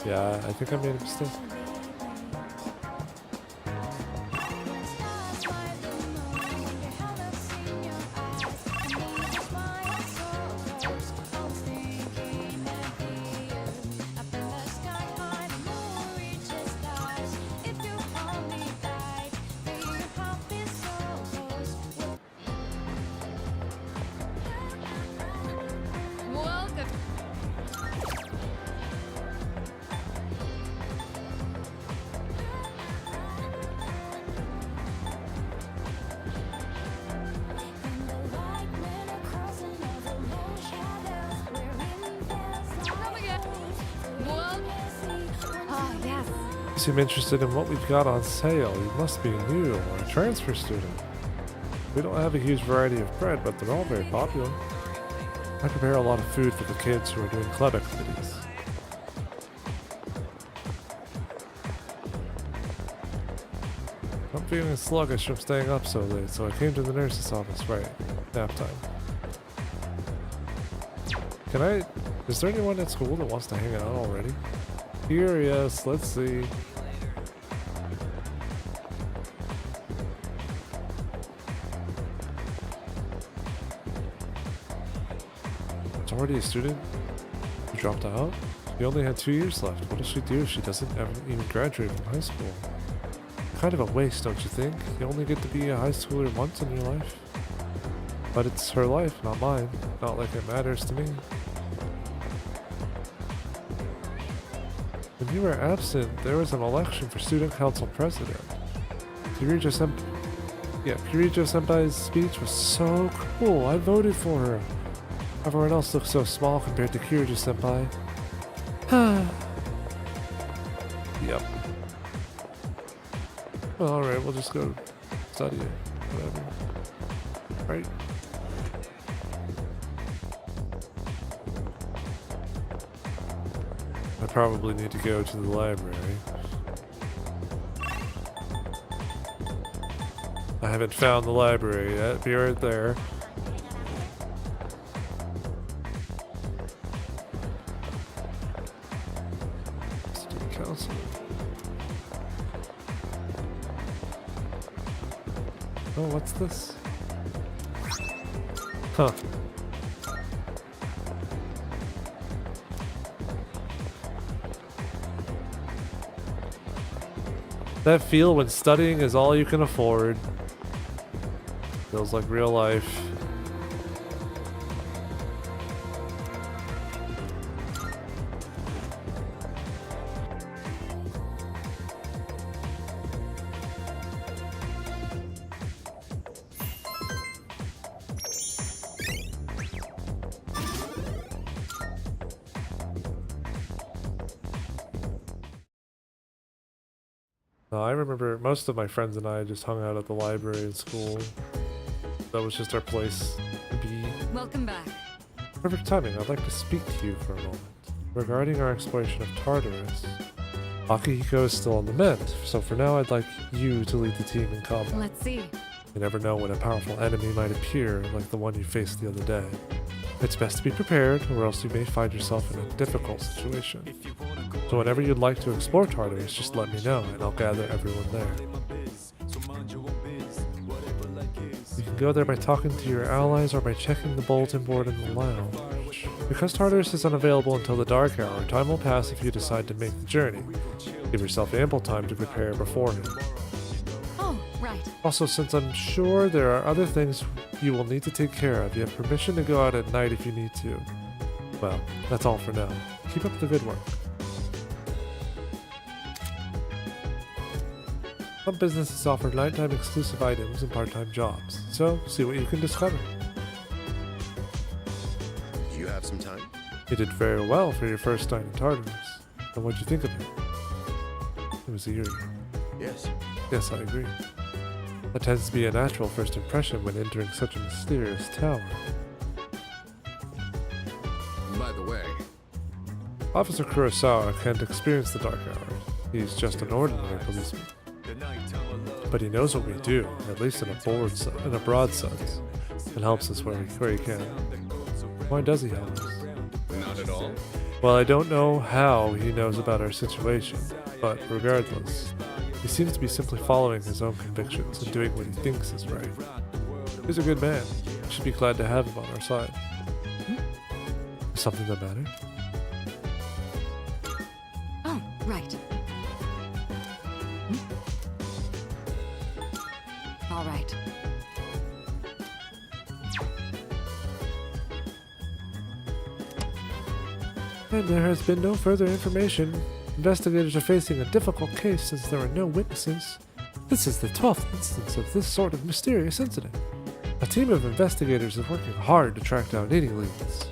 Yeah, I think I made a mistake. Welcome. Come again. Welcome. Oh, yes. You seem interested in what we've got on sale. You must be new or a transfer student. We don't have a huge variety of bread, but they're all very popular. I prepare a lot of food for the kids who are doing club activities. I'm feeling sluggish from staying up so late, so I came to the nurse's office. Right, nap time. Is there anyone at school that wants to hang out already? Here, yes, let's see. It's already a student who dropped out? She only had 2 years left. What does she do if she doesn't ever even graduate from high school? Kind of a waste, don't you think? You only get to be a high schooler once in your life. But it's her life, not mine. Not like it matters to me. When you were absent, there was an election for student council president. Kirijo Senpai's speech was so cool. I voted for her. Everyone else looks so small compared to Kirijo Senpai. Yep. Well, alright, we'll just go study it. Whatever. Right? I probably need to go to the library. I haven't found the library yet. Be right there. Student council. Oh, what's this? Huh. That feel when studying is all you can afford. Feels like real life. No, I remember most of my friends and I just hung out at the library in school. That was just our place to be. Welcome back. Perfect timing. I'd like to speak to you for a moment. Regarding our exploration of Tartarus, Akihiko is still on the mend, so for now I'd like you to lead the team in combat. Let's see. You never know when a powerful enemy might appear, like the one you faced the other day. It's best to be prepared, or else you may find yourself in a difficult situation. So whenever you'd like to explore Tartarus, just let me know, and I'll gather everyone there. You can go there by talking to your allies or by checking the bulletin board in the lounge. Because Tartarus is unavailable until the dark hour, time will pass if you decide to make the journey. Give yourself ample time to prepare beforehand. Oh, right. Also, since I'm sure there are other things you will need to take care of, you have permission to go out at night if you need to. Well, that's all for now. Keep up the good work. Some businesses offer nighttime exclusive items and part-time jobs, so see what you can discover. Do you have some time? You did very well for your first night in Tartarus. And what'd you think of it? It was eerie. Yes. Yes, I agree. That tends to be a natural first impression when entering such a mysterious tower. By the way, Officer Kurosawa can't experience the dark hours. He's just an ordinary policeman. But he knows what we do, at least in a broad sense, and helps us where he can. Why does he help us? not at all. Well, I don't know how he knows about our situation, but regardless, he seems to be simply following his own convictions and doing what he thinks is right. He's a good man. We should be glad to have him on our side. Is something the matter? Oh, right. All right. And there has been no further information. Investigators are facing a difficult case since there are no witnesses. This is the 12th instance of this sort of mysterious incident. A team of investigators is working hard to track down any leads.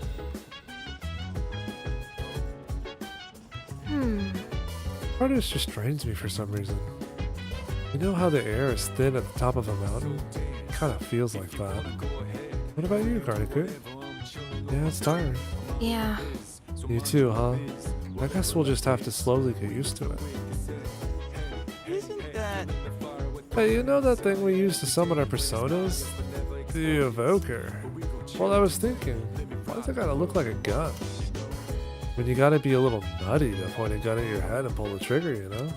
Tartarus just drains me for some reason. You know how the air is thin at the top of a mountain? It kind of feels like that. What about you, Garnicoot? Yeah, it's tiring. Yeah. You too, huh? I guess we'll just have to slowly get used to it. Isn't that... Hey, you know that thing we use to summon our personas? The evoker. Well, I was thinking, why does it gotta look like a gun? When you gotta be a little nutty to point a gun at your head and pull the trigger, you know?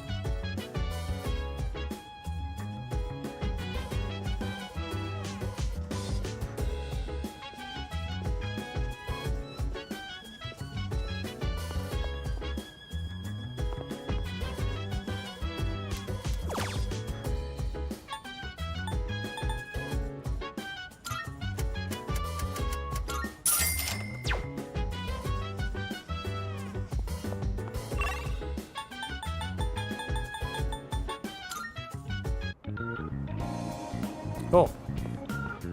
Cool.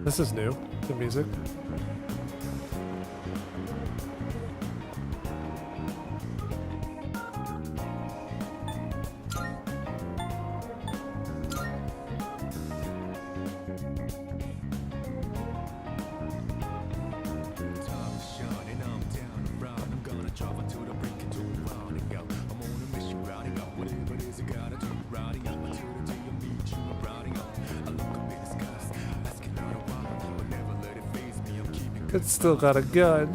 This is new, the music. It's still got a gun.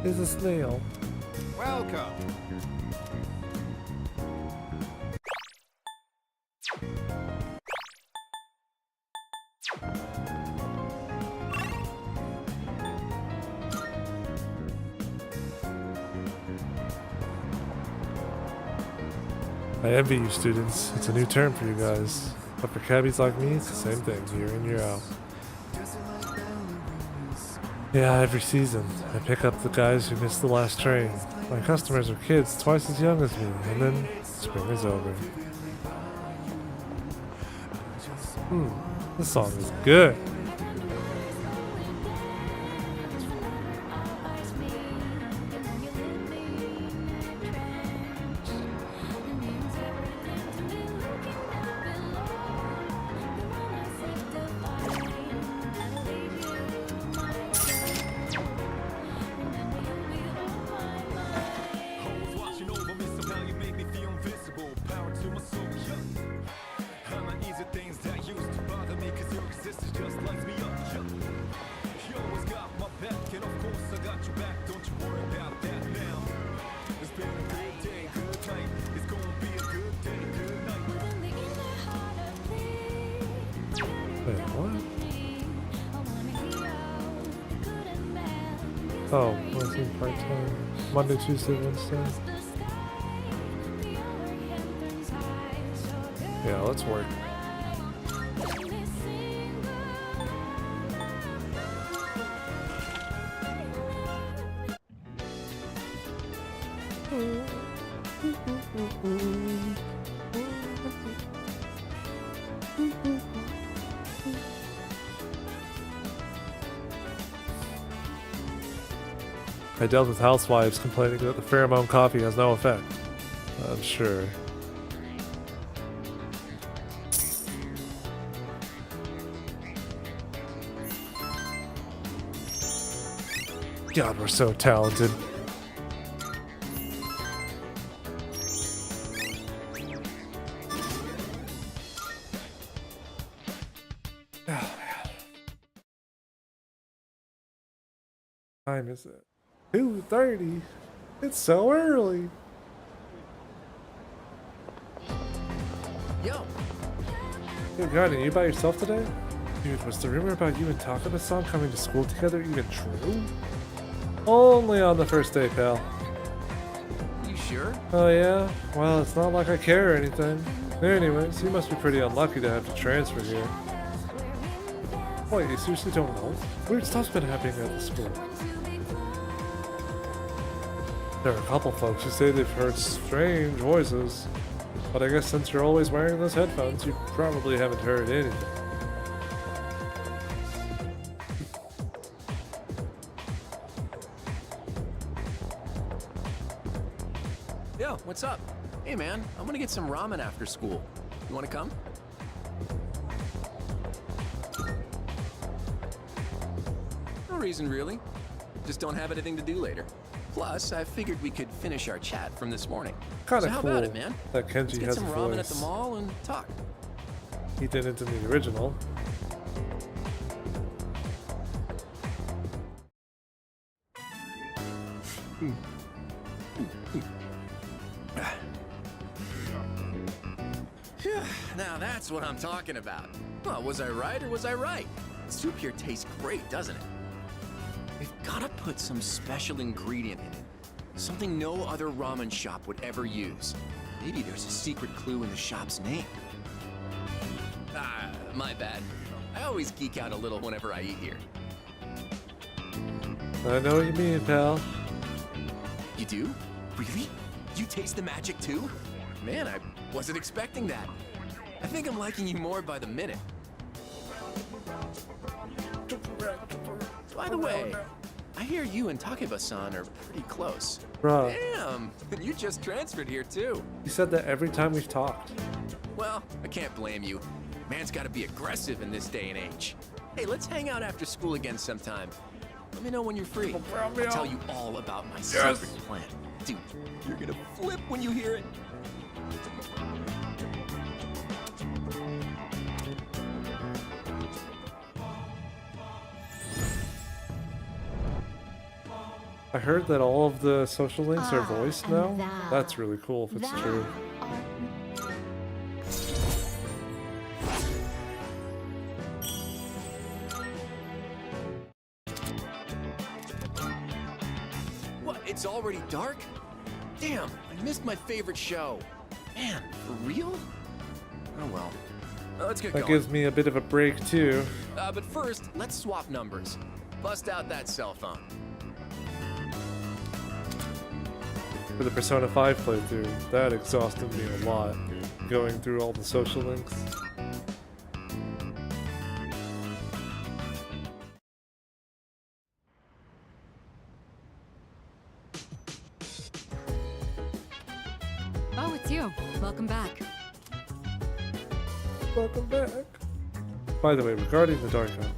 Is a snail. Welcome. I envy you students. It's a new term for you guys. But for cabbies like me, it's the same thing, year in, year out. Yeah, every season, I pick up the guys who missed the last train. My customers are kids twice as young as me, and then spring is over. This song is good. Wait, what? Oh, working part-time. Monday, Tuesday, Wednesday. Yeah, let's work. I dealt with housewives complaining that the pheromone coffee has no effect. I'm sure. God, we're so talented. Oh, man. What time is it? 2:30. It's so early. Yo. Hey, God, are you by yourself today? Dude, was the rumor about you and Takaba-san coming to school together even true? Only on the first day, pal. You sure? Oh yeah? Well, it's not like I care or anything. Anyways, you must be pretty unlucky to have to transfer here. Wait, you seriously don't know? Weird stuff's been happening at the school. There are a couple folks who say they've heard strange voices, but I guess since you're always wearing those headphones, you probably haven't heard anything. Yo, what's up? Hey man, I'm gonna get some ramen after school. You wanna come? No reason really. Just don't have anything to do later. Plus, I figured we could finish our chat from this morning. Kinda so how cool about it, man? that Kenji Let's get has some a ramen at voice. the mall and talk. He didn't in the original. Now that's what I'm talking about. Well, was I right or was I right? Soup here tastes great, doesn't it? We've gotta put some special ingredient in it. Something no other ramen shop would ever use. Maybe there's a secret clue in the shop's name. Ah, my bad. I always geek out a little whenever I eat here. I know what you mean, pal. You do? Really? You taste the magic too? Man, I wasn't expecting that. I think I'm liking you more by the minute. By the way, I hear you and Takeba-san are pretty close. Bruh. Damn, you just transferred here too. He said that every time we've talked. Well, I can't blame you. Man's gotta be aggressive in this day and age. Hey, let's hang out after school again sometime. Let me know when you're free. I'll tell you all about my secret plan. Dude, you're gonna flip when you hear it. I heard that all of the social links are voiced now. That's really cool if it's true. What, it's already dark? Damn, I missed my favorite show. Man, for real? Oh well. Let's get That going. gives me a bit of a break too. But first, let's swap numbers. Bust out that cell phone. For the Persona 5 playthrough, that exhausted me a lot. Going through all the social links. Oh, it's you. Welcome back. Welcome back. By the way, regarding the Dark Hour,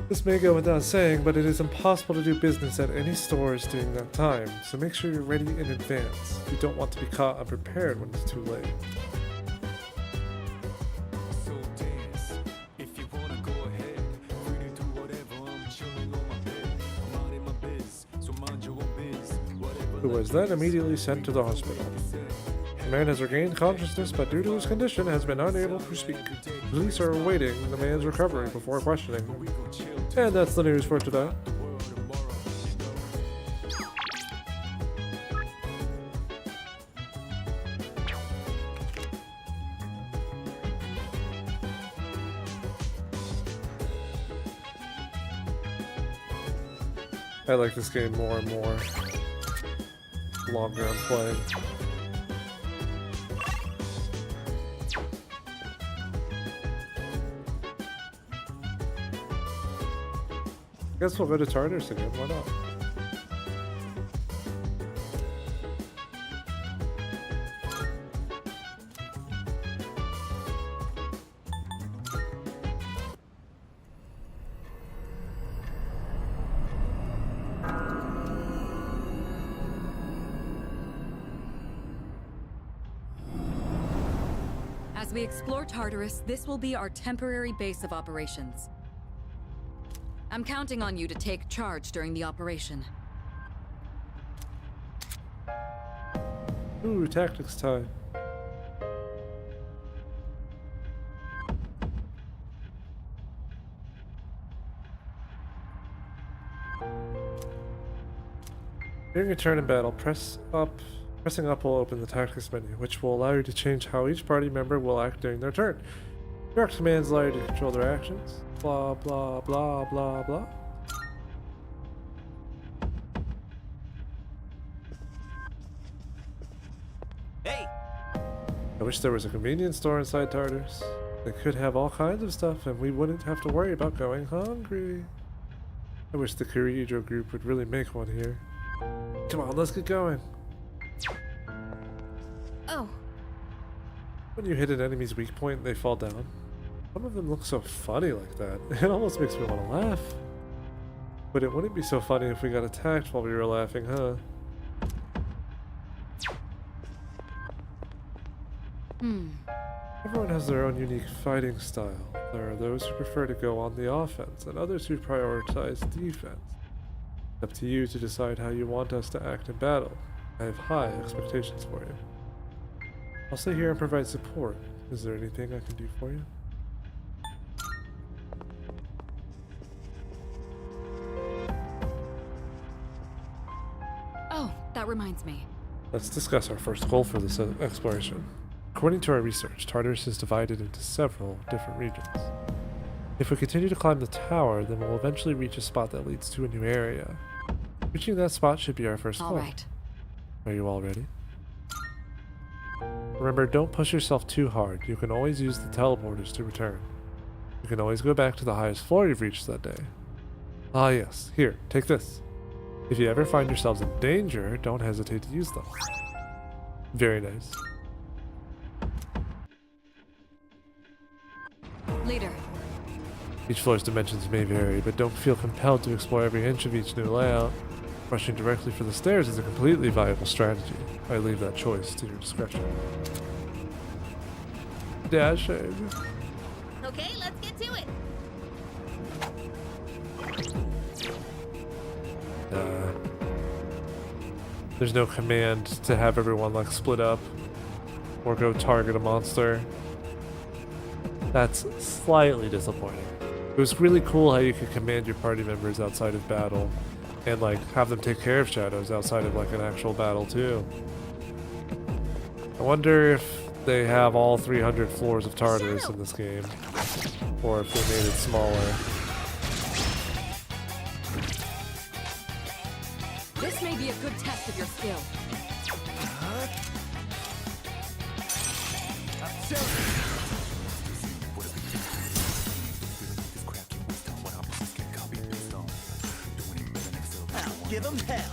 this may go without saying, but it is impossible to do business at any stores during that time, so make sure you're ready in advance. You don't want to be caught unprepared when it's too late. So dance. If you wanna go ahead, free to do whatever. I'm chilling on my bed. I'm out in my biz, so mind your own biz. Whatever. Who was then immediately sent to the hospital. The man has regained consciousness, but due to his condition has been unable to speak. Police are awaiting the man's recovery before questioning him. And that's the news for today. I like this game more and more. Longer I'm playing. Guess we'll go to Tartarus again, why not? As we explore Tartarus, this will be our temporary base of operations. I'm counting on you to take charge during the operation. Ooh, tactics time. During your turn in battle, pressing up will open the tactics menu, which will allow you to change how each party member will act during their turn. Direct commands allow you to control their actions. Blah, blah, blah, blah, blah. Hey! I wish there was a convenience store inside Tartarus. They could have all kinds of stuff and we wouldn't have to worry about going hungry. I wish the Kirijo group would really make one here. Come on, let's get going. Oh. When you hit an enemy's weak point, they fall down. Some of them look so funny like that. It almost makes me want to laugh. But it wouldn't be so funny if we got attacked while we were laughing, huh? Everyone has their own unique fighting style. There are those who prefer to go on the offense, and others who prioritize defense. It's up to you to decide how you want us to act in battle. I have high expectations for you. I'll stay here and provide support. Is there anything I can do for you? Oh, that reminds me. Let's discuss our first goal for this exploration. According to our research, Tartarus is divided into several different regions. If we continue to climb the tower, then we'll eventually reach a spot that leads to a new area. Reaching that spot should be our first goal. All right. Are you all ready? Remember, don't push yourself too hard. You can always use the teleporters to return. You can always go back to the highest floor you've reached that day. Ah yes, here, take this. If you ever find yourselves in danger, don't hesitate to use them. Very nice. Leader. Each floor's dimensions may vary, but don't feel compelled to explore every inch of each new layout. Rushing directly for the stairs is a completely viable strategy. I leave that choice to your discretion. Dashing. Okay, let's get to it. There's no command to have everyone like split up or go target a monster. That's slightly disappointing. It was really cool how you could command your party members outside of battle and like have them take care of shadows outside of like an actual battle too. I wonder if they have all 300 floors of Tartarus in this game, or if they made it smaller. This may be a good test of your skill. Give him hell.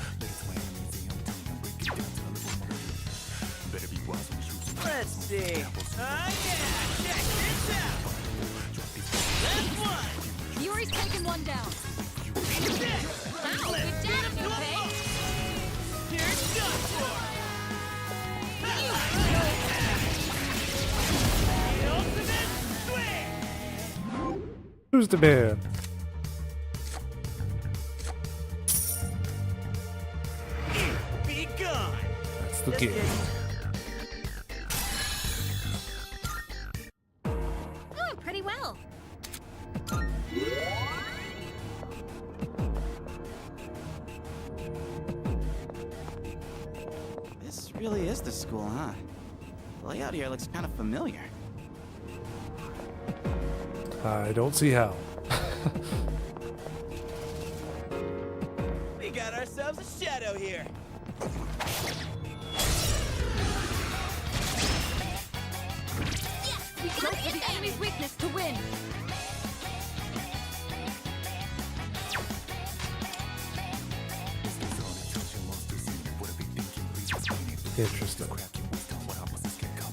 Let's see. Oh yeah, check this out. Left one. Yuri's taken one down. Wow, good job, Nupe. Here's done for. The ultimate swing. Who's the man? Be gone. That's the game. Oh, pretty well. This really is the school, huh? The layout here looks kind of familiar. I don't see how. We got ourselves a shadow here. We go for the enemy's weakness to win. Interesting.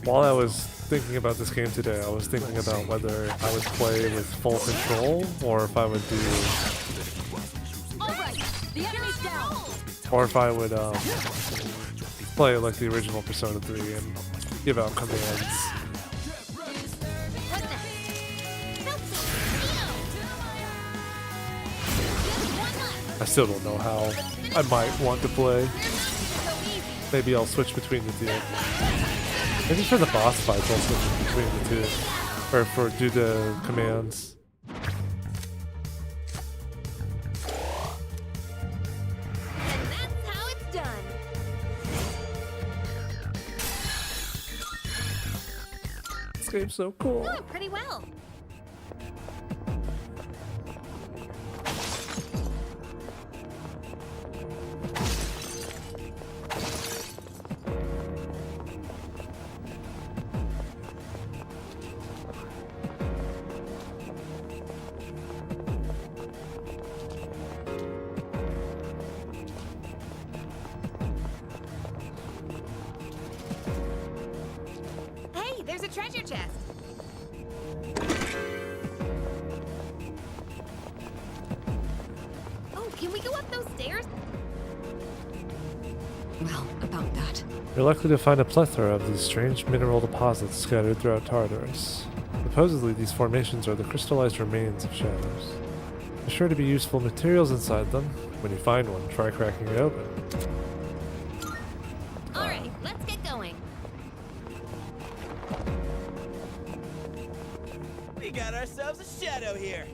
While I was thinking about this game today, I was thinking about whether I would play with full control or if I would do, All right, the enemy's down. or if I would play like the original Persona 3 and give out commands. I still don't know how I might want to play. Maybe I'll switch between the two. Maybe for the boss fights I'll switch between the two. Or for do the commands. And that's how it's done. This game's so cool. Oh, pretty well. Hey, there's a treasure chest. Oh, can we go up those stairs? Well, about that. You're likely to find a plethora of these strange mineral deposits scattered throughout Tartarus. Supposedly, these formations are the crystallized remains of shadows. There's sure to be useful materials inside them. When you find one, try cracking it open. All right, let's get going. We got ourselves a shadow here.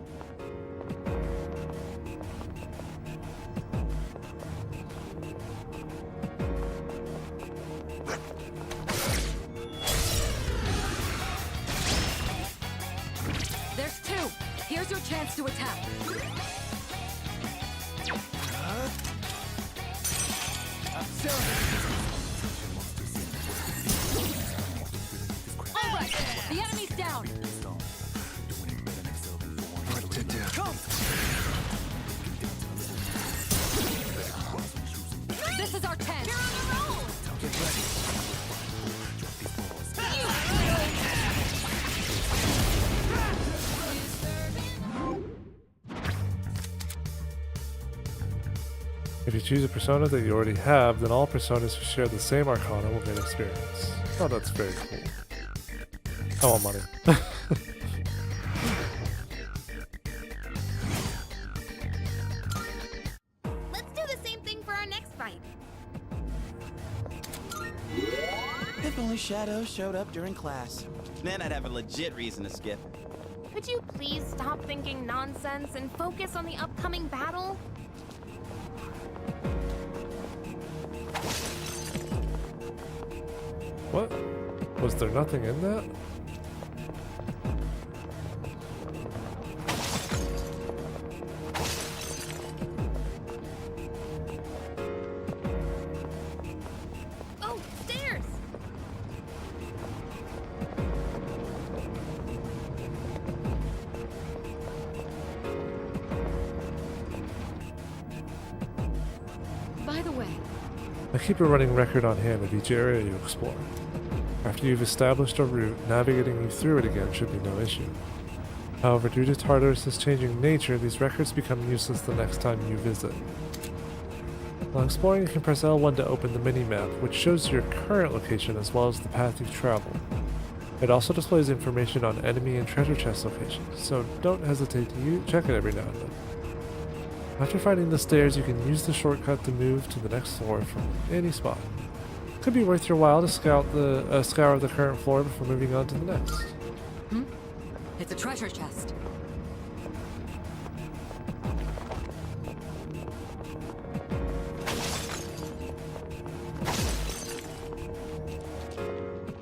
There's two. Here's your chance to attack. All right, the enemy's down. What to do? This is our chance. You're on a roll. Get ready. If you choose a persona that you already have, then all personas who share the same arcana will gain experience. Oh, that's very cool. I want money. Let's do the same thing for our next fight. If only Shadow showed up during class. Then I'd have a legit reason to skip. Could you please stop thinking nonsense and focus on the upcoming battle? What? Was there nothing in that? Oh, stairs! By the way, I keep a running record on hand of each area you explore. After you've established a route, navigating you through it again should be no issue. However, due to Tartarus' changing nature, these records become useless the next time you visit. While exploring, you can press L1 to open the mini-map, which shows your current location as well as the path you've traveled. It also displays information on enemy and treasure chest locations, so don't hesitate to check it every now and then. After finding the stairs, you can use the shortcut to move to the next floor from any spot. Could be worth your while to scour the current floor before moving on to the next. It's a treasure chest.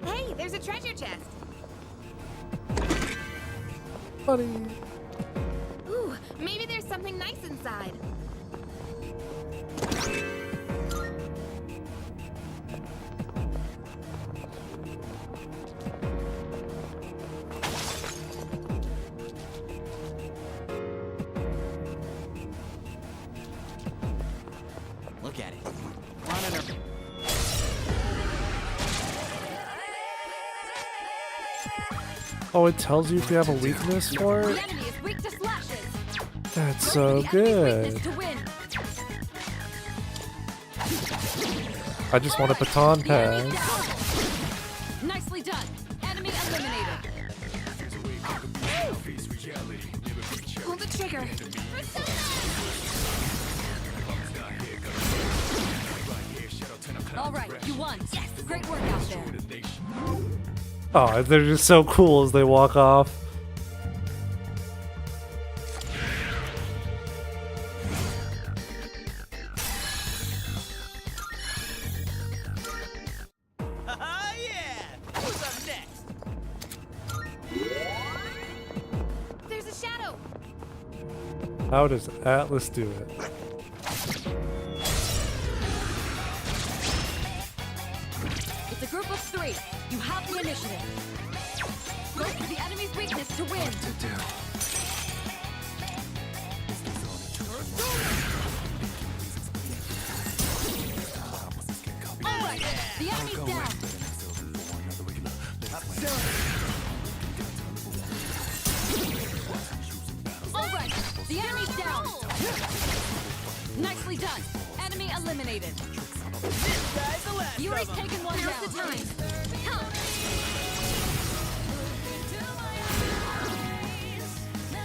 hey, there's a treasure chest. Buddy. Ooh, maybe there's something nice inside. Look at it. Running her. Oh, it tells you if you have a weakness for it? The enemy is weak to slashes. That's so good. To win. I just want a baton pass. Nicely done. Enemy eliminated. Pull the trigger. All right, you won. Yes, great work out there. Oh, they're just so cool as they walk off. Yeah! Who's up next? There's a shadow. How does Atlas do it? It's a group of 3. You have the initiative. Go for the enemy's weakness to win. All right, the enemy's down. All right, the enemy's down. Nicely done. Enemy eliminated. This guy's the last Yuri's of 'em. taken one Now's down. the time. Come.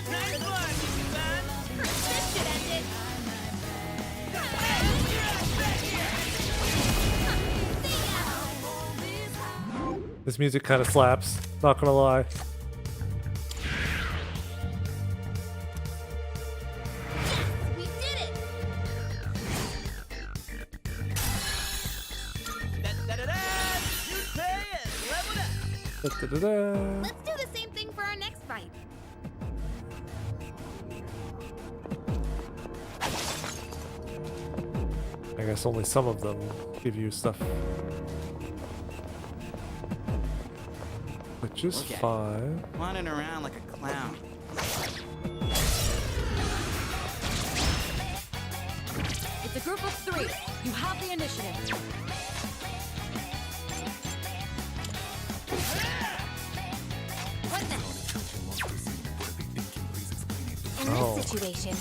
Nice one, son. This should end it. This music kind of slaps, not gonna lie. We did it. Da-da-da-da! You pay it! Level up! Da-da-da-da. Let's do the same thing for our next fight. I guess only some of them give you stuff. Which is Look at it. 5. Running around like a clown. It's a group of 3. You have the initiative. What the? In Oh. this situation,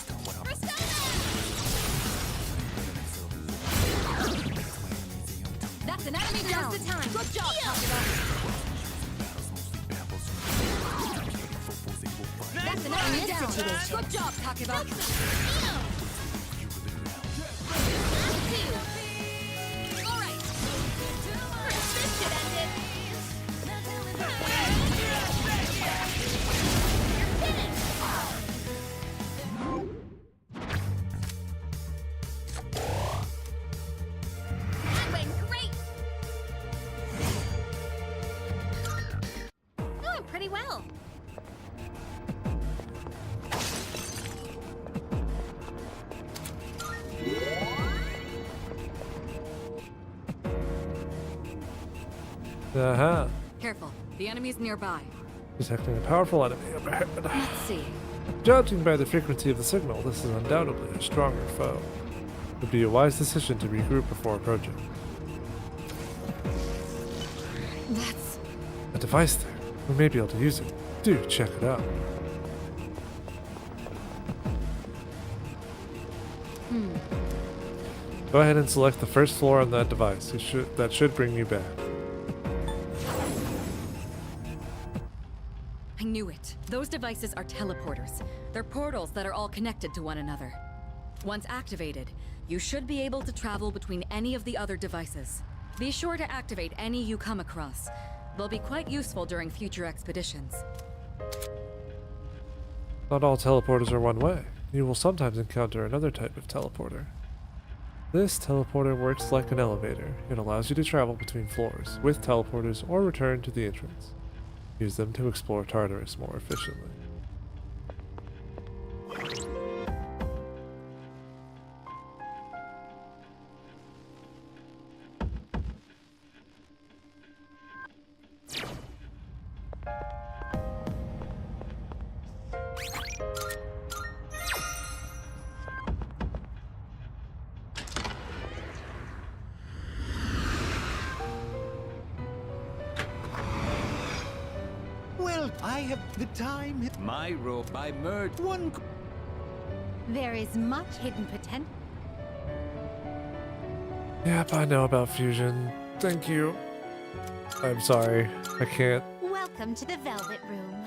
That's an enemy down. now's the time. Good job, Takeda. That's an enemy this down. situation. Good job, Takeda. All right. This should end it. That went great. Uh-huh. Careful, the enemy's nearby. Detecting a powerful enemy up ahead. Let's see. Judging by the frequency of the signal, this is undoubtedly a stronger foe. It would be a wise decision to regroup before approaching. That's A device there. We may be able to use it. Do check it out. Go ahead and select the first floor on that device. That should bring you back. I knew it. Those devices are teleporters. They're portals that are all connected to one another. Once activated, you should be able to travel between any of the other devices. Be sure to activate any you come across. They'll be quite useful during future expeditions. Not all teleporters are one way. You will sometimes encounter another type of teleporter. This teleporter works like an elevator. It allows you to travel between floors with teleporters or return to the entrance. Use them to explore Tartarus more efficiently. Well, I have the time. My rope by Mert. One. There is much hidden potential. Yep, I know about fusion. Thank you. I'm sorry. I can't. Welcome to the Velvet Room.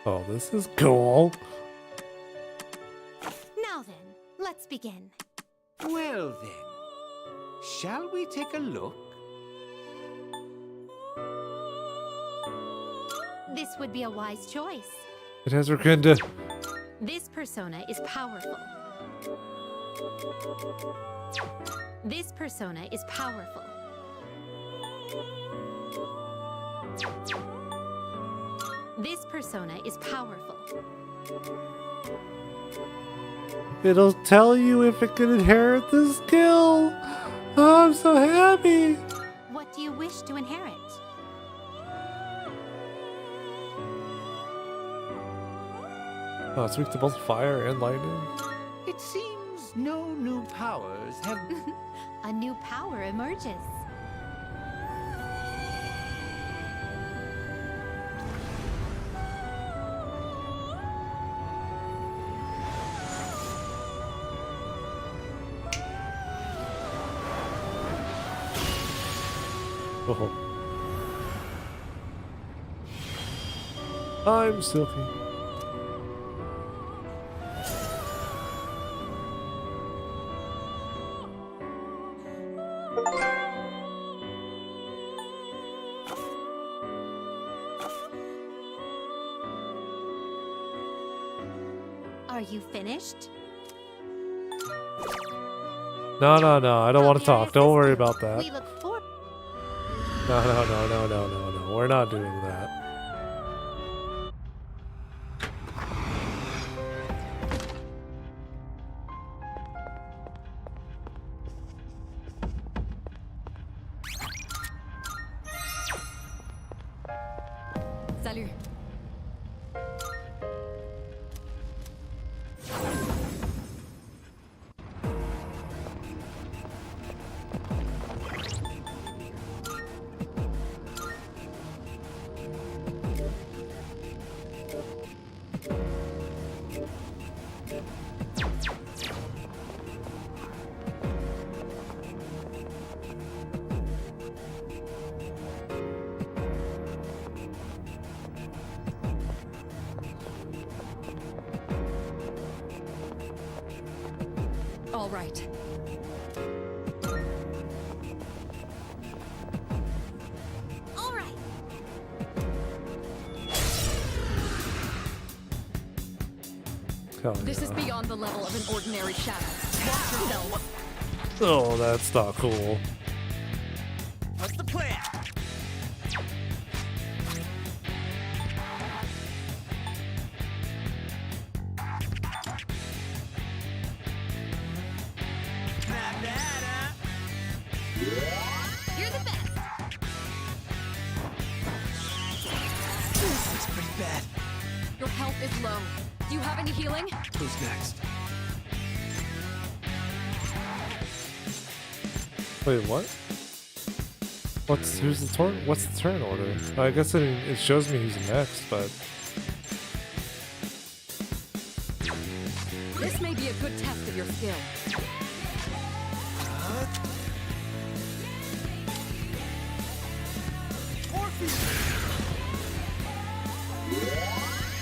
Oh, this is cool. Now then, let's begin. Well then, shall we take a look? This would be a wise choice. It has Rakunda. This persona is powerful. This persona is powerful. This persona is powerful. It'll tell you if it can inherit the skill. Oh, I'm so happy. What do you wish to inherit? Oh, it's weak to both fire and lightning. It seems no new powers have. A new power emerges. Oh. I'm Silky. Are you finished? No, I don't want to talk. Don't worry about that. We look forward. No. We're not doing that. Salut. All right. All right. Hell This is yeah. beyond the level of an ordinary shadow. Watch yourself. Oh, that's not cool. What's the plan? You're the is low. Do you have any healing? Who's next? Wait, what? Who's the turn? What's the turn order? I guess it shows me who's next, but This may be a good test of your skill.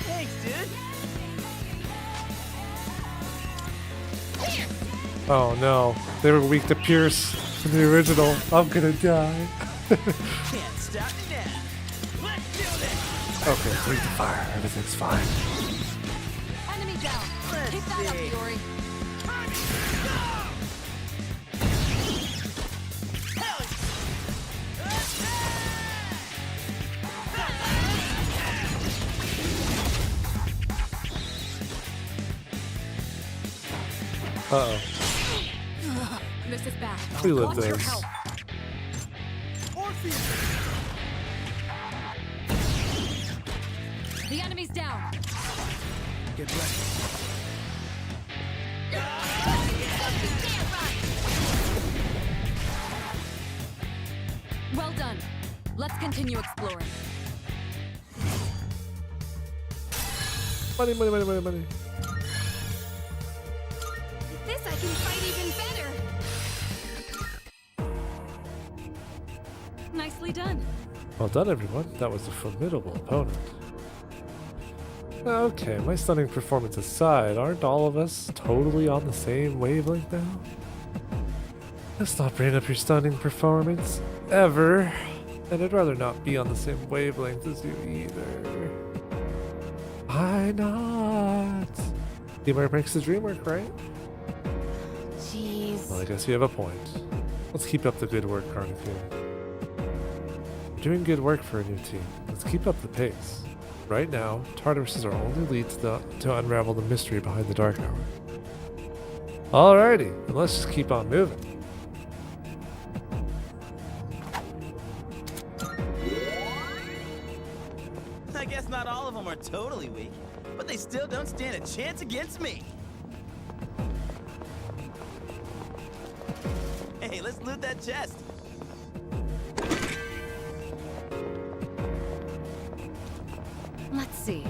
Thanks, dude. oh no, they were weak to Pierce in the original. I'm gonna die. Can't stop me now. Let's do this. Okay, breathe the fire. Everything's fine. Enemy down. Let's Keep that up, see. Yori. Uh-oh. This is bad. We live Watch your this. health. The enemy's down. Get ready. Well done. Let's continue exploring. Money, money, money, money, money. With this, I can fight even better. Nicely done. Well done, everyone. That was a formidable opponent. Okay, my stunning performance aside, aren't all of us totally on the same wavelength now? Let's not bring up your stunning performance. Ever. And I'd rather not be on the same wavelength as you either. Why not? Teamwork makes the dream work, right? Jeez. Well, I guess you have a point. Let's keep up the good work, Carnifew. You're doing good work for a new team. Let's keep up the pace. Right now, Tartarus is our only lead to unravel the mystery behind the Dark Hour. Alrighty, then let's just keep on moving. I guess not all of them are totally weak, but they still don't stand a chance against me. Hey, let's loot that chest. Let's see.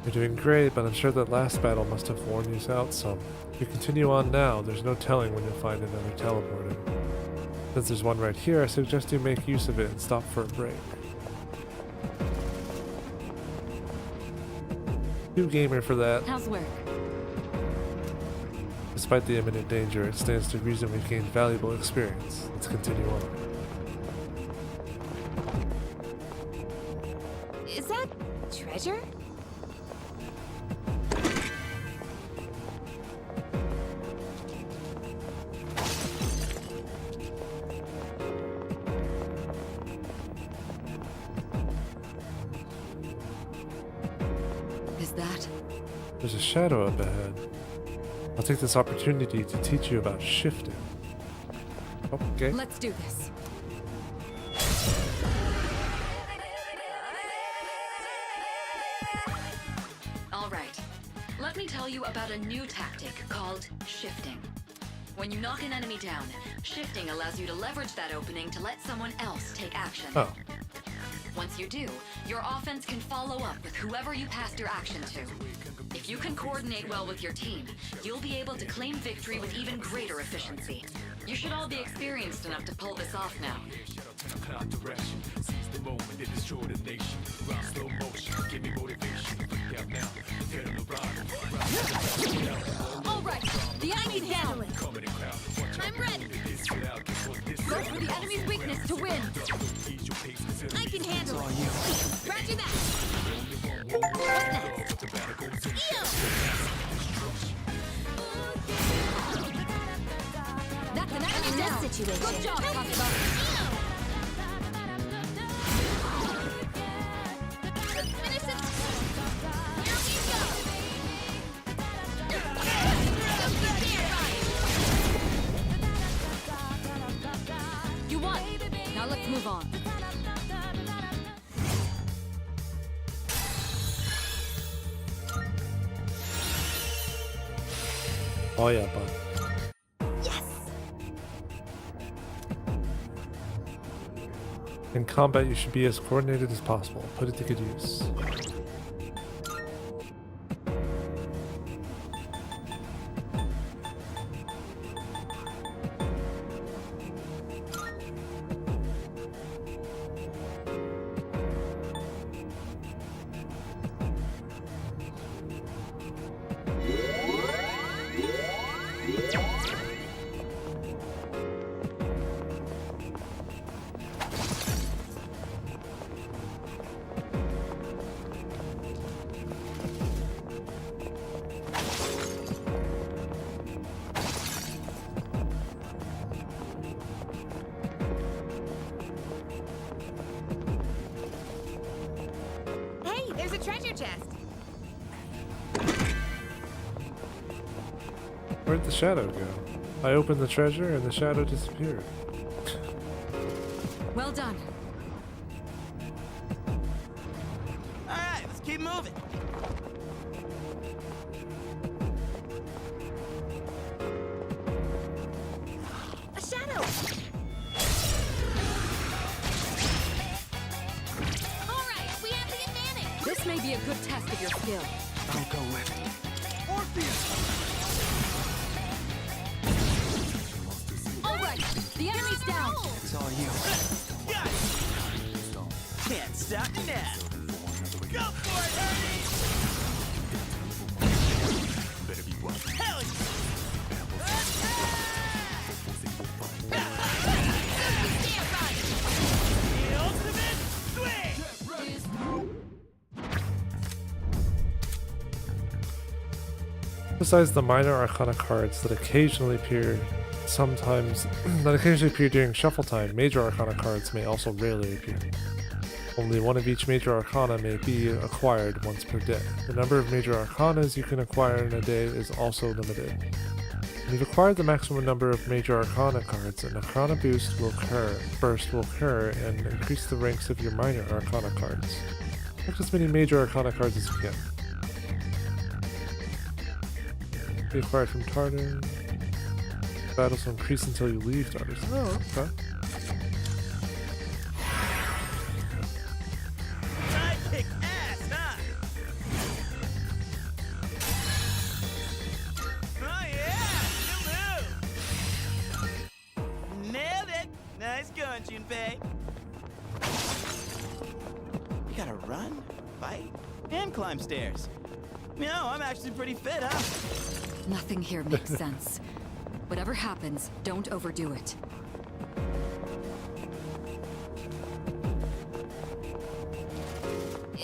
You're doing great, but I'm sure that last battle must have worn you out some. If you continue on now, there's no telling when you'll find another teleporter. Since there's one right here, I suggest you make use of it and stop for a break. Too gamer for that. How's work? Despite the imminent danger, it stands to reason we've gained valuable experience. Let's continue on. Is that treasure? Is that? There's a shadow up ahead. I'll take this opportunity to teach you about shifting. Okay. Let's do this. All right. Let me tell you about a new tactic called shifting. When you knock an enemy down, shifting allows you to leverage that opening to let someone else take action. Oh. Once you do, your offense can follow up with whoever you passed your action to. If you can coordinate well with your team, you'll be able to claim victory with even greater efficiency. You should all be experienced enough to pull this off now. All right, the enemy's down. I'm ready. Go for the enemy's weakness to win. I can handle it. Roger that. What's next? That's an enemy down. Good job, Kasuba. Finish it. Here we go. You won. Now let's move on. Oh yeah, bud. In combat, you should be as coordinated as possible. Put it to good use. Hey, there's a treasure chest. Where'd the shadow go? I opened the treasure and the shadow disappeared. Well done. All right, let's keep moving. A shadow. All right, we have the advantage. This may be a good test of your skill. I'll go with it. All right, the enemy's down. It's all you. Can't stop me now. Go for it, Ernie! Hell yeah! The ultimate swing! Besides the minor arcana cards that occasionally appear during shuffle time, major arcana cards may also rarely appear. Only one of each major arcana may be acquired once per day. The number of major arcanas you can acquire in a day is also limited. When you've acquired the maximum number of major arcana cards, an arcana burst will occur and increase the ranks of your minor arcana cards. Collect as many major arcana cards as you can. Be acquired from Tartar. Battles will increase until you leave Tartar. Oh, okay. I kick ass, huh? Oh yeah, you move. Nailed it. Nice going, Junpei. You gotta run, fight, and climb stairs. No, I'm actually pretty fit, huh? Nothing here makes sense. Whatever happens, don't overdo it.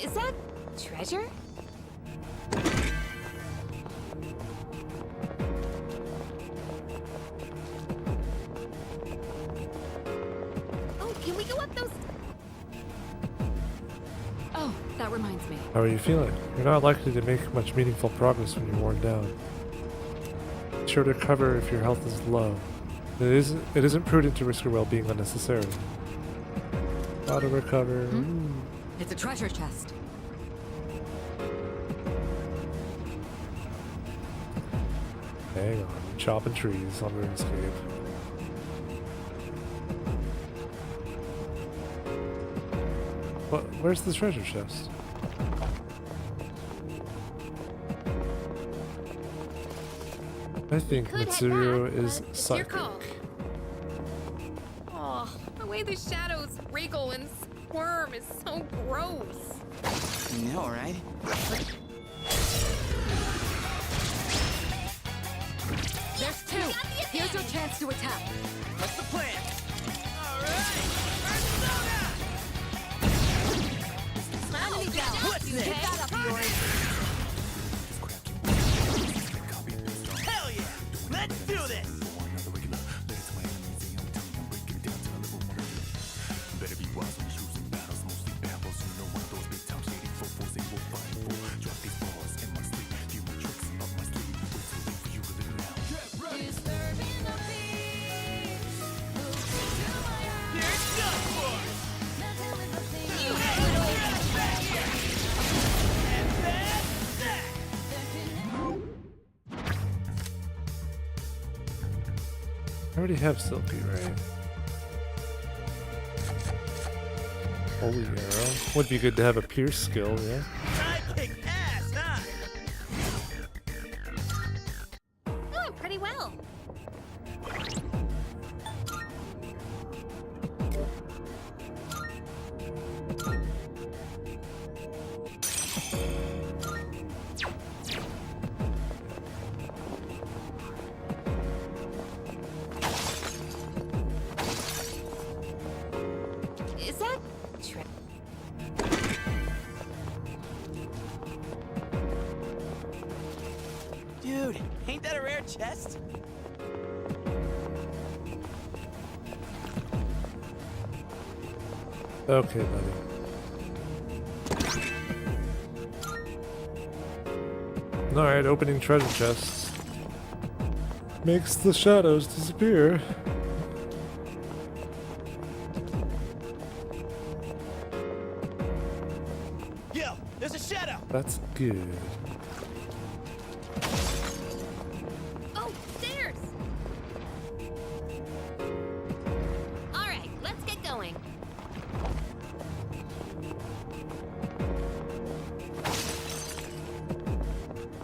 Is that treasure? Oh, can we go up those? Oh, that reminds me. How are you feeling? You're not likely to make much meaningful progress when you're worn down. Be sure to recover if your health is low. It isn't prudent to risk your well-being unnecessarily. Auto recover. It's a treasure chest. Hang on, chopping trees on RuneScape. Where's the treasure chest? I think Mitsuru is psychic. Oh, the way the shadows wriggle and squirm is so gross. You know, right? There's two. Here's your chance to attack. What's the plan? Enemy down. What's Get next? that up yours. Hell yeah! Let's do this! I already have Silky, right? Holy arrow. Would be good to have a pierce skill, yeah. I kick ass, huh? Doing pretty well. Is that trip? Dude, ain't that a rare chest? Okay, buddy. Alright, opening treasure chests. Makes the shadows disappear. Yo, there's a shadow! That's good. Oh, stairs! All right, let's get going.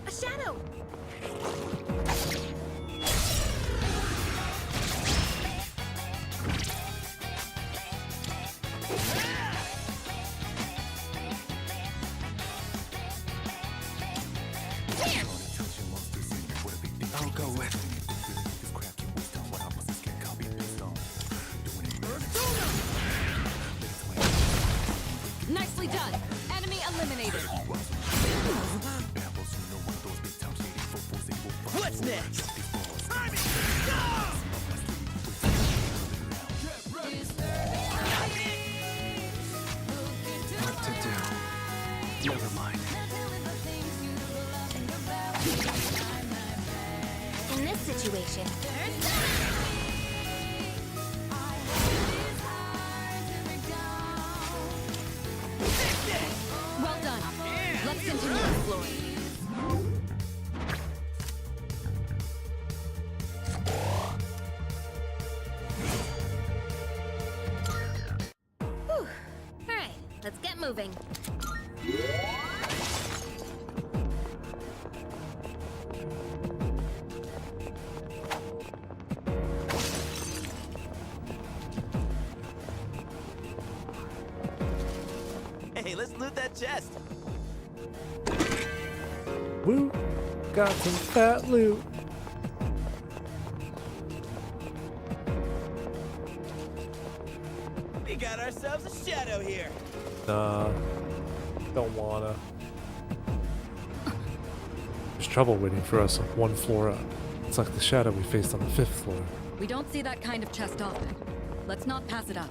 A shadow! I'll go with. Nicely done. Enemy eliminated. What's next? What to do? Never mind. In this situation, Well done. Let's continue exploring. whew. All right, let's get moving. Hey, let's loot that chest. Woo! Got some fat loot. We got ourselves a shadow here. Nah. Don't wanna. There's trouble waiting for us one floor up. It's like the shadow we faced on the 5th floor. We don't see that kind of chest often. Let's not pass it up.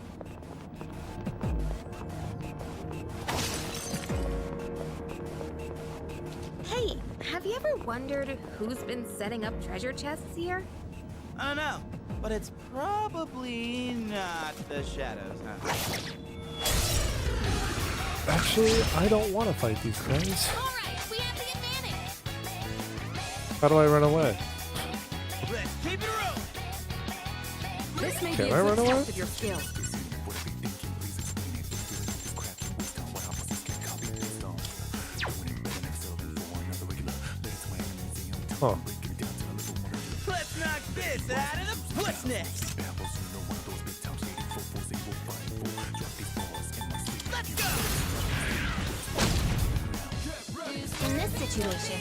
Hey, have you ever wondered who's been setting up treasure chests here? I don't know, but it's probably not the shadows, huh? Actually, I don't want to fight these guys. All right, we have the advantage. How do I run away? Let's keep it rolling. This may Can be I a run good away? test of your skill. Huh. Let's knock this out of the what's next? Let's go! In this situation,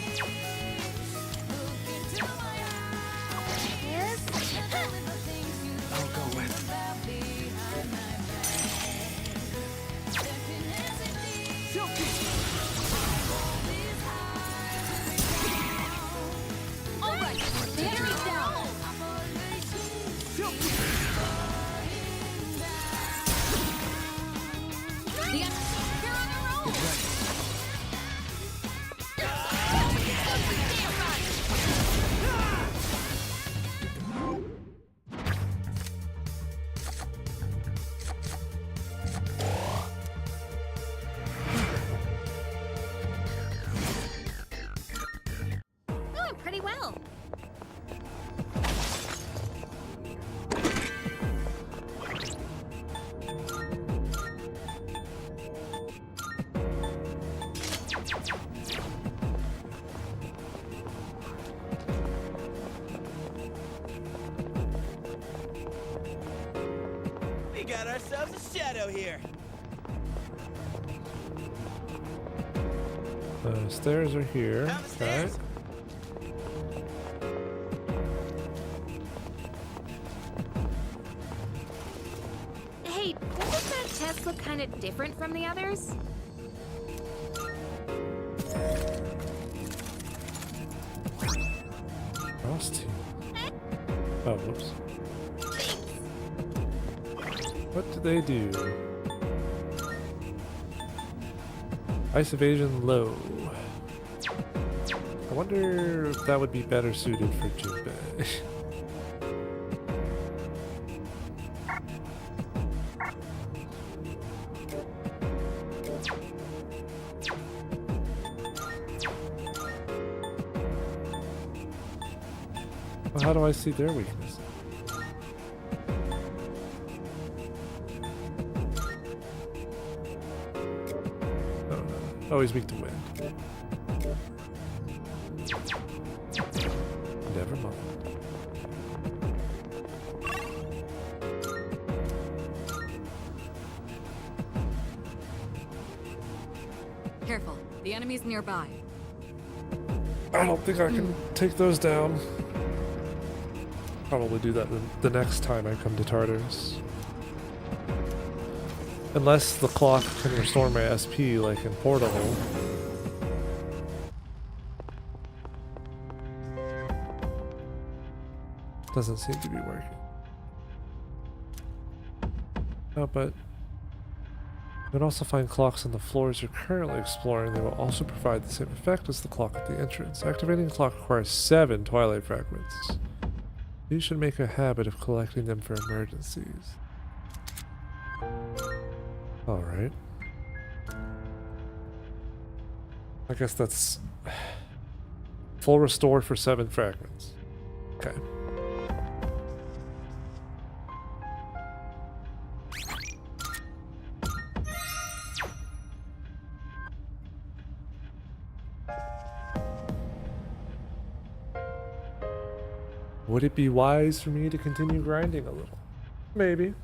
yes. I'll go with. All right, battery's down. Yeah, you're on a roll. Doing pretty well. got ourselves a shadow here. The stairs are here. Okay. Hey, doesn't that test look kind of different from the others? Frosty. Oh, whoops. What do they do? Ice evasion low. I wonder if that would be better suited for Junpei. Well, how do I see their weakness? Oh, he's weak to wind. Never mind. Careful, the enemy's nearby. I don't think I can take those down. Probably do that the next time I come to Tartarus. Unless the clock can restore my SP like in Portal. Doesn't seem to be working. Oh, but you can also find clocks on the floors you're currently exploring. They will also provide the same effect as the clock at the entrance. Activating the clock requires 7 twilight fragments. You should make a habit of collecting them for emergencies. Alright. I guess that's full restore for 7 fragments. Okay. Would it be wise for me to continue grinding a little? Maybe.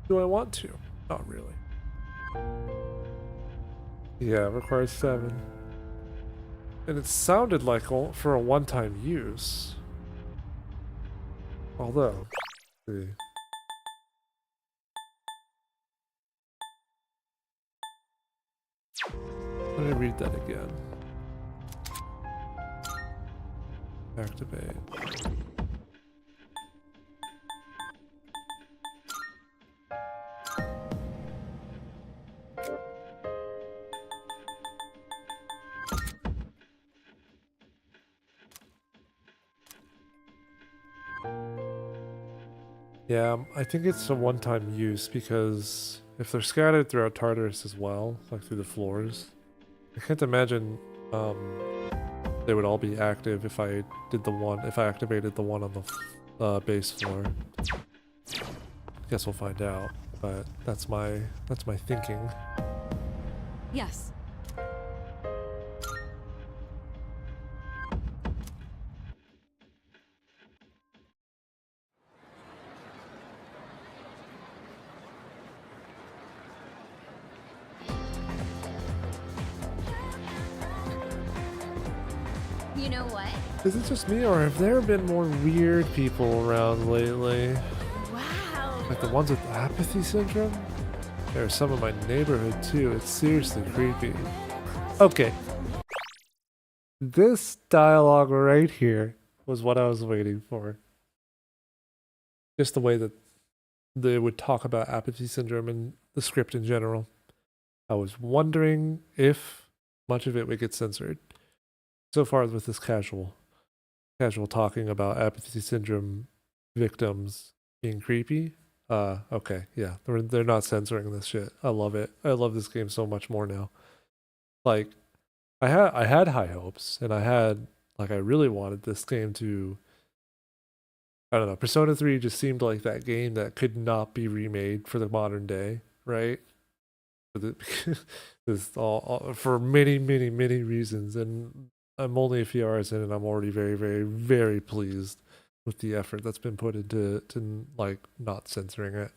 Do I want to? Not really. Yeah, it requires 7. And it sounded like for a one-time use. Although, let's see. Let me read that again. Activate. Yeah, I think it's a one-time use because if they're scattered throughout Tartarus as well, like through the floors, I can't imagine they would all be active if I activated the one on the base floor. Guess we'll find out, but that's my thinking. Yes. You know what? Is it just me, or have there been more weird people around lately? Wow. Like the ones with apathy syndrome? There are some in my neighborhood too. It's seriously creepy. Okay. This dialogue right here was what I was waiting for. Just the way that they would talk about apathy syndrome and the script in general. I was wondering if much of it would get censored. So far with this casual talking about apathy syndrome victims being creepy. Okay, yeah, they're not censoring this shit. I love it. I love this game so much more now. Like, I had high hopes, and I really wanted this game to. I don't know. Persona 3 just seemed like that game that could not be remade for the modern day, right? This all for many reasons, and I'm only a few hours in, and I'm already very, very, very pleased. with the effort that's been put into like not censoring it.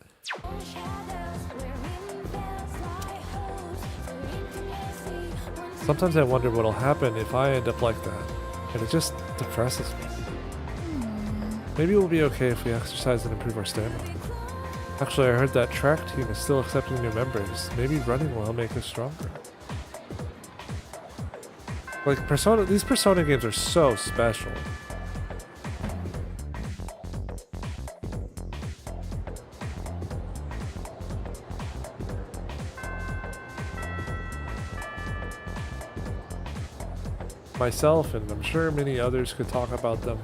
Sometimes I wonder what'll happen if I end up like that, and it just depresses me. Maybe we'll be okay if we exercise and improve our stamina. Actually, I heard that track team is still accepting new members. Maybe running will help make us stronger. Like these Persona games are so special. Myself, and I'm sure many others, could talk about them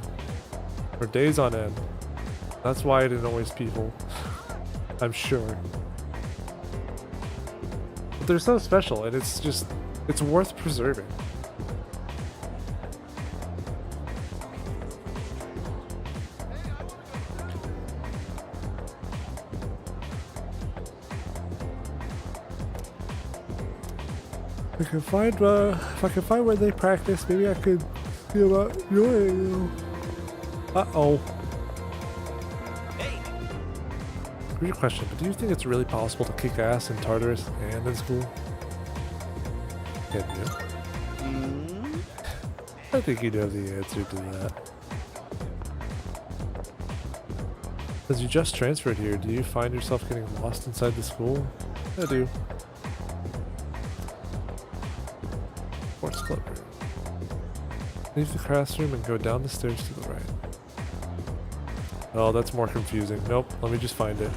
for days on end. That's why it annoys people. I'm sure. But they're so special, and it's worth preserving. If I can find where they practice, maybe I could see about joining them. Uh-oh. Weird question, but do you think it's really possible to kick ass in Tartarus and in school? Yeah, I think you know the answer to that. As you just transferred here, do you find yourself getting lost inside the school? I do. Sports club room. Leave the classroom and go down the stairs to the right. Oh, that's more confusing. Nope, let me just find it.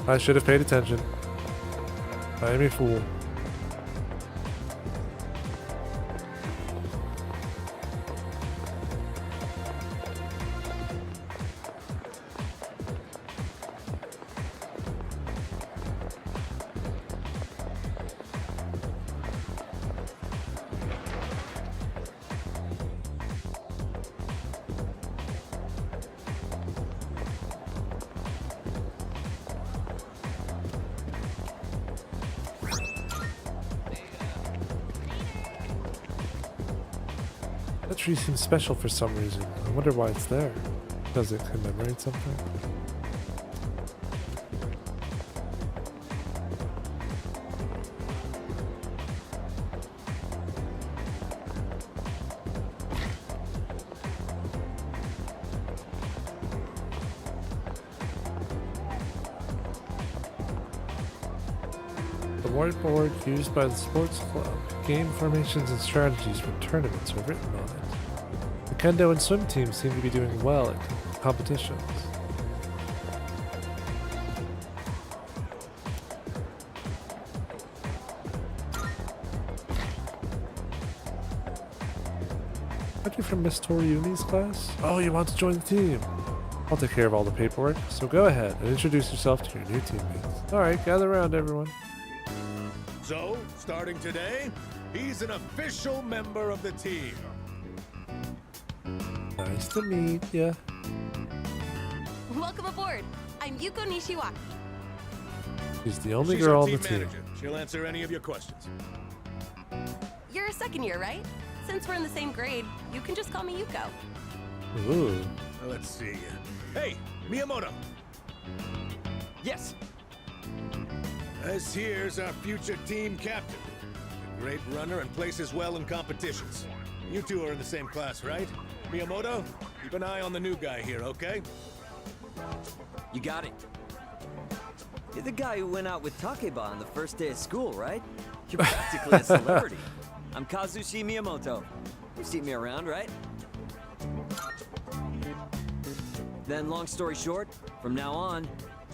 I should have paid attention. I am a fool. That tree seems special for some reason. I wonder why it's there. Does it commemorate something? The whiteboard used by the sports club. Game formations and strategies for tournaments are written on it. The kendo and swim teams seem to be doing well at competitions. Are you from Miss Toriumi's class? Oh, you want to join the team? I'll take care of all the paperwork, so go ahead and introduce yourself to your new teammates. Alright, gather around everyone. So, starting today, he's an official member of the team. Nice to meet ya. Welcome aboard. I'm Yuko Nishiwaki. She's the only She's girl our on the team team. manager. She'll answer any of your questions. You're a second year, right? Since we're in the same grade, you can just call me Yuko. Ooh. Let's see. Hey, Miyamoto. Yes. This here's our future team captain. A great runner and places well in competitions. You two are in the same class, right? Miyamoto, keep an eye on the new guy here, okay? You got it. You're the guy who went out with Takeba on the first day of school, right? You're practically a celebrity. I'm Kazushi Miyamoto. You've seen me around, right? Then, long story short, from now on,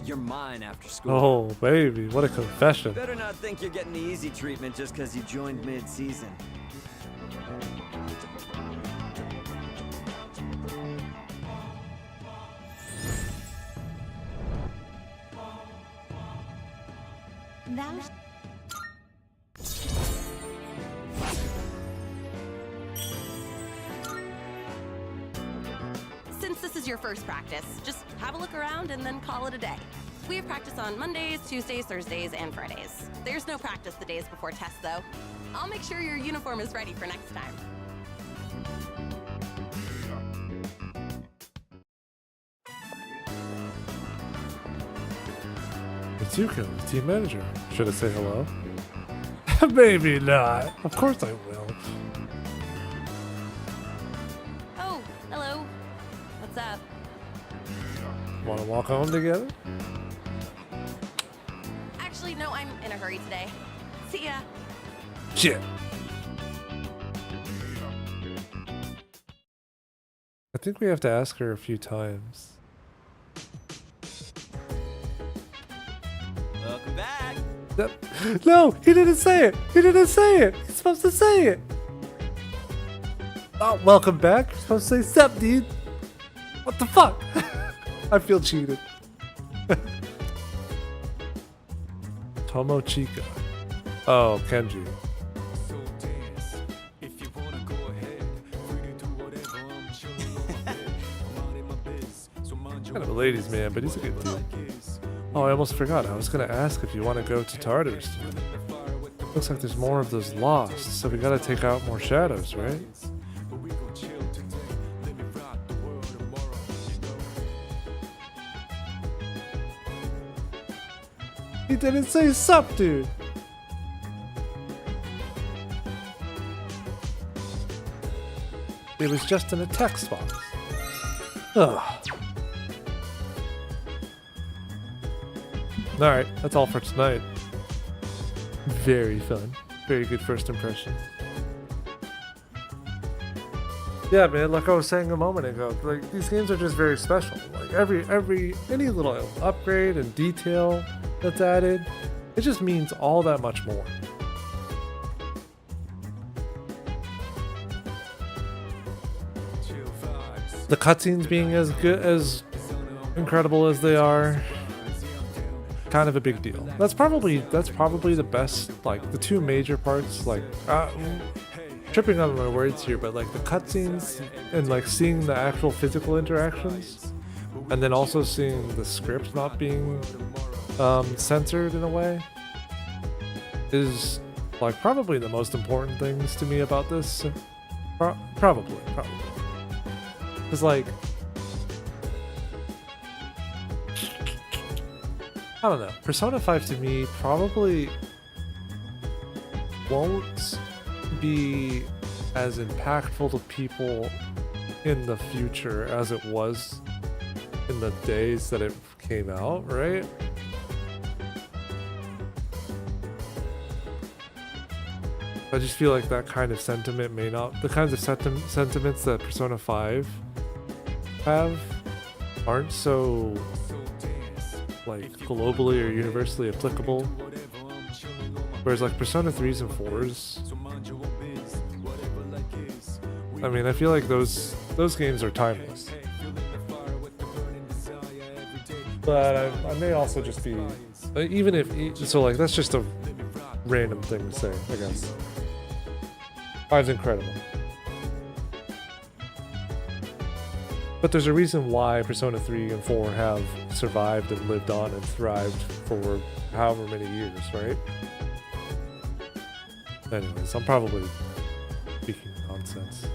you're mine after school. Oh, baby, what a confession. Better not think you're getting the easy treatment just because you joined mid-season. thou Since this is your first practice, just have a look around and then call it a day. We have practice on Mondays, Tuesdays, Thursdays, and Fridays. There's no practice the days before tests, though. I'll make sure your uniform is ready for next time. It's Yuko, the team manager. Should I say hello? Maybe not. Of course I will. Oh, hello. What's up? Want to walk home together? Actually, no, I'm in a hurry today. See ya. Shit. I think we have to ask her a few times. Welcome back. No, he didn't say it. He didn't say it. He's supposed to say it. Oh, welcome back. You're supposed to say sup, dude. What the fuck? I feel cheated. Tomo Chica. Oh, Kenji. Kind of a ladies' man, but he's a good dude. Oh, I almost forgot. I was gonna ask if you want to go to Tartarus. Looks like there's more of those lost, so we gotta take out more shadows, right? He didn't say sup, dude. It was just in a text box. Ugh. Alright, that's all for tonight. Very fun. Very good first impression. Yeah, man, like I was saying a moment ago, like these games are just very special. Like any little upgrade and detail that's added, it just means all that much more. The cutscenes being as good, as incredible as they are, kind of a big deal. That's probably the best, like the two major parts, like tripping on my words here, but like the cutscenes and like seeing the actual physical interactions, and then also seeing the script not being censored in a way, is like probably the most important things to me about this. Probably. Because like, I don't know, Persona 5 to me probably won't be as impactful to people in the future as it was in the days that it came out, right? I just feel like that kind of sentiment may not, the kinds of sentiments that Persona 5 have aren't so like globally or universally applicable, whereas like Persona 3s and 4s, I mean, I feel like those games are timeless. But I may also just be, even if, so like that's just a random thing to say, I guess. 5's incredible. But there's a reason why Persona 3 and 4 have survived and lived on and thrived for however many years, right? Anyways, I'm probably speaking nonsense.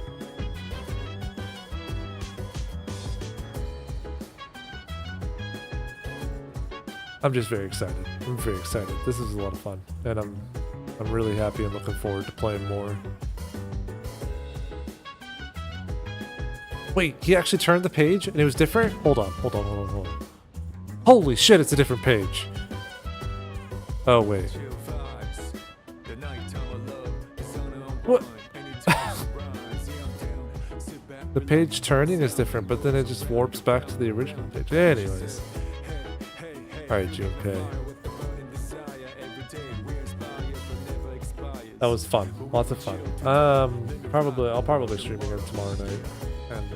I'm just very excited. I'm very excited. This is a lot of fun, and I'm really happy and looking forward to playing more. Wait, he actually turned the page and it was different? Hold on. Holy shit, it's a different page. Oh, wait. What? The page turning is different, but then it just warps back to the original page. Anyways. Alright, Junpei. That was fun. Lots of fun. I'll probably stream again tomorrow night. And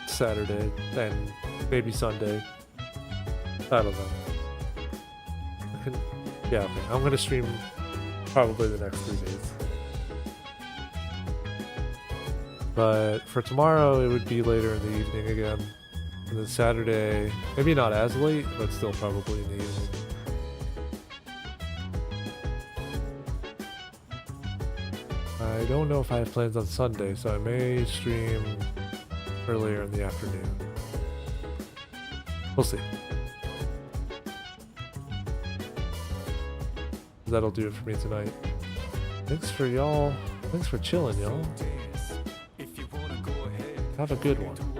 Saturday, and maybe Sunday. I don't know. Yeah, okay. I'm gonna stream probably the next 3 days. But for tomorrow, it would be later in the evening again. And then Saturday, maybe not as late, but still probably in the evening. I don't know if I have plans on Sunday, so I may stream earlier in the afternoon. We'll see. That'll do it for me tonight. Thanks for y'all. Thanks for chilling, y'all. Have a good one.